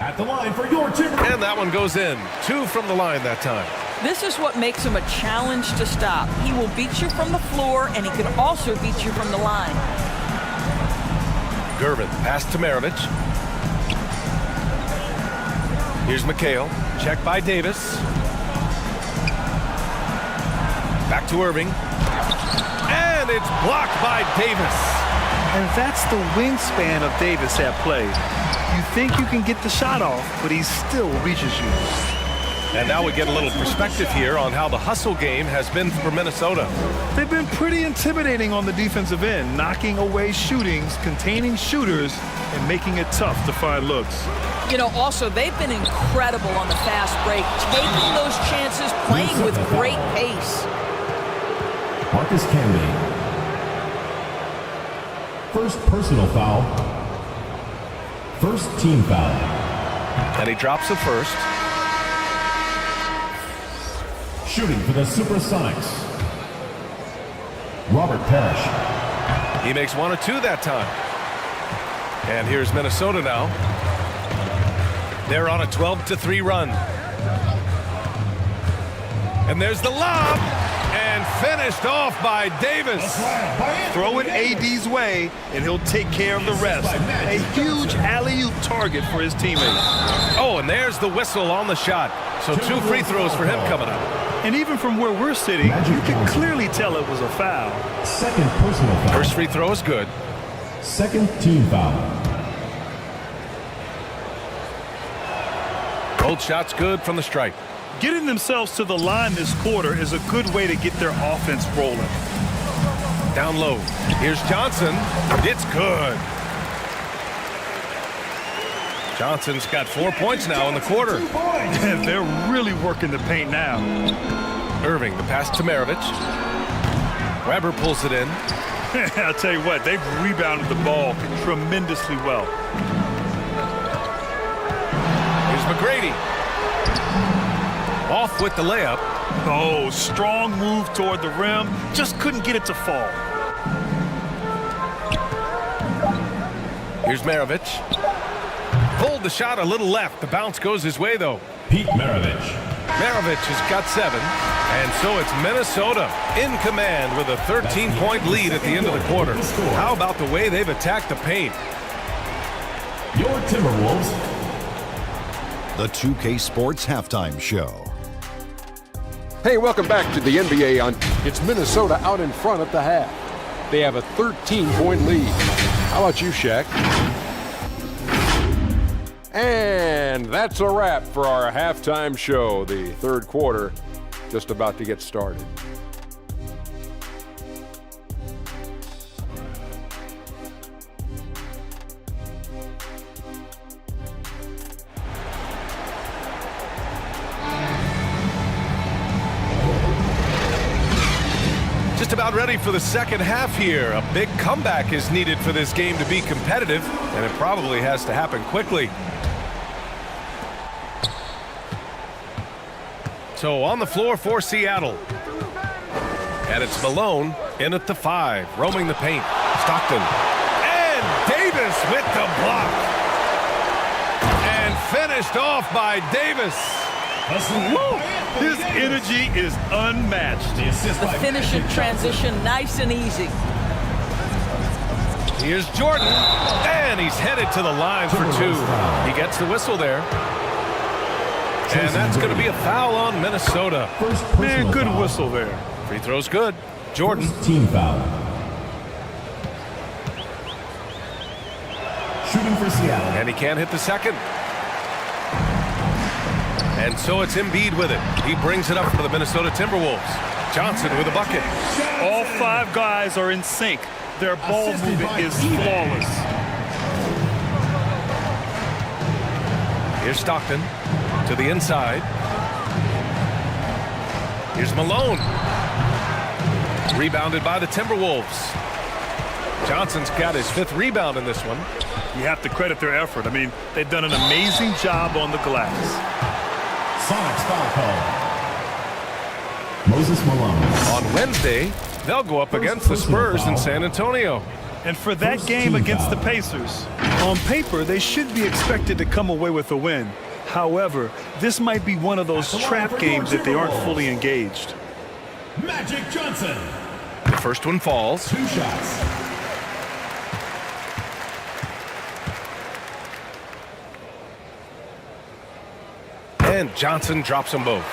At the line for your Timberwolves. And that one goes in. 2 from the line that time. This is what makes him a challenge to stop. He will beat you from the floor, and he can also beat you from the line. Gervin, pass to Maravich. Here's McHale. Check by Davis. Back to Irving. And it's blocked by Davis. And that's the wingspan of Davis at play. You think you can get the shot off, but he still reaches you. And now we get a little perspective here on how the hustle game has been for Minnesota. They've been pretty intimidating on the defensive end, knocking away shootings, containing shooters, and making it tough to find looks. You know, also, they've been incredible on the fast break, taking those chances, playing with great pace. Marcus Camby. First personal foul. First team foul. And he drops the first. Shooting for the Supersonics. Robert Parrish. He makes 1 or 2 that time. And here's Minnesota now. They're on a 12-3 run. And there's the lob. And finished off by Davis. Throw it AD's way, and he'll take care of the rest. A huge alley-oop target for his teammates. Oh, and there's the whistle on the shot. So 2 free throws for him coming up. And even from where we're sitting, you can clearly tell it was a foul. Second personal foul. First free throw is good. Second team foul. Both shots good from the stripe. Getting themselves to the line this quarter is a good way to get their offense rolling. Down low. Here's Johnson. It's good. Johnson's got 4 points now in the quarter. And they're really working the paint now. Irving, the pass to Maravich. Weber pulls it in. I'll tell you what, they've rebounded the ball tremendously well. Here's McGrady. Off with the layup. Oh, strong move toward the rim. Just couldn't get it to fall. Here's Maravich. Pulled the shot a little left. The bounce goes his way, though. Pete Maravich. Maravich has got 7. And so it's Minnesota in command with a 13-point lead at the end of the quarter. How about the way they've attacked the paint? Your Timberwolves. The 2K Sports Halftime Show. Hey, welcome back to the NBA. It's Minnesota out in front at the half. They have a 13-point lead. How about you, Shaq? And that's a wrap for our halftime show. The third quarter just about to get started. Just about ready for the second half here. A big comeback is needed for this game to be competitive, and it probably has to happen quickly. So on the floor for Seattle. And it's Malone in at the 5, roaming the paint. Stockton. And Davis with the block. And finished off by Davis. Woo! His energy is unmatched. The finish in transition, nice and easy. Here's Jordan. And he's headed to the line for 2. He gets the whistle there. And that's going to be a foul on Minnesota. Man, good whistle there. Free throw's good. Jordan. Team foul. Shooting for Seattle. And he can't hit the second. And so it's Embiid with it. He brings it up for the Minnesota Timberwolves. Johnson with a bucket. All 5 guys are in sync. Their ball movement is flawless. Here's Stockton to the inside. Here's Malone. Rebounded by the Timberwolves. Johnson's got his 5th rebound in this one. You have to credit their effort. I mean, they've done an amazing job on the glass. Sonics foul call. Moses Malone. On Wednesday, they'll go up against the Spurs in San Antonio. And for that game against the Pacers, on paper, they should be expected to come away with a win. However, this might be one of those trap games that they aren't fully engaged. Magic Johnson. The first one falls. 2 shots. And Johnson drops them both.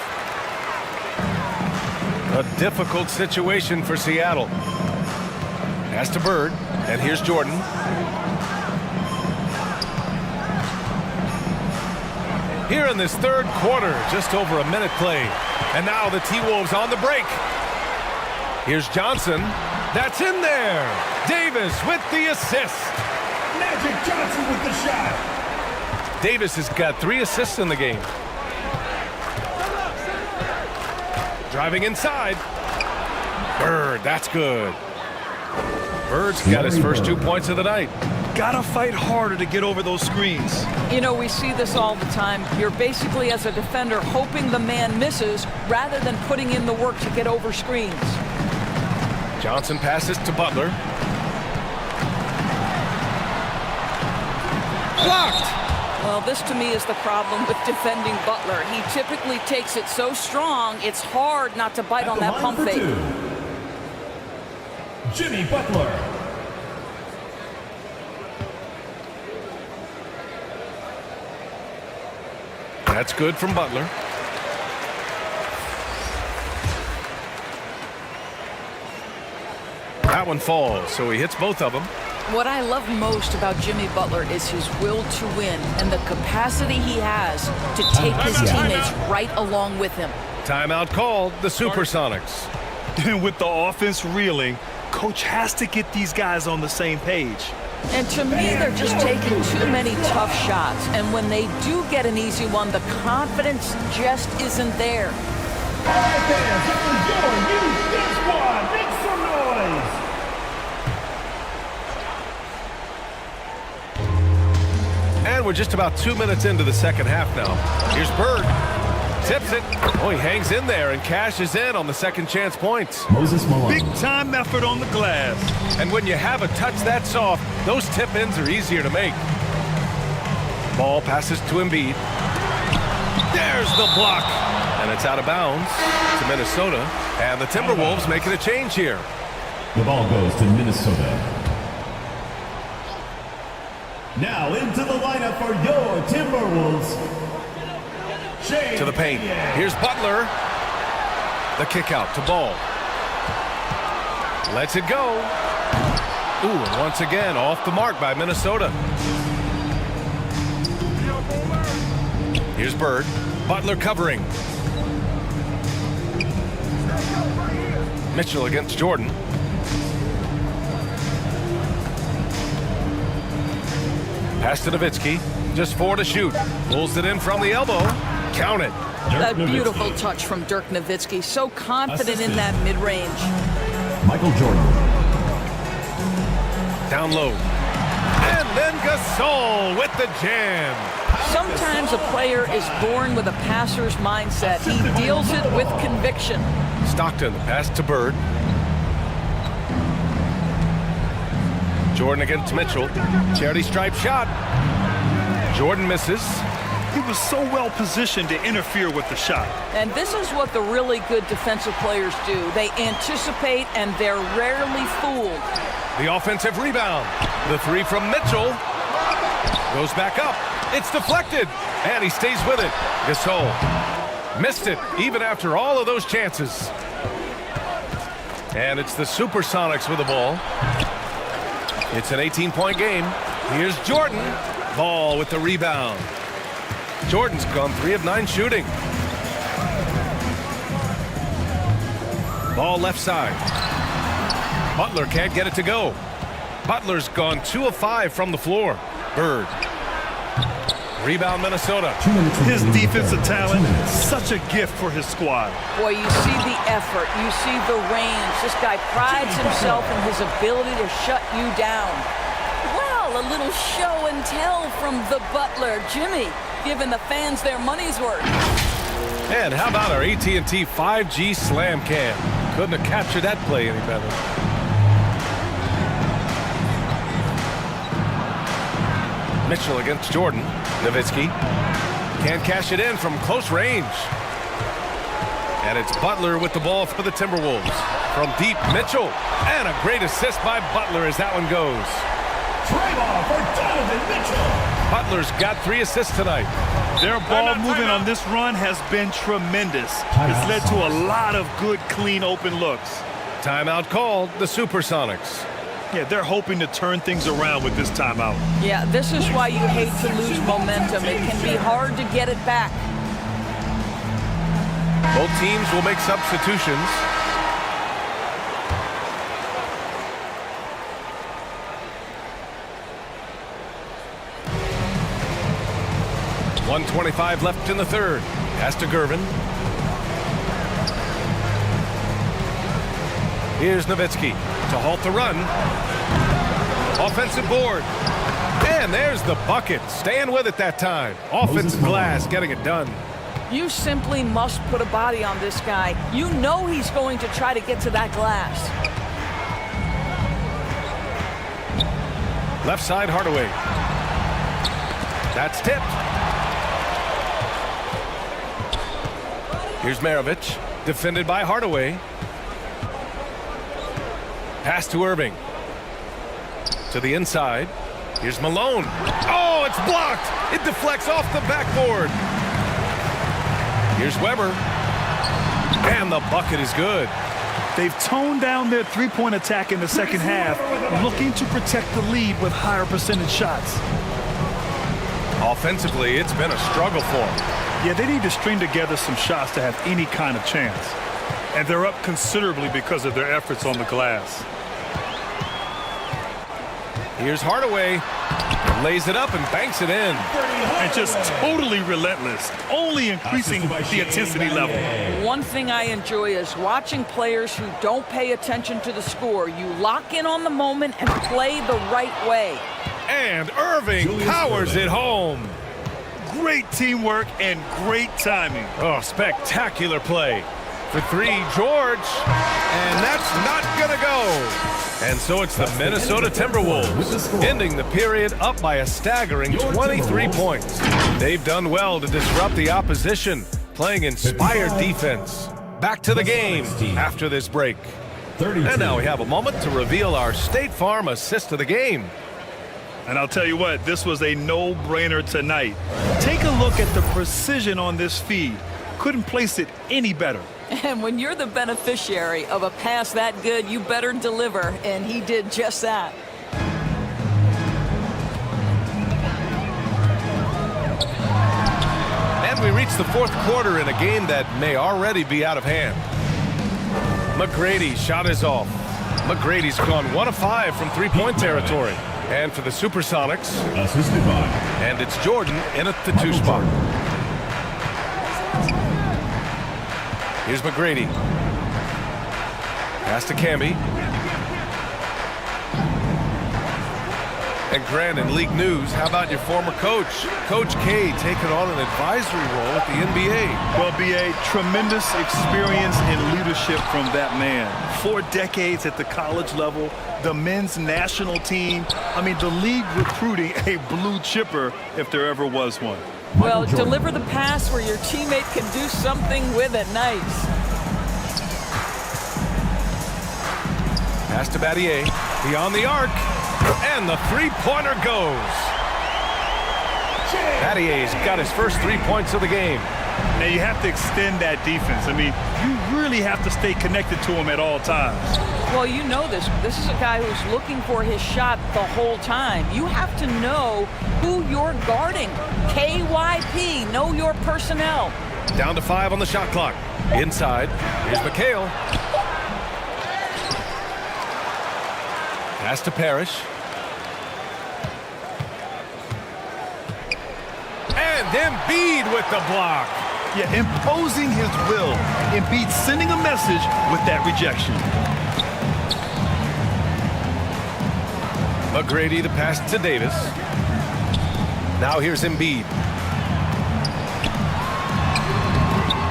A difficult situation for Seattle. Pass to Bird, and here's Jordan. Here in this third quarter, just over a minute played. And now the T-Wolves on the break. Here's Johnson. That's in there. Davis with the assist. Magic Johnson with the shot. Davis has got 3 assists in the game. Driving inside. Bird, that's good. Bird's got his first 2 points of the night. Gotta fight harder to get over those screens. You know, we see this all the time. You're basically, as a defender, hoping the man misses rather than putting in the work to get over screens. Johnson passes to Butler. Blocked! Well, this to me is the problem with defending Butler. He typically takes it so strong, it's hard not to bite on that pump fake. Jimmy Butler. That's good from Butler. That one falls, so he hits both of them. What I love most about Jimmy Butler is his will to win and the capacity he has to take his teammates right along with him. Timeout called, the Supersonics. And with the offense reeling, coach has to get these guys on the same page. And to me, they're just taking too many tough shots. And when they do get an easy one, the confidence just isn't there. All right, fans, that was your Use This One. Make some noise. we're just about 2 minutes into the second half now. Here's Bird. Tips it. Oh, he hangs in there and cashes in on the second chance points. Moses Malone. Big time effort on the glass. And when you have a touch that soft, those tip-ins are easier to make. Ball passes to Embiid. There's the block. And it's out of bounds to Minnesota. And the Timberwolves making a change here. The ball goes to Minnesota. Now into the lineup for your Timberwolves. To the paint. Here's Butler. The kick out to Ball. Lets it go. Ooh, and once again off the mark by Minnesota. Here's Bird. Butler covering. Mitchell against Jordan. Pass to Nowitzki. Just 4 to shoot. Pulls it in from the elbow. Count it. A beautiful touch from Dirk Nowitzki. So confident in that mid-range. Michael Jordan. Down low. And then Gasol with the jam. Sometimes a player is born with a passer's mindset. He deals it with conviction. Stockton, the pass to Bird. Jordan against Mitchell. Charity stripe shot. Jordan misses. He was so well positioned to interfere with the shot. And this is what the really good defensive players do. They anticipate and they're rarely fooled. The offensive rebound. The three from Mitchell. Goes back up. It's deflected. And he stays with it. Gasol missed it even after all of those chances. And it's the Supersonics with the ball. It's an 18-point game. Here's Jordan. Ball with the rebound. Jordan's gone 3 of 9 shooting. Ball left side. Butler can't get it to go. Butler's gone 2 of 5 from the floor. Bird. Rebound Minnesota. His defensive talent, such a gift for his squad. Boy, you see the effort. You see the range. This guy prides himself in his ability to shut you down. Well, a little show and tell from the Butler. Jimmy, giving the fans their money's worth. And how about our AT&T 5G slam cam? Couldn't have captured that play any better. Mitchell against Jordan. Nowitzki can't cash it in from close range. And it's Butler with the ball for the Timberwolves. From deep, Mitchell. And a great assist by Butler as that one goes. Try ball for Donovan Mitchell. Butler's got 3 assists tonight. Their ball movement on this run has been tremendous. It's led to a lot of good, clean, open looks. Timeout called, the Supersonics. Yeah, they're hoping to turn things around with this timeout. Yeah, this is why you hate to lose momentum. It can be hard to get it back. Both teams will make substitutions. .125 left in the third. Pass to Gervin. Here's Nowitzki to halt the run. Offensive board. And there's the bucket. Staying with it that time. Offensive glass, getting it done. You simply must put a body on this guy. You know he's going to try to get to that glass. Left side, Hardaway. That's tipped. Here's Maravich, defended by Hardaway. Pass to Irving. To the inside. Here's Malone. Oh, it's blocked. It deflects off the backboard. Here's Weber. And the bucket is good. They've toned down their three-point attack in the second half, looking to protect the lead with higher percentage shots. Offensively, it's been a struggle for them. Yeah, they need to string together some shots to have any kind of chance. And they're up considerably because of their efforts on the glass. Here's Hardaway. Lays it up and banks it in. And just totally relentless, only increasing the intensity level. One thing I enjoy is watching players who don't pay attention to the score. You lock in on the moment and play the right way. And Irving powers it home. Great teamwork and great timing. Oh, spectacular play. For three, George. And that's not going to go. And so it's the Minnesota Timberwolves, ending the period up by a staggering 23 points. They've done well to disrupt the opposition, playing inspired defense. Back to the game after this break. And now we have a moment to reveal our State Farm assist of the game. And I'll tell you what, this was a no-brainer tonight. Take a look at the precision on this feed. Couldn't place it any better. And when you're the beneficiary of a pass that good, you better deliver, and he did just that. And we reach the fourth quarter in a game that may already be out of hand. McGrady's shot is off. McGrady's gone 1 of 5 from three-point territory. And for the Supersonics, assisted by, and it's Jordan in at the 2 spot. Here's McGrady. Pass to Camby. And Grant, in league news, how about your former coach? Coach K taking on an advisory role at the NBA. Well, B.A., tremendous experience and leadership from that man. 4 decades at the college level, the men's national team. I mean, the league recruiting a blue chipper if there ever was one. Well, deliver the pass where your teammate can do something with it. Nice. Pass to Battier. Beyond the arc. And the three-pointer goes. Battier's got his first 3 points of the game. Now you have to extend that defense. I mean, you really have to stay connected to him at all times. Well, you know this. This is a guy who's looking for his shot the whole time. You have to know who you're guarding. KYP, know your personnel. Down to 5 on the shot clock. Inside, here's McHale. Pass to Parrish. And Embiid with the block. Yeah, imposing his will. Embiid sending a message with that rejection. McGrady the pass to Davis. Now here's Embiid.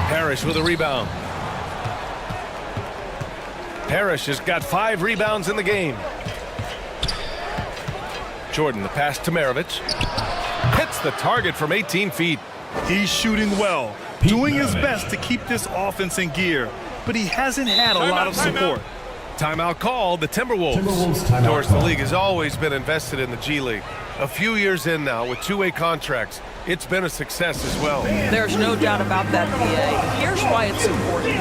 Parrish with a rebound. Parrish has got 5 rebounds in the game. Jordan the pass to Maravich. Hits the target from 18 feet. He's shooting well, doing his best to keep this offense in gear, but he hasn't had a lot of support. Timeout called. The Timberwolves. Of course, the league has always been invested in the G League. A few years in now with 2-way contracts. It's been a success as well. There's no doubt about that, PA. Here's why it's important.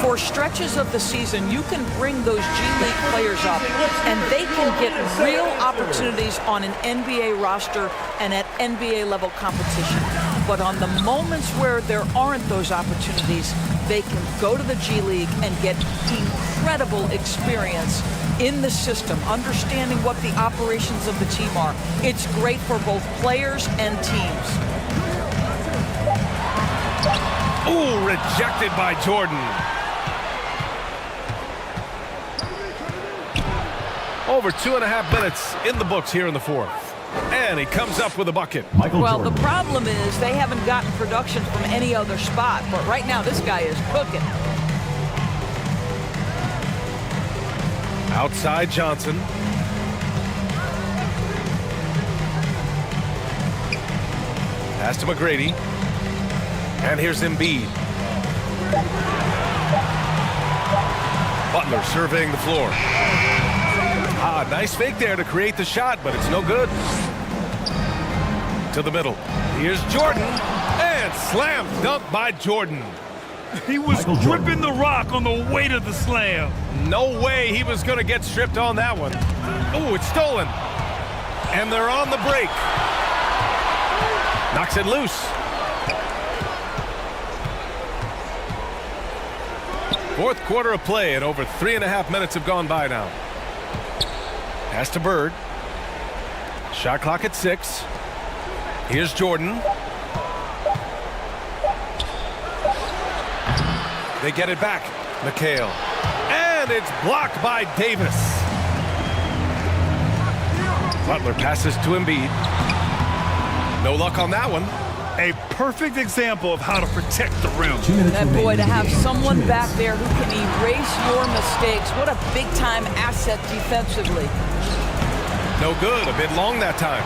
For stretches of the season, you can bring those G League players up, and they can get real opportunities on an NBA roster and at NBA level competition. But on the moments where there aren't those opportunities, they can go to the G League and get incredible experience in the system, understanding what the operations of the team are. It's great for both players and teams. Ooh, rejected by Jordan. Over 2.5 minutes in the books here in the fourth. And he comes up with a bucket. Well, the problem is they haven't gotten production from any other spot, but right now this guy is cooking. Outside Johnson. Pass to McGrady. And here's Embiid. Butler surveying the floor. Ah, nice fake there to create the shot, but it's no good. To the middle. Here's Jordan. And slam dunk by Jordan. He was gripping the rock on the weight of the slam. No way he was going to get stripped on that one. Oh, it's stolen. And they're on the break. Knocks it loose. Fourth quarter of play, and over 3.5 minutes have gone by now. Pass to Bird. Shot clock at 6. Here's Jordan. They get it back. McHale. And it's blocked by Davis. Butler passes to Embiid. No luck on that one. A perfect example of how to protect the rim. That boy, to have someone back there who can erase your mistakes. What a big-time asset defensively. No good. A bit long that time.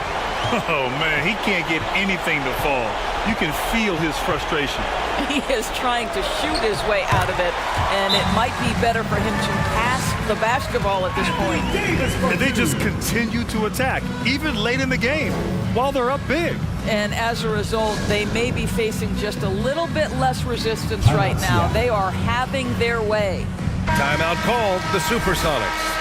Oh, man, he can't get anything to fall. You can feel his frustration. He is trying to shoot his way out of it, and it might be better for him to pass the basketball at this point. And they just continue to attack, even late in the game, while they're up big. And as a result, they may be facing just a little bit less resistance right now. They are having their way. Timeout called, the Supersonics.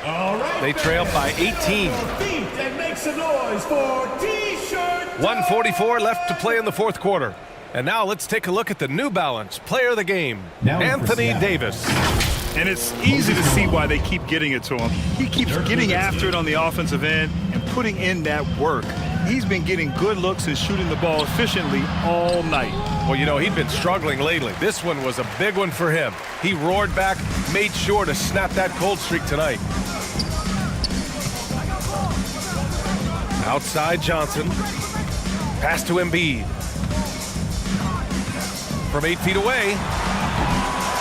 All right, they trail by 18. And make some noise for T-shirt. 1:44 left to play in the fourth quarter. And now let's take a look at the New Balance player of the game, Anthony Davis. And it's easy to see why they keep getting it to him. He keeps getting after it on the offensive end and putting in that work. He's been getting good looks and shooting the ball efficiently all night. Well, you know, he'd been struggling lately. This one was a big one for him. He roared back, made sure to snap that cold streak tonight. Outside Johnson. Pass to Embiid. From 8 feet away.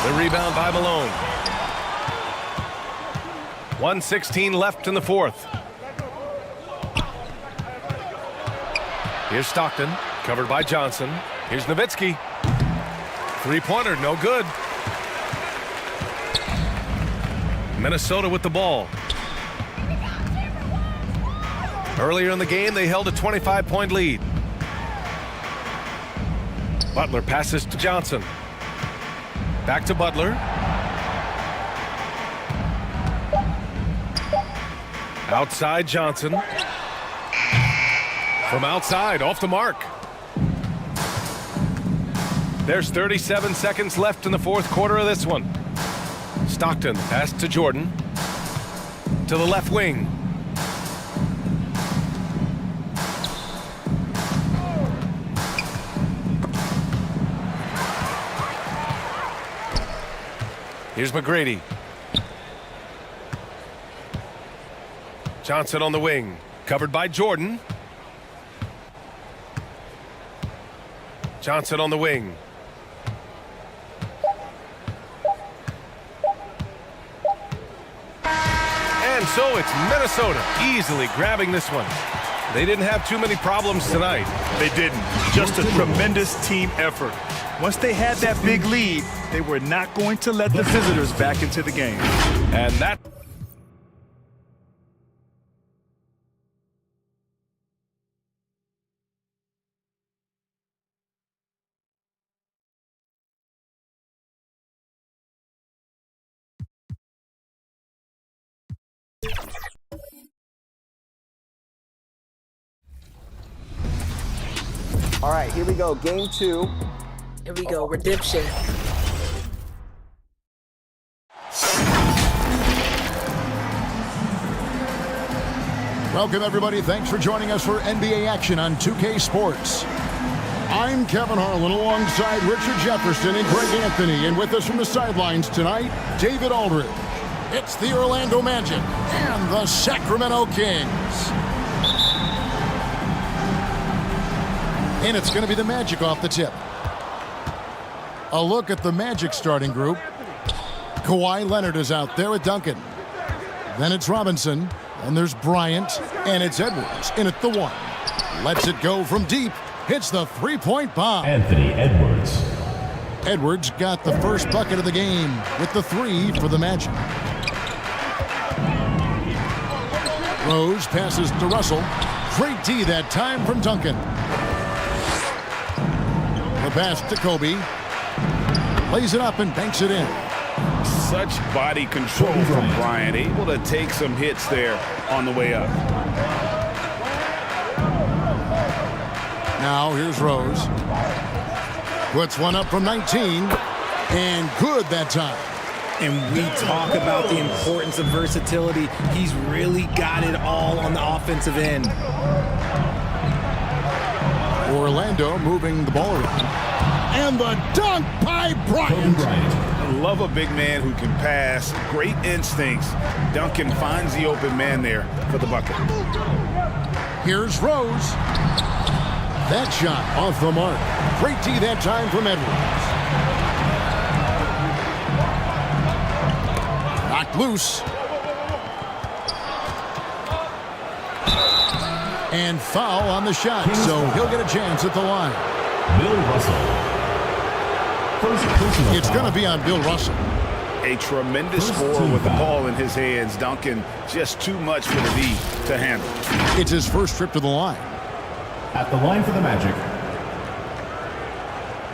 The rebound by Malone. 1:16 left in the fourth. Here's Stockton, covered by Johnson. Here's Nowitzki. Three-pointer, no good. Minnesota with the ball. Earlier in the game, they held a 25-point lead. Butler passes to Johnson. Back to Butler. Outside Johnson. From outside, off the mark. There's 37 seconds left in the fourth quarter of this one. Stockton pass to Jordan. To the left wing. Here's McGrady. Johnson on the wing, covered by Jordan. Johnson on the wing. And so it's Minnesota easily grabbing this one. They didn't have too many problems tonight. They didn't. Just a tremendous team effort. Once they had that big lead, they were not going to let the visitors back into the game. And that... All right, here we go. Game 2. Here we go. Redemption. Welcome, everybody. Thanks for joining us for NBA action on 2K Sports. I'm Kevin Harlan alongside Richard Jefferson and Greg Anthony. And with us from the sidelines tonight, David Aldridge. It's the Orlando Magic and the Sacramento Kings. And it's going to be the Magic off the tip. A look at the Magic starting group. Kawhi Leonard is out there with Duncan. Then it's Robinson. And there's Bryant. And it's Edwards in at the one. Lets it go from deep. Hits the three-point bomb. Anthony Edwards. Edwards got the first bucket of the game with the three for the Magic. Rose passes to Russell. Great D that time from Duncan. The pass to Kobe. Lays it up and banks it in. Such body control from Bryant. Able to take some hits there on the way up. Now here's Rose. Puts one up from 19. And good that time. And we talk about the importance of versatility. He's really got it all on the offensive end. Orlando moving the ball around. And the dunk by Bryant. I love a big man who can pass. Great instincts. Duncan finds the open man there for the bucket. Here's Rose. That shot off the mark. Great D that time from Edwards. Knocked loose. And foul on the shot, so he'll get a chance at the line. Bill Russell. It's going to be on Bill Russell. A tremendous score with the ball in his hands. Duncan just too much for the D to handle. It's his first trip to the line. At the line for the Magic,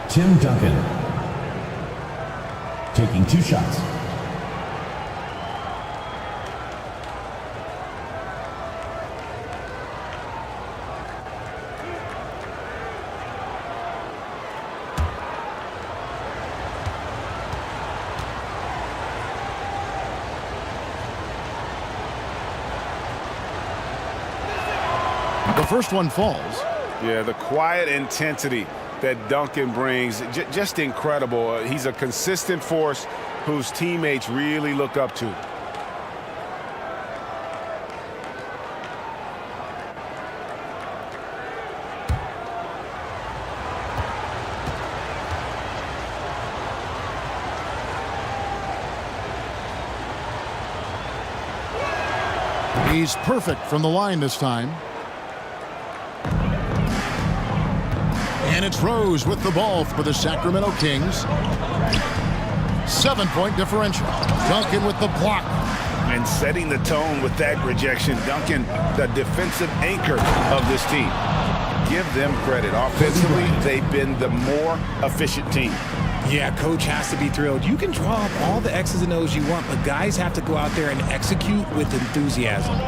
Tim Duncan. Taking 2 shots. The first one falls. Yeah, the quiet intensity that Duncan brings, just incredible. He's a consistent force whose teammates really look up to. He's perfect from the line this time. And it's Rose with the ball for the Sacramento Kings. 7-point differential. Duncan with the block. And setting the tone with that rejection. Duncan, the defensive anchor of this team. Give them credit. Offensively, they've been the more efficient team. Yeah, coach has to be thrilled. You can draw up all the X's and O's you want, but guys have to go out there and execute with enthusiasm.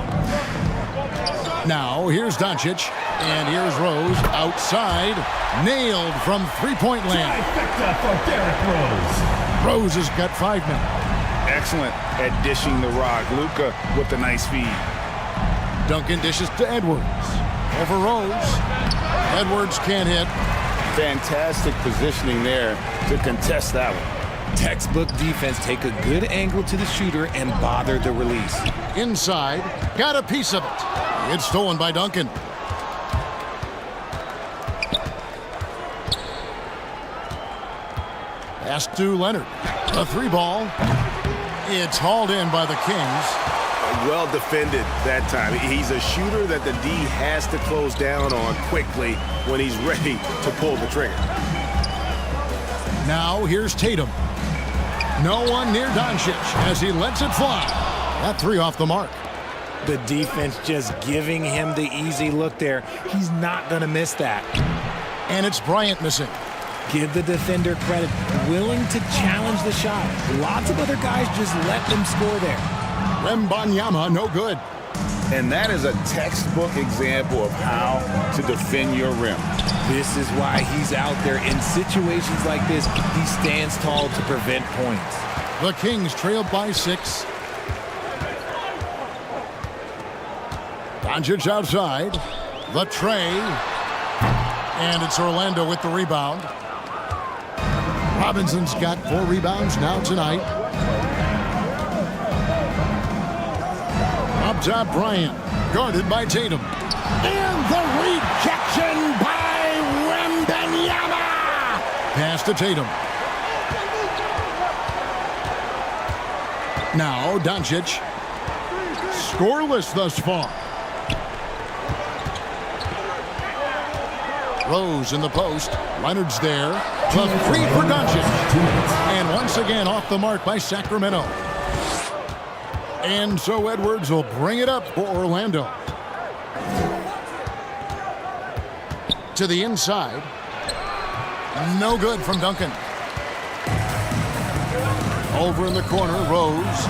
Now, here's Doncic, and here's Rose outside. Nailed from three-point land. Trifecta for Derrick Rose. Rose has got 5 now. Excellent at dishing the rock. Luka with the nice feed. Duncan dishes to Edwards. Over Rose. Edwards can't hit. Fantastic positioning there to contest that one. Textbook defense. Take a good angle to the shooter and bother the release. Inside. Got a piece of it. It's stolen by Duncan. Pass to Leonard. A 3-ball. It's hauled in by the Kings. Well defended that time. He's a shooter that the D has to close down on quickly when he's ready to pull the trigger. Now here's Tatum. No one near Doncic as he lets it fly. That 3 off the mark. The defense just giving him the easy look there. He's not going to miss that. And it's Bryant missing. Give the defender credit. Willing to challenge the shot. Lots of other guys just let them score there. Wembanyama, no good. And that is a textbook example of how to defend your rim. This is why he's out there in situations like this. He stands tall to prevent points. The Kings trail by 6. Doncic outside. The tray. And it's Orlando with the rebound. Robinson's got 4 rebounds now tonight. Up top, Bryant. Guarded by Tatum. And the rejection by Wembanyama. Pass to Tatum. Now Doncic. Scoreless thus far. Rose in the post. Leonard's there. The 3 for Doncic. And once again off the mark by Sacramento. And so Edwards will bring it up for Orlando. To the inside. No good from Duncan. Over in the corner, Rose.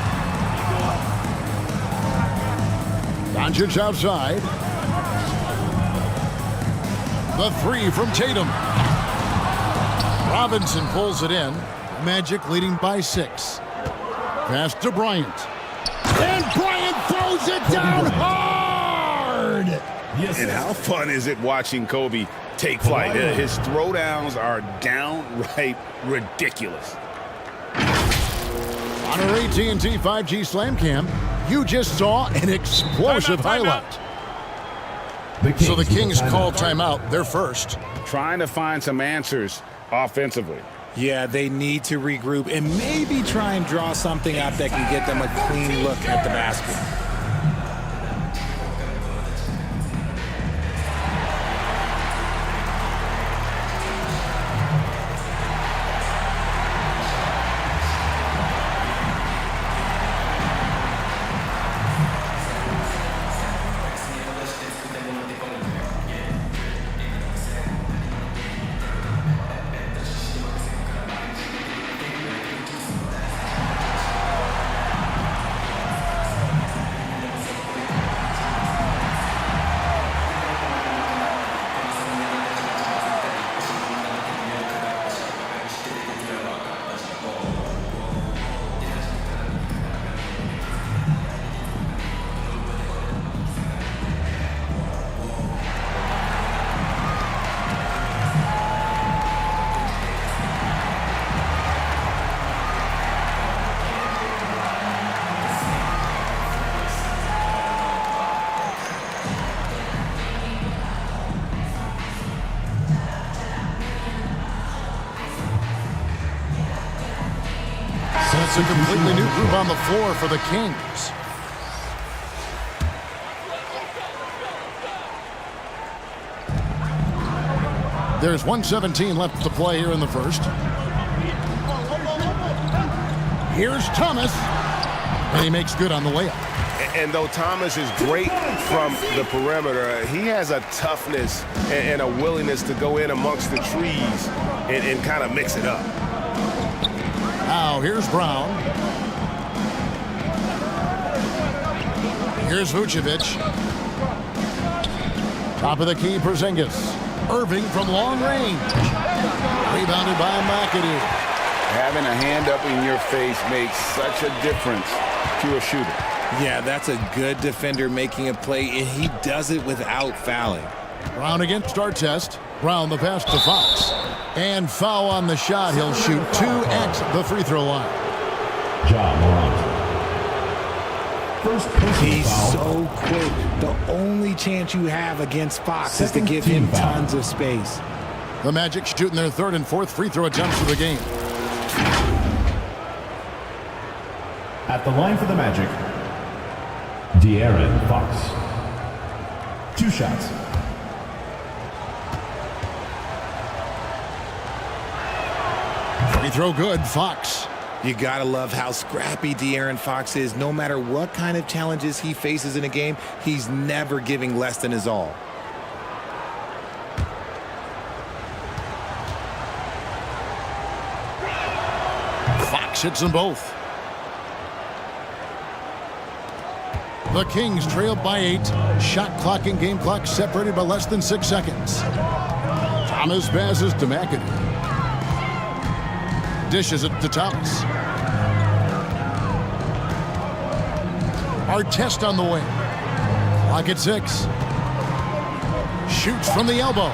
Doncic outside. The 3 from Tatum. Robinson pulls it in. Magic leading by 6. Pass to Bryant. And Bryant throws it down hard! And how fun is it watching Kobe take flight. His throwdowns are downright ridiculous. On our AT&T 5G Slam Cam, you just saw an explosive highlight. So the Kings call timeout. They're first. Trying to find some answers offensively. Yeah, they need to regroup and maybe try and draw something up that can get them a clean look at the basket. It's a completely new group on the floor for the Kings. There's 1:17 left to play here in the first. Here's Thomas, and he makes good on the layup. And though Thomas is great from the perimeter, he has a toughness and a willingness to go in amongst the trees and kind of mix it up. Now here's Brown. Here's Vucevic. Top of the key, Porzingis. Irving from long range. Rebounded by McAdoo. Having a hand up in your face makes such a difference to a shooter. Yeah, that's a good defender making a play, and he does it without fouling. Brown against Artest. Brown the pass to Fox. And foul on the shot. He'll shoot 2 at the free throw line. Ja Morant. First personal He's foul. so quick. The only chance you have against Fox is to give him tons of space. The Magic shooting their third and fourth free throw attempts of the game. At the line for the Magic, De'Aaron Fox. 2 shots. Free throw good, Fox. You gotta love how scrappy De'Aaron Fox is. No matter what kind of challenges he faces in a game, he's never giving less than his all. Fox hits them both. The Kings trailed by 8. Shot clock and game clock separated by less than 6 seconds. Thomas passes to McAdoo. Dishes it to Thomas. Artest on the wing. Clock at 6. Shoots from the elbow.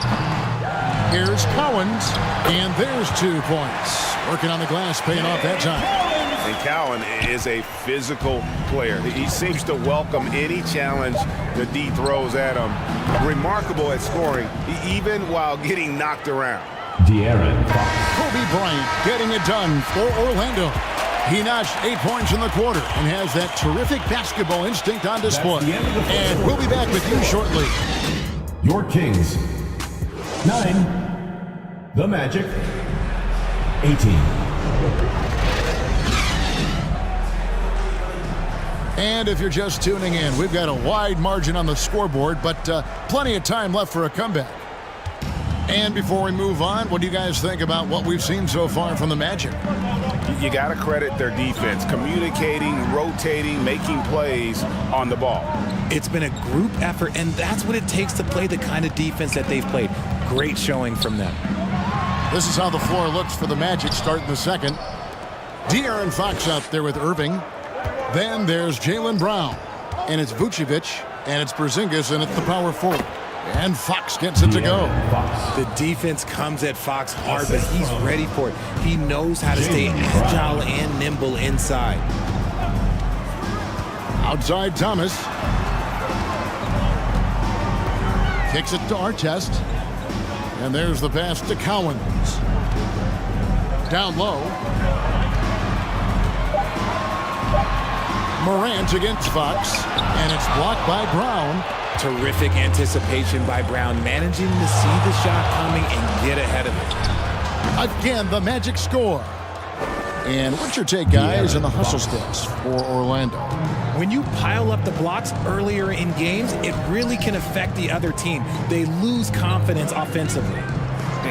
Here's Cowens, and there's 2 points. Working on the glass, paying off that time. And Cowan is a physical player. He seems to welcome any challenge the D throws at him. Remarkable at scoring, even while getting knocked around. De'Aaron Fox. Kobe Bryant getting it done for Orlando. He notched 8 points in the quarter and has that terrific basketball instinct on display. And we'll be back with you shortly. Your Kings. 9. The Magic. 18. And if you're just tuning in, we've got a wide margin on the scoreboard, but plenty of time left for a comeback. And before we move on, what do you guys think about what we've seen so far from the Magic? You got to credit their defense, communicating, rotating, making plays on the ball. It's been a group effort, and that's what it takes to play the kind of defense that they've played. Great showing from them. This is how the floor looks for the Magic starting the second. De'Aaron Fox out there with Irving. Then there's Jaylen Brown. And it's Vucevic, and it's Porzingis, and it's the power forward. And Fox gets it to go. The defense comes at Fox hard, but he's ready for it. He knows how to stay agile and nimble inside. Outside Thomas. Kicks it to Artest. And there's the pass to Cowens. Down low. Morant against Fox. And it's blocked by Brown. Terrific anticipation by Brown, managing to see the shot coming and get ahead of it. Again, the Magic score. And what's your take, guys, on the hustle stats for Orlando? When you pile up the blocks earlier in games, it really can affect the other team. They lose confidence offensively.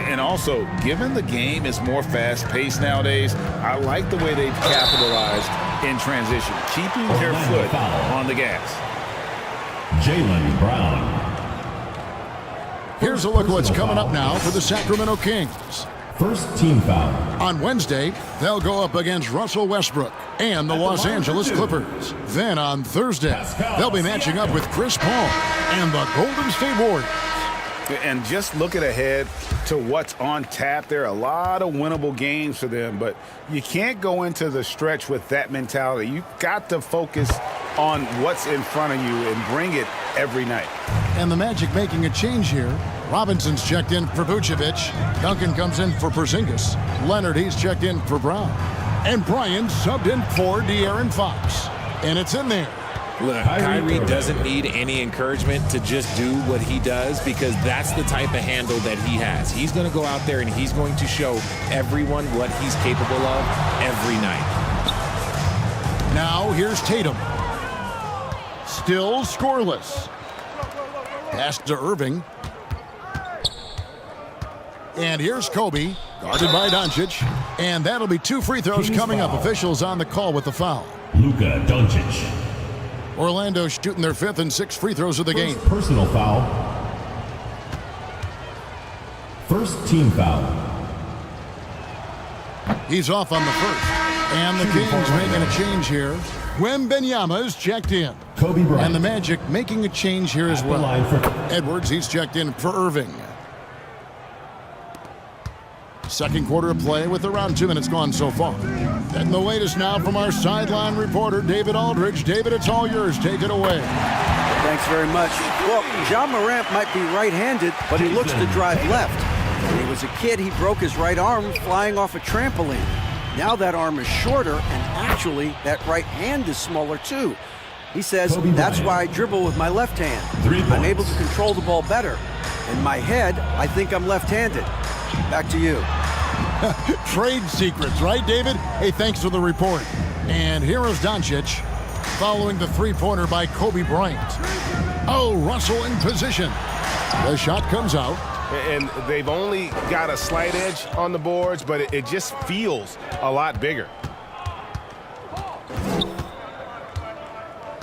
And also, given the game is more fast-paced nowadays, I like the way they've capitalized in transition, keeping their foot on the gas. Jaylen Brown. Here's a look at what's coming up now for the Sacramento Kings. First team foul. On Wednesday, they'll go up against Russell Westbrook and the Los Angeles Clippers. Then on Thursday, they'll be matching up with Chris Paul and the Golden State Warriors. And just looking ahead to what's on tap, there are a lot of winnable games for them, but you can't go into the stretch with that mentality. You've got to focus on what's in front of you and bring it every night. And the Magic making a change here. Robinson's checked in for Vucevic. Duncan comes in for Porzingis. Leonard, he's checked in for Brown. And Bryant subbed in for De'Aaron Fox. And it's in there. Look, Kyrie doesn't need any encouragement to just do what he does, because that's the type of handle that he has. He's going to go out there and he's going to show everyone what he's capable of every night. Now here's Tatum. Still scoreless. Pass to Irving. And here's Kobe, guarded by Doncic. And that'll be 2 free throws coming up. Officials on the call with the foul. Luka Doncic. Orlando shooting their 5th and 6th free throws of the game. Personal foul. First team foul. He's off on the first. And the Kings making a change here. Wembanyama is checked in. Kobe Bryant. And the Magic making a change here as well. Edwards, he's checked in for Irving. Second quarter of play with around 2 minutes gone so far. And the latest now from our sideline reporter, David Aldridge. David, it's all yours. Take it away. Thanks very much. Well, John Morant might be right-handed, but he looks to drive left. When he was a kid, he broke his right arm flying off a trampoline. Now that arm is shorter, and actually, that right hand is smaller too. He says, that's why I dribble with my left hand. I'm able to control the ball better. In my head, I think I'm left-handed. Back to you. Trade secrets, right, David? Hey, thanks for the report. And here is Doncic following the three-pointer by Kobe Bryant. Oh, Russell in position. The shot comes out. And they've only got a slight edge on the boards, but it just feels a lot bigger.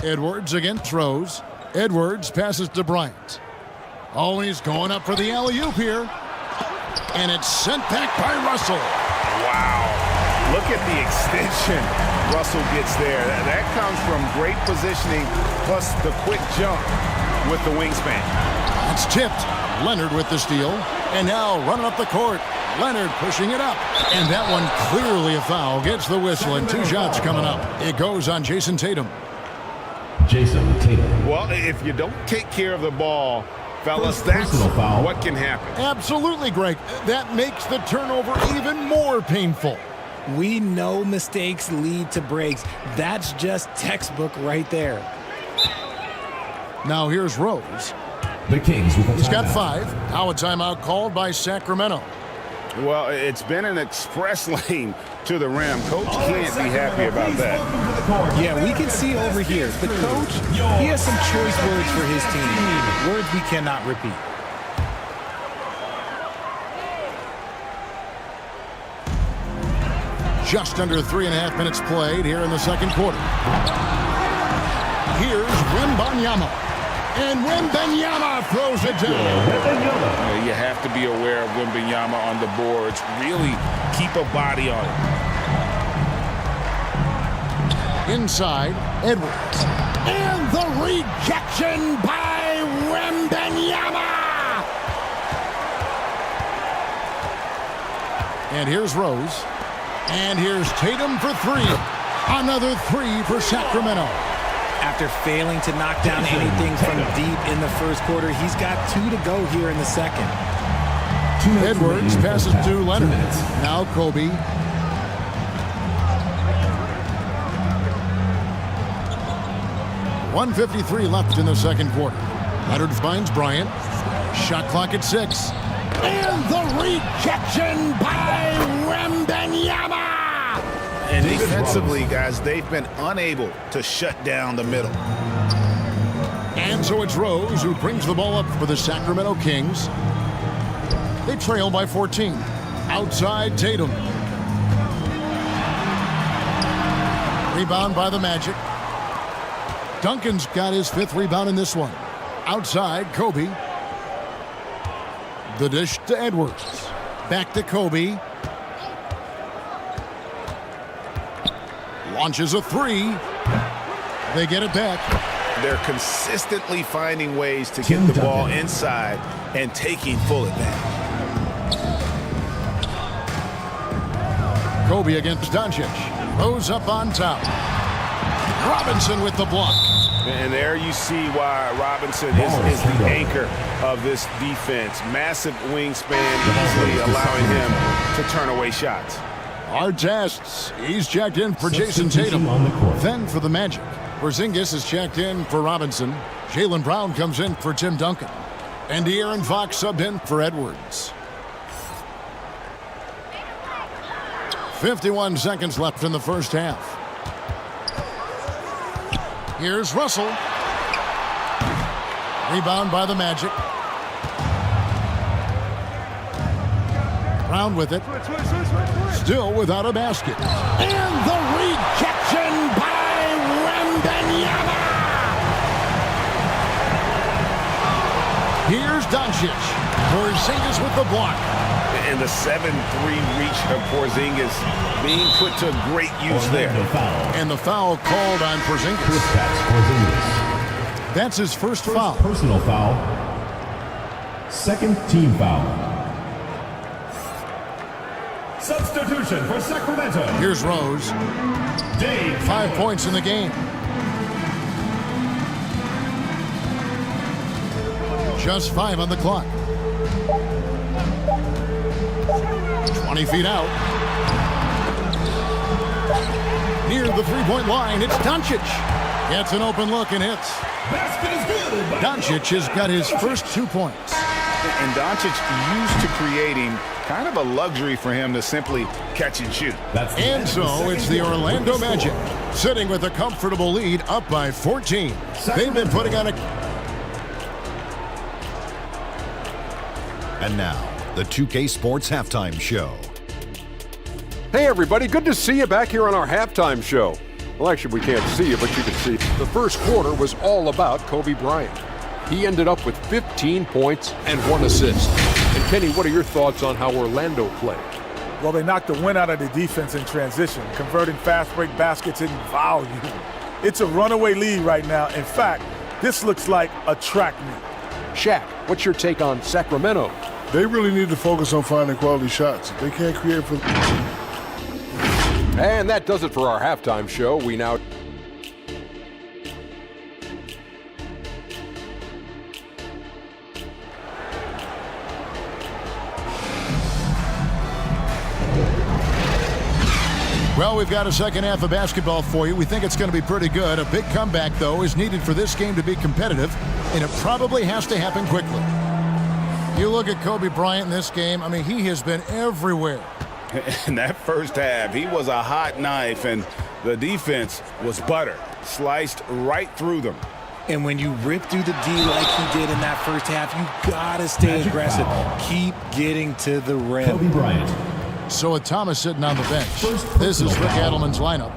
Edwards again throws. Edwards passes to Bryant. Oh, he's going up for the alley-oop here. And it's sent back by Russell. Wow. Look at the extension Russell gets there. That comes from great positioning, plus the quick jump with the wingspan. It's tipped. Leonard with the steal. And now running up the court. Leonard pushing it up. And that one clearly a foul. Gets the whistle, and 2 shots coming up. It goes on Jason Tatum. Jason Tatum. Well, if you don't take care of the ball, fellas, that's what can happen. Absolutely, Greg. That makes the turnover even more painful. We know mistakes lead to breaks. That's just textbook right there. Now here's Rose. The Kings with a He's got 5. Now a timeout called by Sacramento. Well, it's been an express lane to the rim. Coach can't be happy about that. Yeah, we can see over here. The coach, he has some choice words for his team. Words we cannot repeat. Just under 3.5 minutes played here in the second quarter. Here's Wembanyama. And Wembanyama throws it down. You have to be aware of Wembanyama on the boards. Really keep a body on it. Inside, Edwards. And the rejection by Wembanyama. And here's Rose. And here's Tatum for three. Another three for Sacramento. After failing to knock down anything from deep in the first quarter, he's got 2 to go here in the second. Edwards passes to Leonard. Now Kobe. .153 left in the second quarter. Leonard finds Bryant. Shot clock at 6. And the rejection by Wembanyama. And defensively, guys, they've been unable to shut down the middle. And so it's Rose who brings the ball up for the Sacramento Kings. They trail by 14. Outside Tatum. Rebound by the Magic. Duncan's got his 5th rebound in this one. Outside Kobe. The dish to Edwards. Back to Kobe. Launches a 3. They get it back. They're consistently finding ways to get the ball inside and taking full advantage. Kobe against Doncic. Rose up on top. Robinson with the block. And there you see why Robinson is the anchor of this defense. Massive wingspan, easily allowing him to turn away shots. Artests, he's checked in for Jason Tatum. Then for the Magic, Porzingis is checked in for Robinson. Jaylen Brown comes in for Tim Duncan. And De'Aaron Fox subbed in for Edwards. 51 seconds left in the first half. Here's Russell. Rebound by the Magic. Brown with it. Still without a basket. And the rejection by Wembanyama. Here's Doncic. Porzingis with the block. And the 7-3 reach of Porzingis being put to great use there. And the foul called on Porzingis. That's his first foul. Personal foul. Second team foul. Substitution for Sacramento. Here's Rose. 5 points in the game. Just 5 on the clock. 20 feet out. Near the three-point line, it's Doncic. Gets an open look and hits. Basket is good. Doncic has got his first 2 points. And Doncic used to creating kind of a luxury for him to simply catch and shoot. And so it's the Orlando Magic sitting with a comfortable lead up by 14. They've been putting on a... And now, the 2K Sports Halftime Show. Hey everybody, good to see you back here on our halftime show. Well, actually we can't see you, but you can see. The first quarter was all about Kobe Bryant. He ended up with 15 points and 1 assist. And Kenny, what are your thoughts on how Orlando played? Well, they knocked the wind out of the defense in transition, converting fast break baskets in volume. It's a runaway lead right now. In fact, this looks like a track meet. Shaq, what's your take on Sacramento? They really need to focus on finding quality shots. If they can't create for... And that does it for our halftime show. We now... Well, we've got a second half of basketball for you. We think it's going to be pretty good. A big comeback, though, is needed for this game to be competitive, and it probably has to happen quickly. You look at Kobe Bryant in this game, I mean, he has been everywhere. In that first half, he was a hot knife, and the defense was butter, sliced right through them. And when you rip through the D like he did in that first half, you gotta stay aggressive. Keep getting to the rim. Kobe Bryant. So with Thomas sitting on the bench, this is Rick Adelman's lineup.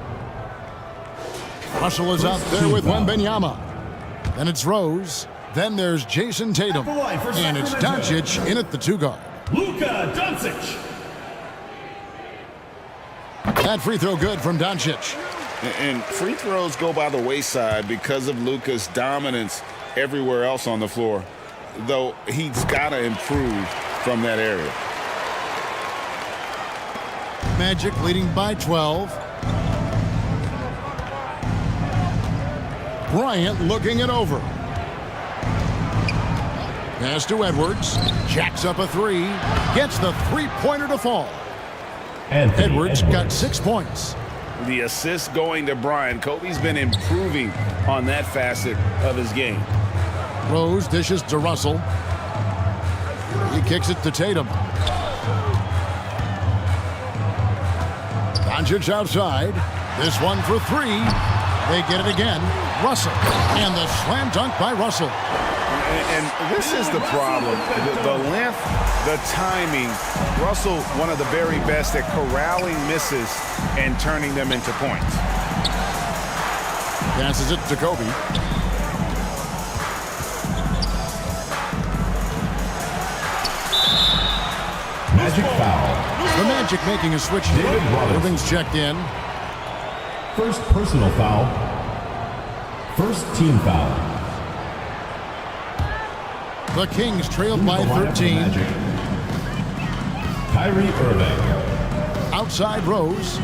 Russell is out there with Wembanyama. Then it's Rose. Then there's Jason Tatum. And it's Doncic in at the 2 guard. Luka Doncic. That free throw good from Doncic. And free throws go by the wayside because of Luka's dominance everywhere else on the floor, though he's got to improve from that area. Magic leading by 12. Bryant looking it over. Pass to Edwards. Jacks up a three. Gets the three-pointer to fall. Edwards got 6 points. The assist going to Bryant. Kobe's been improving on that facet of his game. Rose dishes to Russell. He kicks it to Tatum. Doncic outside. This one for three. They get it again. Russell. And the slam dunk by Russell. And this is the problem. The length, the timing. Russell, one of the very best at corralling misses and turning them into points. Passes it to Kobe. Magic foul. The Magic making a switch. David Wallace. Irving's checked in. First personal foul. First team foul. The Kings trailed by 13. Kyrie Irving. Outside Rose.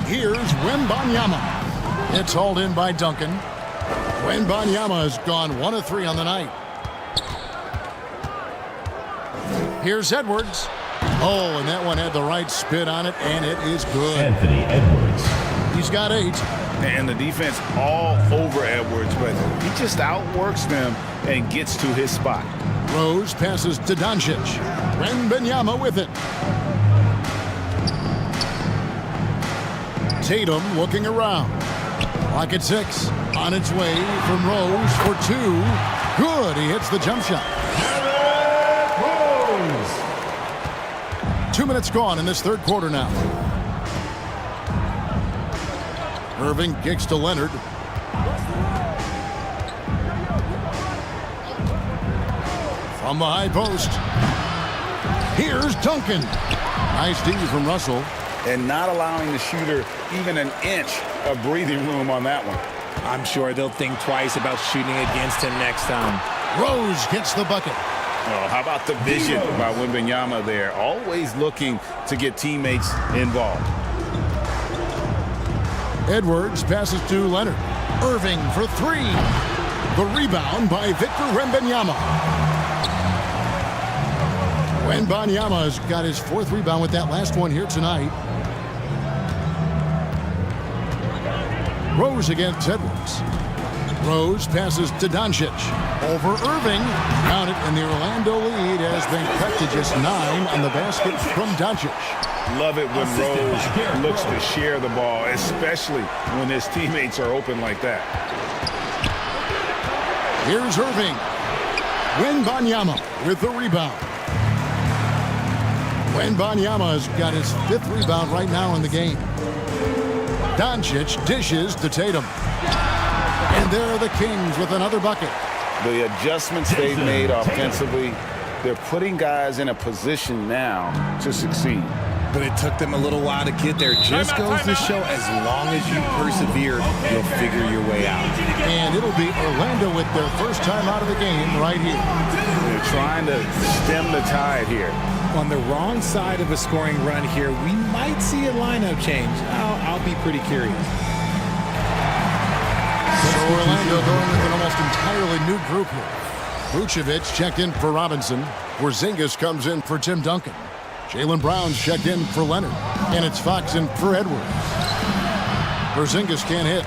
Here's Wembanyama. It's hauled in by Duncan. Wembanyama has gone 1 of 3 on the night. Here's Edwards. Oh, and that one had the right spin on it, and it is good. Anthony Edwards. He's got 8. And the defense all over Edwards, but he just outworks them and gets to his spot. Rose passes to Doncic. Wembanyama with it. Tatum looking around. Clock at 6. On its way from Rose for 2. Good. He hits the jump shot. 2 minutes gone in this third quarter now. Irving kicks to Leonard. From the high post. Here's Duncan. Nice D from Russell. And not allowing the shooter even an inch of breathing room on that one. I'm sure they'll think twice about shooting against him next time. Rose gets the bucket. Oh, how about the vision by Wembanyama there? Always looking to get teammates involved. Edwards passes to Leonard. Irving for 3. The rebound by Victor Wembanyama. Wembanyama has got his 4th rebound with that last one here tonight. Rose against Edwards. Rose passes to Doncic. Over Irving. Count it, and the Orlando lead has been cut to just 9 on the basket from Doncic. Love it when Rose looks to share the ball, especially when his teammates are open like that. Here's Irving. Wembanyama with the rebound. Wembanyama has got his 5th rebound right now in the game. Doncic dishes to Tatum. And there are the Kings with another bucket. The adjustments they've made offensively, they're putting guys in a position now to succeed. But it took them a little while to get there. Just goes to show, as long as you persevere, you'll figure your way out. And it'll be Orlando with their first time out of the game right here. They're trying to stem the tide here. On the wrong side of a scoring run here, we might see a lineup change. I'll be pretty curious. So Orlando going with an almost entirely new group here. Vucevic checked in for Robinson. Porzingis comes in for Tim Duncan. Jaylen Brown's checked in for Leonard. And it's Fox in for Edwards. Porzingis can't hit.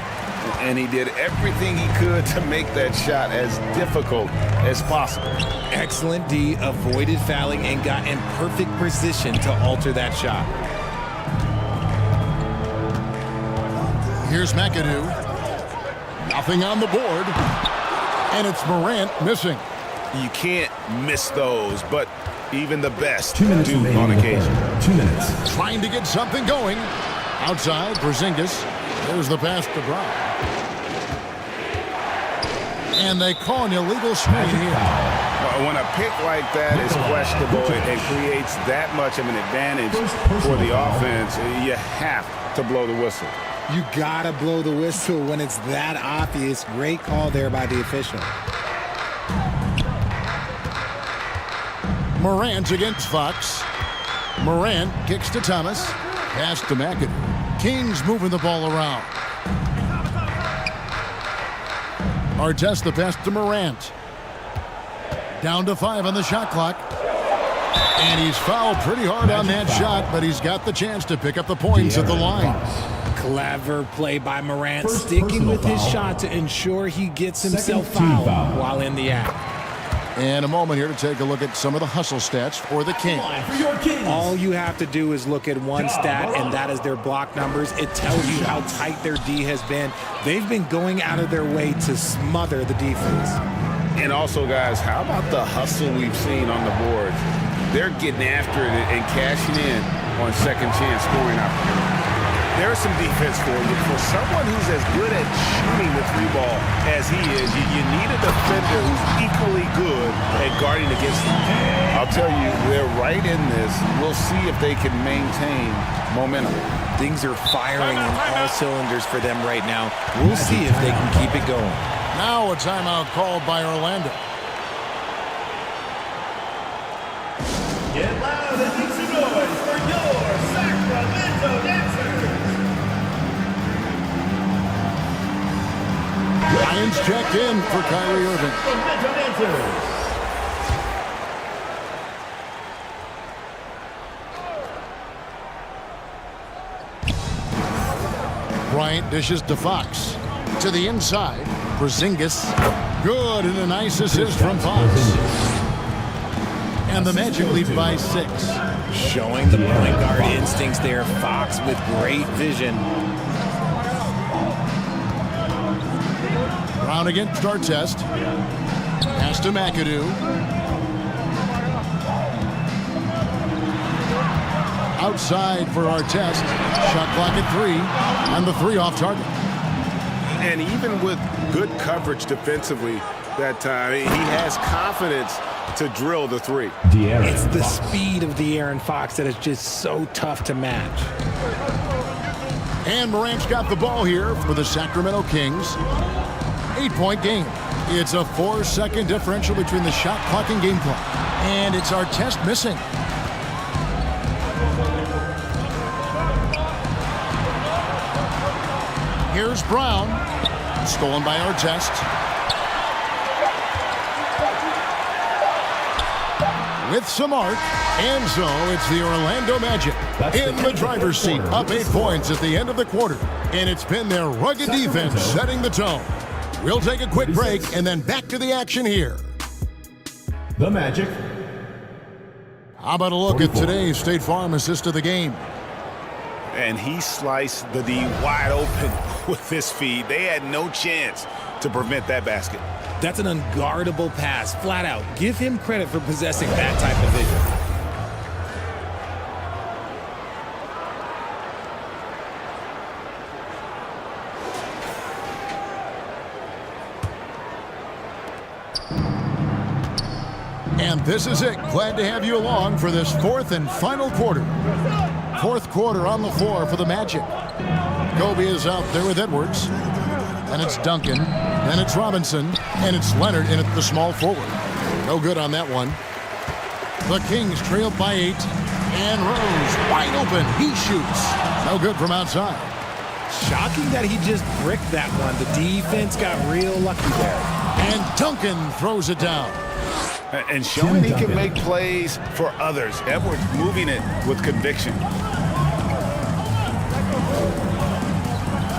And he did everything he could to make that shot as difficult as possible. Excellent D, avoided fouling, and got in perfect position to alter that shot. Here's McAdoo. Nothing on the board. And it's Morant missing. You can't miss those, but even the best 2 minutes do on occasion. 2 minutes. Trying to get something going. Outside, Porzingis. There's the pass to Brown. And they call an illegal screen here. When a pick like that is questionable and creates that much of an advantage for the offense, you have to blow the whistle. You gotta blow the whistle when it's that obvious. Great call there by the official. Morant against Fox. Morant kicks to Thomas. Pass to McAdoo. Kings moving the ball around. Artest the pass to Morant. Down to 5 on the shot clock. And he's fouled pretty hard on that shot, but he's got the chance to pick up the points at the line. Clever play by Morant, sticking with his shot to ensure he gets himself fouled while in the act. And a moment here to take a look at some of the hustle stats for the Kings. All you have to do is look at one stat, and that is their block numbers. It tells you how tight their D has been. They've been going out of their way to smother the defense. And also, guys, how about the hustle we've seen on the boards? They're getting after it and cashing in on second chance scoring opportunities. There's some defense for you. For someone who's as good at shooting the 3-ball as he is, you need a defender who's equally good at guarding against them. I'll tell you, they're right in this. We'll see if they can maintain momentum. Things are firing on all cylinders for them right now. We'll see if they can keep it going. Now a timeout called by Orlando. Get loud and make some noise for your Sacramento Dancers. Lions checked in for Kyrie Irving. Sacramento Dancers. Bryant dishes to Fox. To the inside. Porzingis. Good, and a nice assist from Fox. And the Magic lead by 6. Showing the point guard instincts there. Fox with great vision. Brown against Artest. Pass to McAdoo. Outside for Artest. Shot clock at 3. And the 3 off target. And even with good coverage defensively that time, he has confidence to drill the 3. It's the speed of De'Aaron Fox that is just so tough to match. And Morant's got the ball here for the Sacramento Kings. 8-point game. It's a 4-second differential between the shot clock and game clock. And it's Artest missing. Here's Brown. Stolen by Artest. With some arc. And so it's the Orlando Magic in the driver's seat, up 8 points at the end of the quarter. And it's been their rugged defense setting the tone. We'll take a quick break and then back to the action here. The Magic. How about a look at today's State Farm assist of the game? And he sliced the D wide open with this feed. They had no chance to prevent that basket. That's an unguardable pass, flat out. Give him credit for possessing that type of vision. And this is it. Glad to have you along for this 4th and final quarter. 4th quarter on the floor for the Magic. Kobe is out there with Edwards. Then it's Duncan. Then it's Robinson. And it's Leonard in at the small forward. No good on that one. The Kings trailed by 8. And Rose wide open. He shoots. No good from outside. Shocking that he just bricked that one. The defense got real lucky there. And Duncan throws it down. And showing he can make plays for others. Edwards moving it with conviction.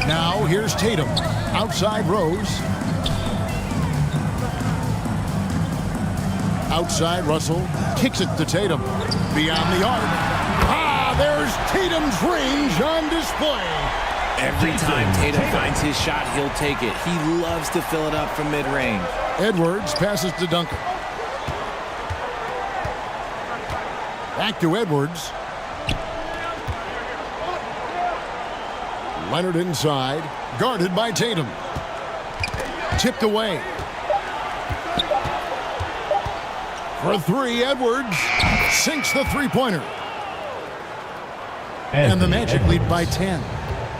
Now here's Tatum. Outside Rose. Outside Russell. Kicks it to Tatum. Beyond the arc. Ah, there's Tatum's range on display. Every time Tatum finds his shot, he'll take it. He loves to fill it up from mid-range. Edwards passes to Duncan. Back to Edwards. Leonard inside. Guarded by Tatum. Tipped away. For 3, Edwards sinks the three-pointer. And the Magic lead by 10.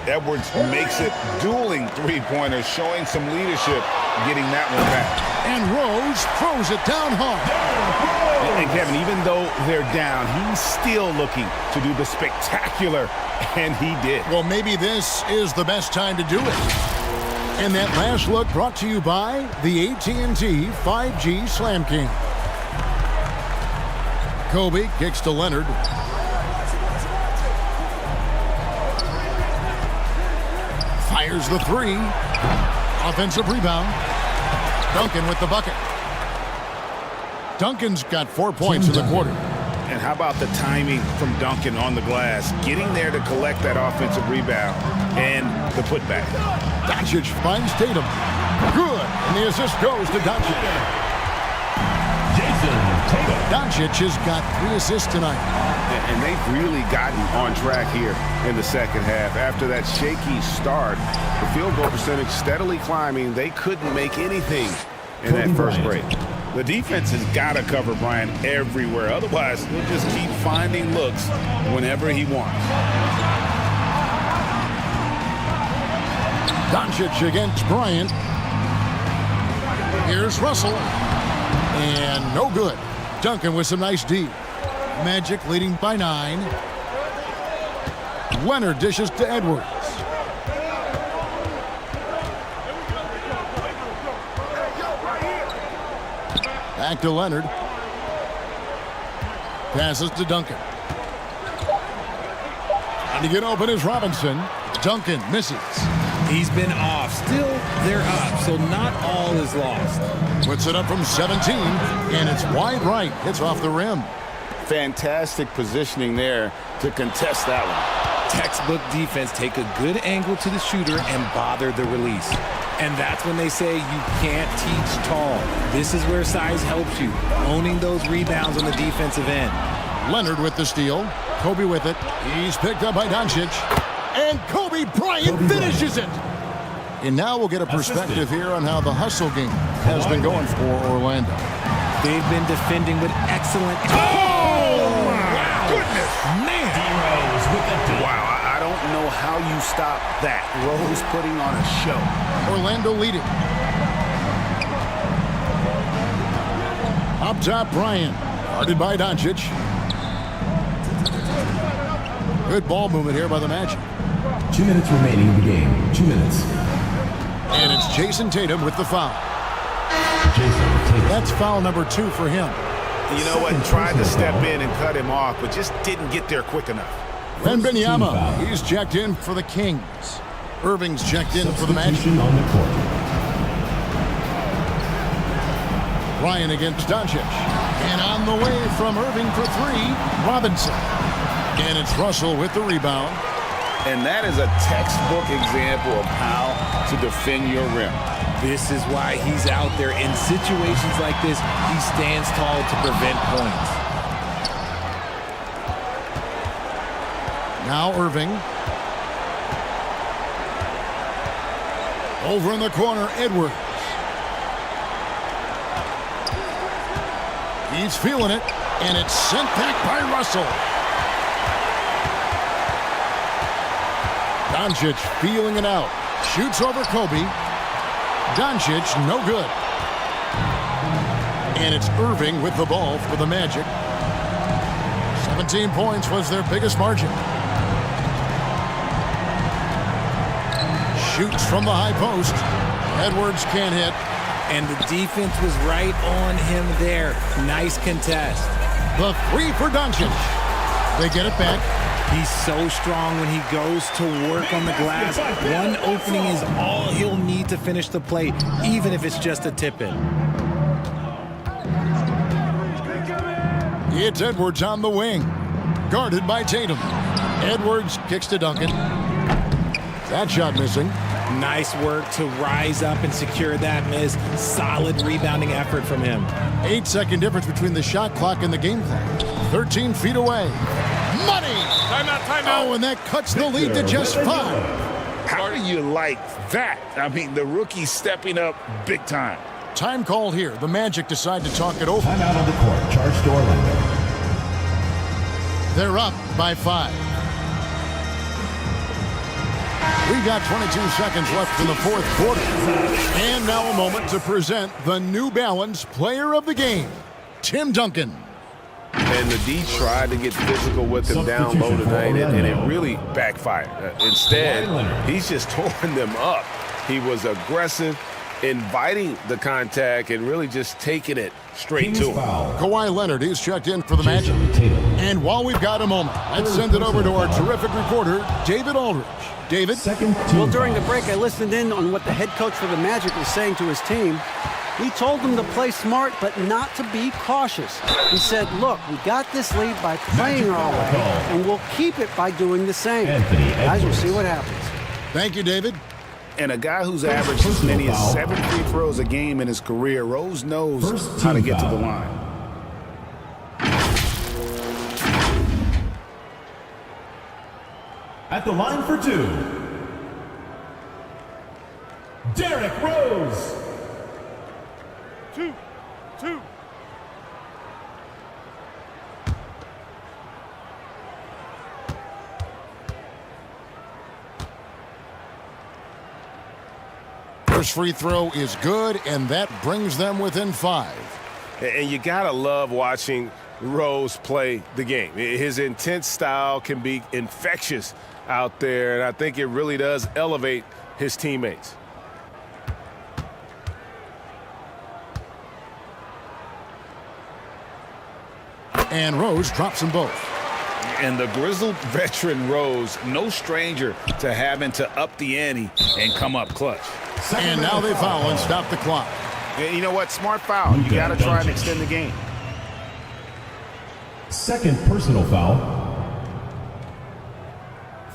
Edwards makes it dueling three-pointers, showing some leadership, getting that one back. And Rose throws it down hard. And Kevin, even though they're down, he's still looking to do the spectacular, and he did. Well, maybe this is the best time to do it. And that last look brought to you by the AT&T 5G Slam King. Kobe kicks to Leonard. Fires the three. Offensive rebound. Duncan with the bucket. Duncan's got 4 points in the quarter. And how about the timing from Duncan on the glass, getting there to collect that offensive rebound and the putback. Doncic finds Tatum. Good. And the assist goes to Doncic. Doncic has got 3 assists tonight. And they've really gotten on track here in the second half. After that shaky start, the field goal percentage steadily climbing. They couldn't make anything in that first break. The defense has got to cover Bryant everywhere. Otherwise, he'll just keep finding looks whenever he wants. Doncic against Bryant. Here's Russell. And no good. Duncan with some nice D. Magic leading by 9. Leonard dishes to Edwards. Back to Leonard. Passes to Duncan. And to get open is Robinson. Duncan misses. He's been off. Still, they're up, so not all is lost. Puts it up from 17, and it's wide right. It's off the rim. Fantastic positioning there to contest that one. Textbook defense. Take a good angle to the shooter and bother the release. And that's when they say you can't teach tall. This is where size helps you. Owning those rebounds on the defensive end. Leonard with the steal. Kobe with it. He's picked up by Doncic. And Kobe Bryant finishes it. And now we'll get a perspective here on how the hustle game has been going for Orlando. They've been defending with excellent... Oh, my goodness. Man. Wow, I don't know how you stop that. Rose putting on a show. Orlando leading. Up top, Bryant. Guarded by Doncic. Good ball movement here by the Magic. 2 minutes remaining in the game. 2 minutes. And it's Jason Tatum with the foul. Jason Tatum. That's foul number 2 for him. You know what? Tried to step in and cut him off, but just didn't get there quick enough. Wembanyama, he's checked in for the Kings. Irving's checked in for the Magic. On the court. Ryan against Doncic. And on the way from Irving for 3, Robinson. And it's Russell with the rebound. And that is a textbook example of how to defend your rim. This is why he's out there. In situations like this, he stands tall to prevent points. Now Irving. Over in the corner, Edwards. He's feeling it, and it's sent back by Russell. Doncic feeling it out. Shoots over Kobe. Doncic, no good. And it's Irving with the ball for the Magic. 17 points was their biggest margin. Shoots from the high post. Edwards can't hit. And the defense was right on him there. Nice contest. The 3 for Doncic. They get it back. He's so strong when he goes to work on the glass. One opening is all he'll need to finish the play, even if it's just a tip-in. It's Edwards on the wing. Guarded by Tatum. Edwards kicks to Duncan. That shot missing. Nice work to rise up and secure that miss. Solid rebounding effort from him. 8-second difference between the shot clock and the game clock. 13 feet away. Money! Timeout. Oh, and that cuts the lead to just 5. How do you like that? I mean, the rookie stepping up big time. Time called here. The Magic decide to talk it over. Timeout on the court. Charge to Orlando. They're up by 5. We got 22 seconds left in the 4th quarter. And now a moment to present the New Balance Player of the Game, Tim Duncan. And the D tried to get physical with him down low tonight, and it really backfired. Instead, he's just torn them up. He was aggressive, inviting the contact, and really just taking it straight to him. Kawhi Leonard is checked in for the Magic. And while we've got a moment, let's send it over to our terrific reporter, David Aldridge. David? Well, during the break, I listened in on what the head coach for the Magic was saying to his team. He told them to play smart, but not to be cautious. He said, look, we got this lead by playing our way, and we'll keep it by doing the same. Guys, we'll see what happens. Thank you, David. And a guy who's averaged as many as 7 free throws a game in his career, Rose knows how to get to the line. At the line for 2, Derrick Rose. 2. First free throw is good, and that brings them within 5. And you got to love watching Rose play the game. His intense style can be infectious out there, and I think it really does elevate his teammates. And Rose drops them both. And the grizzled veteran Rose, no stranger to having to up the ante and come up clutch. And now they foul and stop the clock. And you know what? Smart foul. You got to try and extend the game. Second personal foul.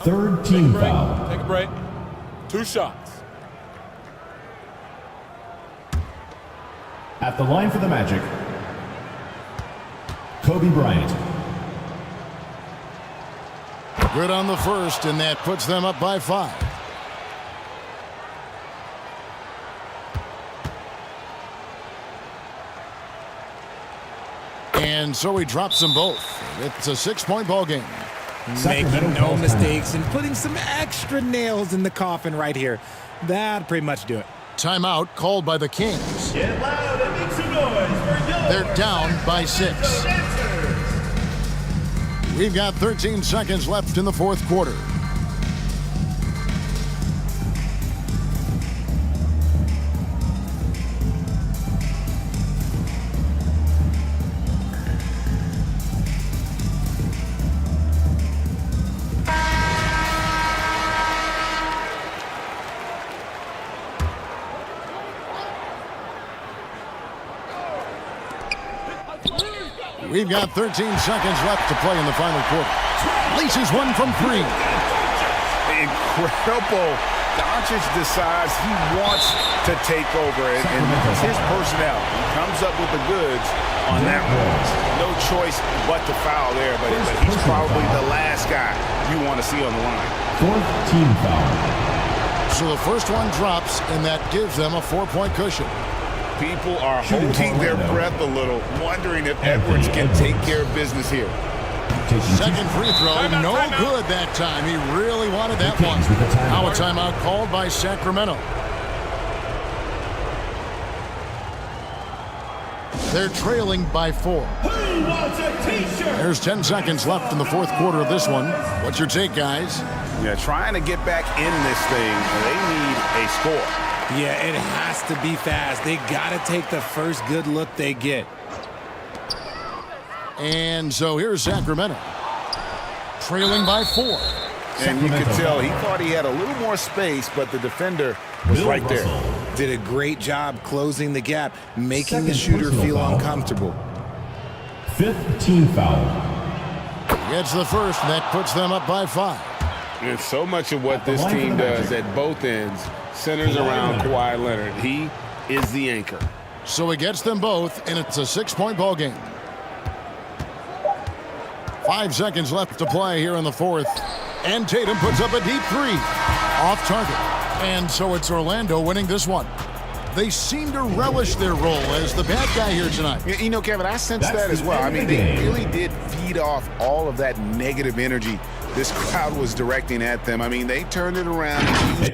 Third team foul. Take a break. 2 shots. At the line for the Magic, Kobe Bryant. Good on the first, and that puts them up by 5. And so he drops them both. It's a 6-point ball game. Making no mistakes and putting some extra nails in the coffin right here. That'd pretty much do it. Timeout called by the Kings. Get loud and make some noise for your They're down by 6. We've got 13 seconds left in the fourth quarter. We've got 13 seconds left to play in the final quarter. Laces one from 3. Incredible. Doncic decides he wants to take over, and it's his personnel. He comes up with the goods on that one. No choice but to foul there, but he's probably the last guy you want to see on the line. Fourth team foul. So the first one drops, and that gives them a 4-point cushion. People are holding their breath a little, wondering if Edwards can take care of business here. Second free throw, no good that time. He really wanted that one. Now a timeout called by Sacramento. They're trailing by 4. Who wants a t-shirt? There's 10 seconds left in the fourth quarter of this one. What's your take, guys? Yeah, trying to get back in this thing, they need a score. Yeah, it has to be fast. They got to take the first good look they get. And so here's Sacramento, trailing by 4. And you could tell he thought he had a little more space, but the defender was right there. Did a great job closing the gap, making the shooter feel uncomfortable. Fifth team foul. Gets the first, and that puts them up by 5. And so much of what this team does at both ends centers around Kawhi Leonard. He is the anchor. So he gets them both, and it's a 6-point ball game. 5 seconds left to play here in the fourth. And Tatum puts up a deep 3. Off target. And so it's Orlando winning this one. They seem to relish their role as the bad guy here tonight. You know, Kevin, I sense that as well. I mean, they really did feed off all of that negative energy this crowd was directing at them. I mean, they turned it around and used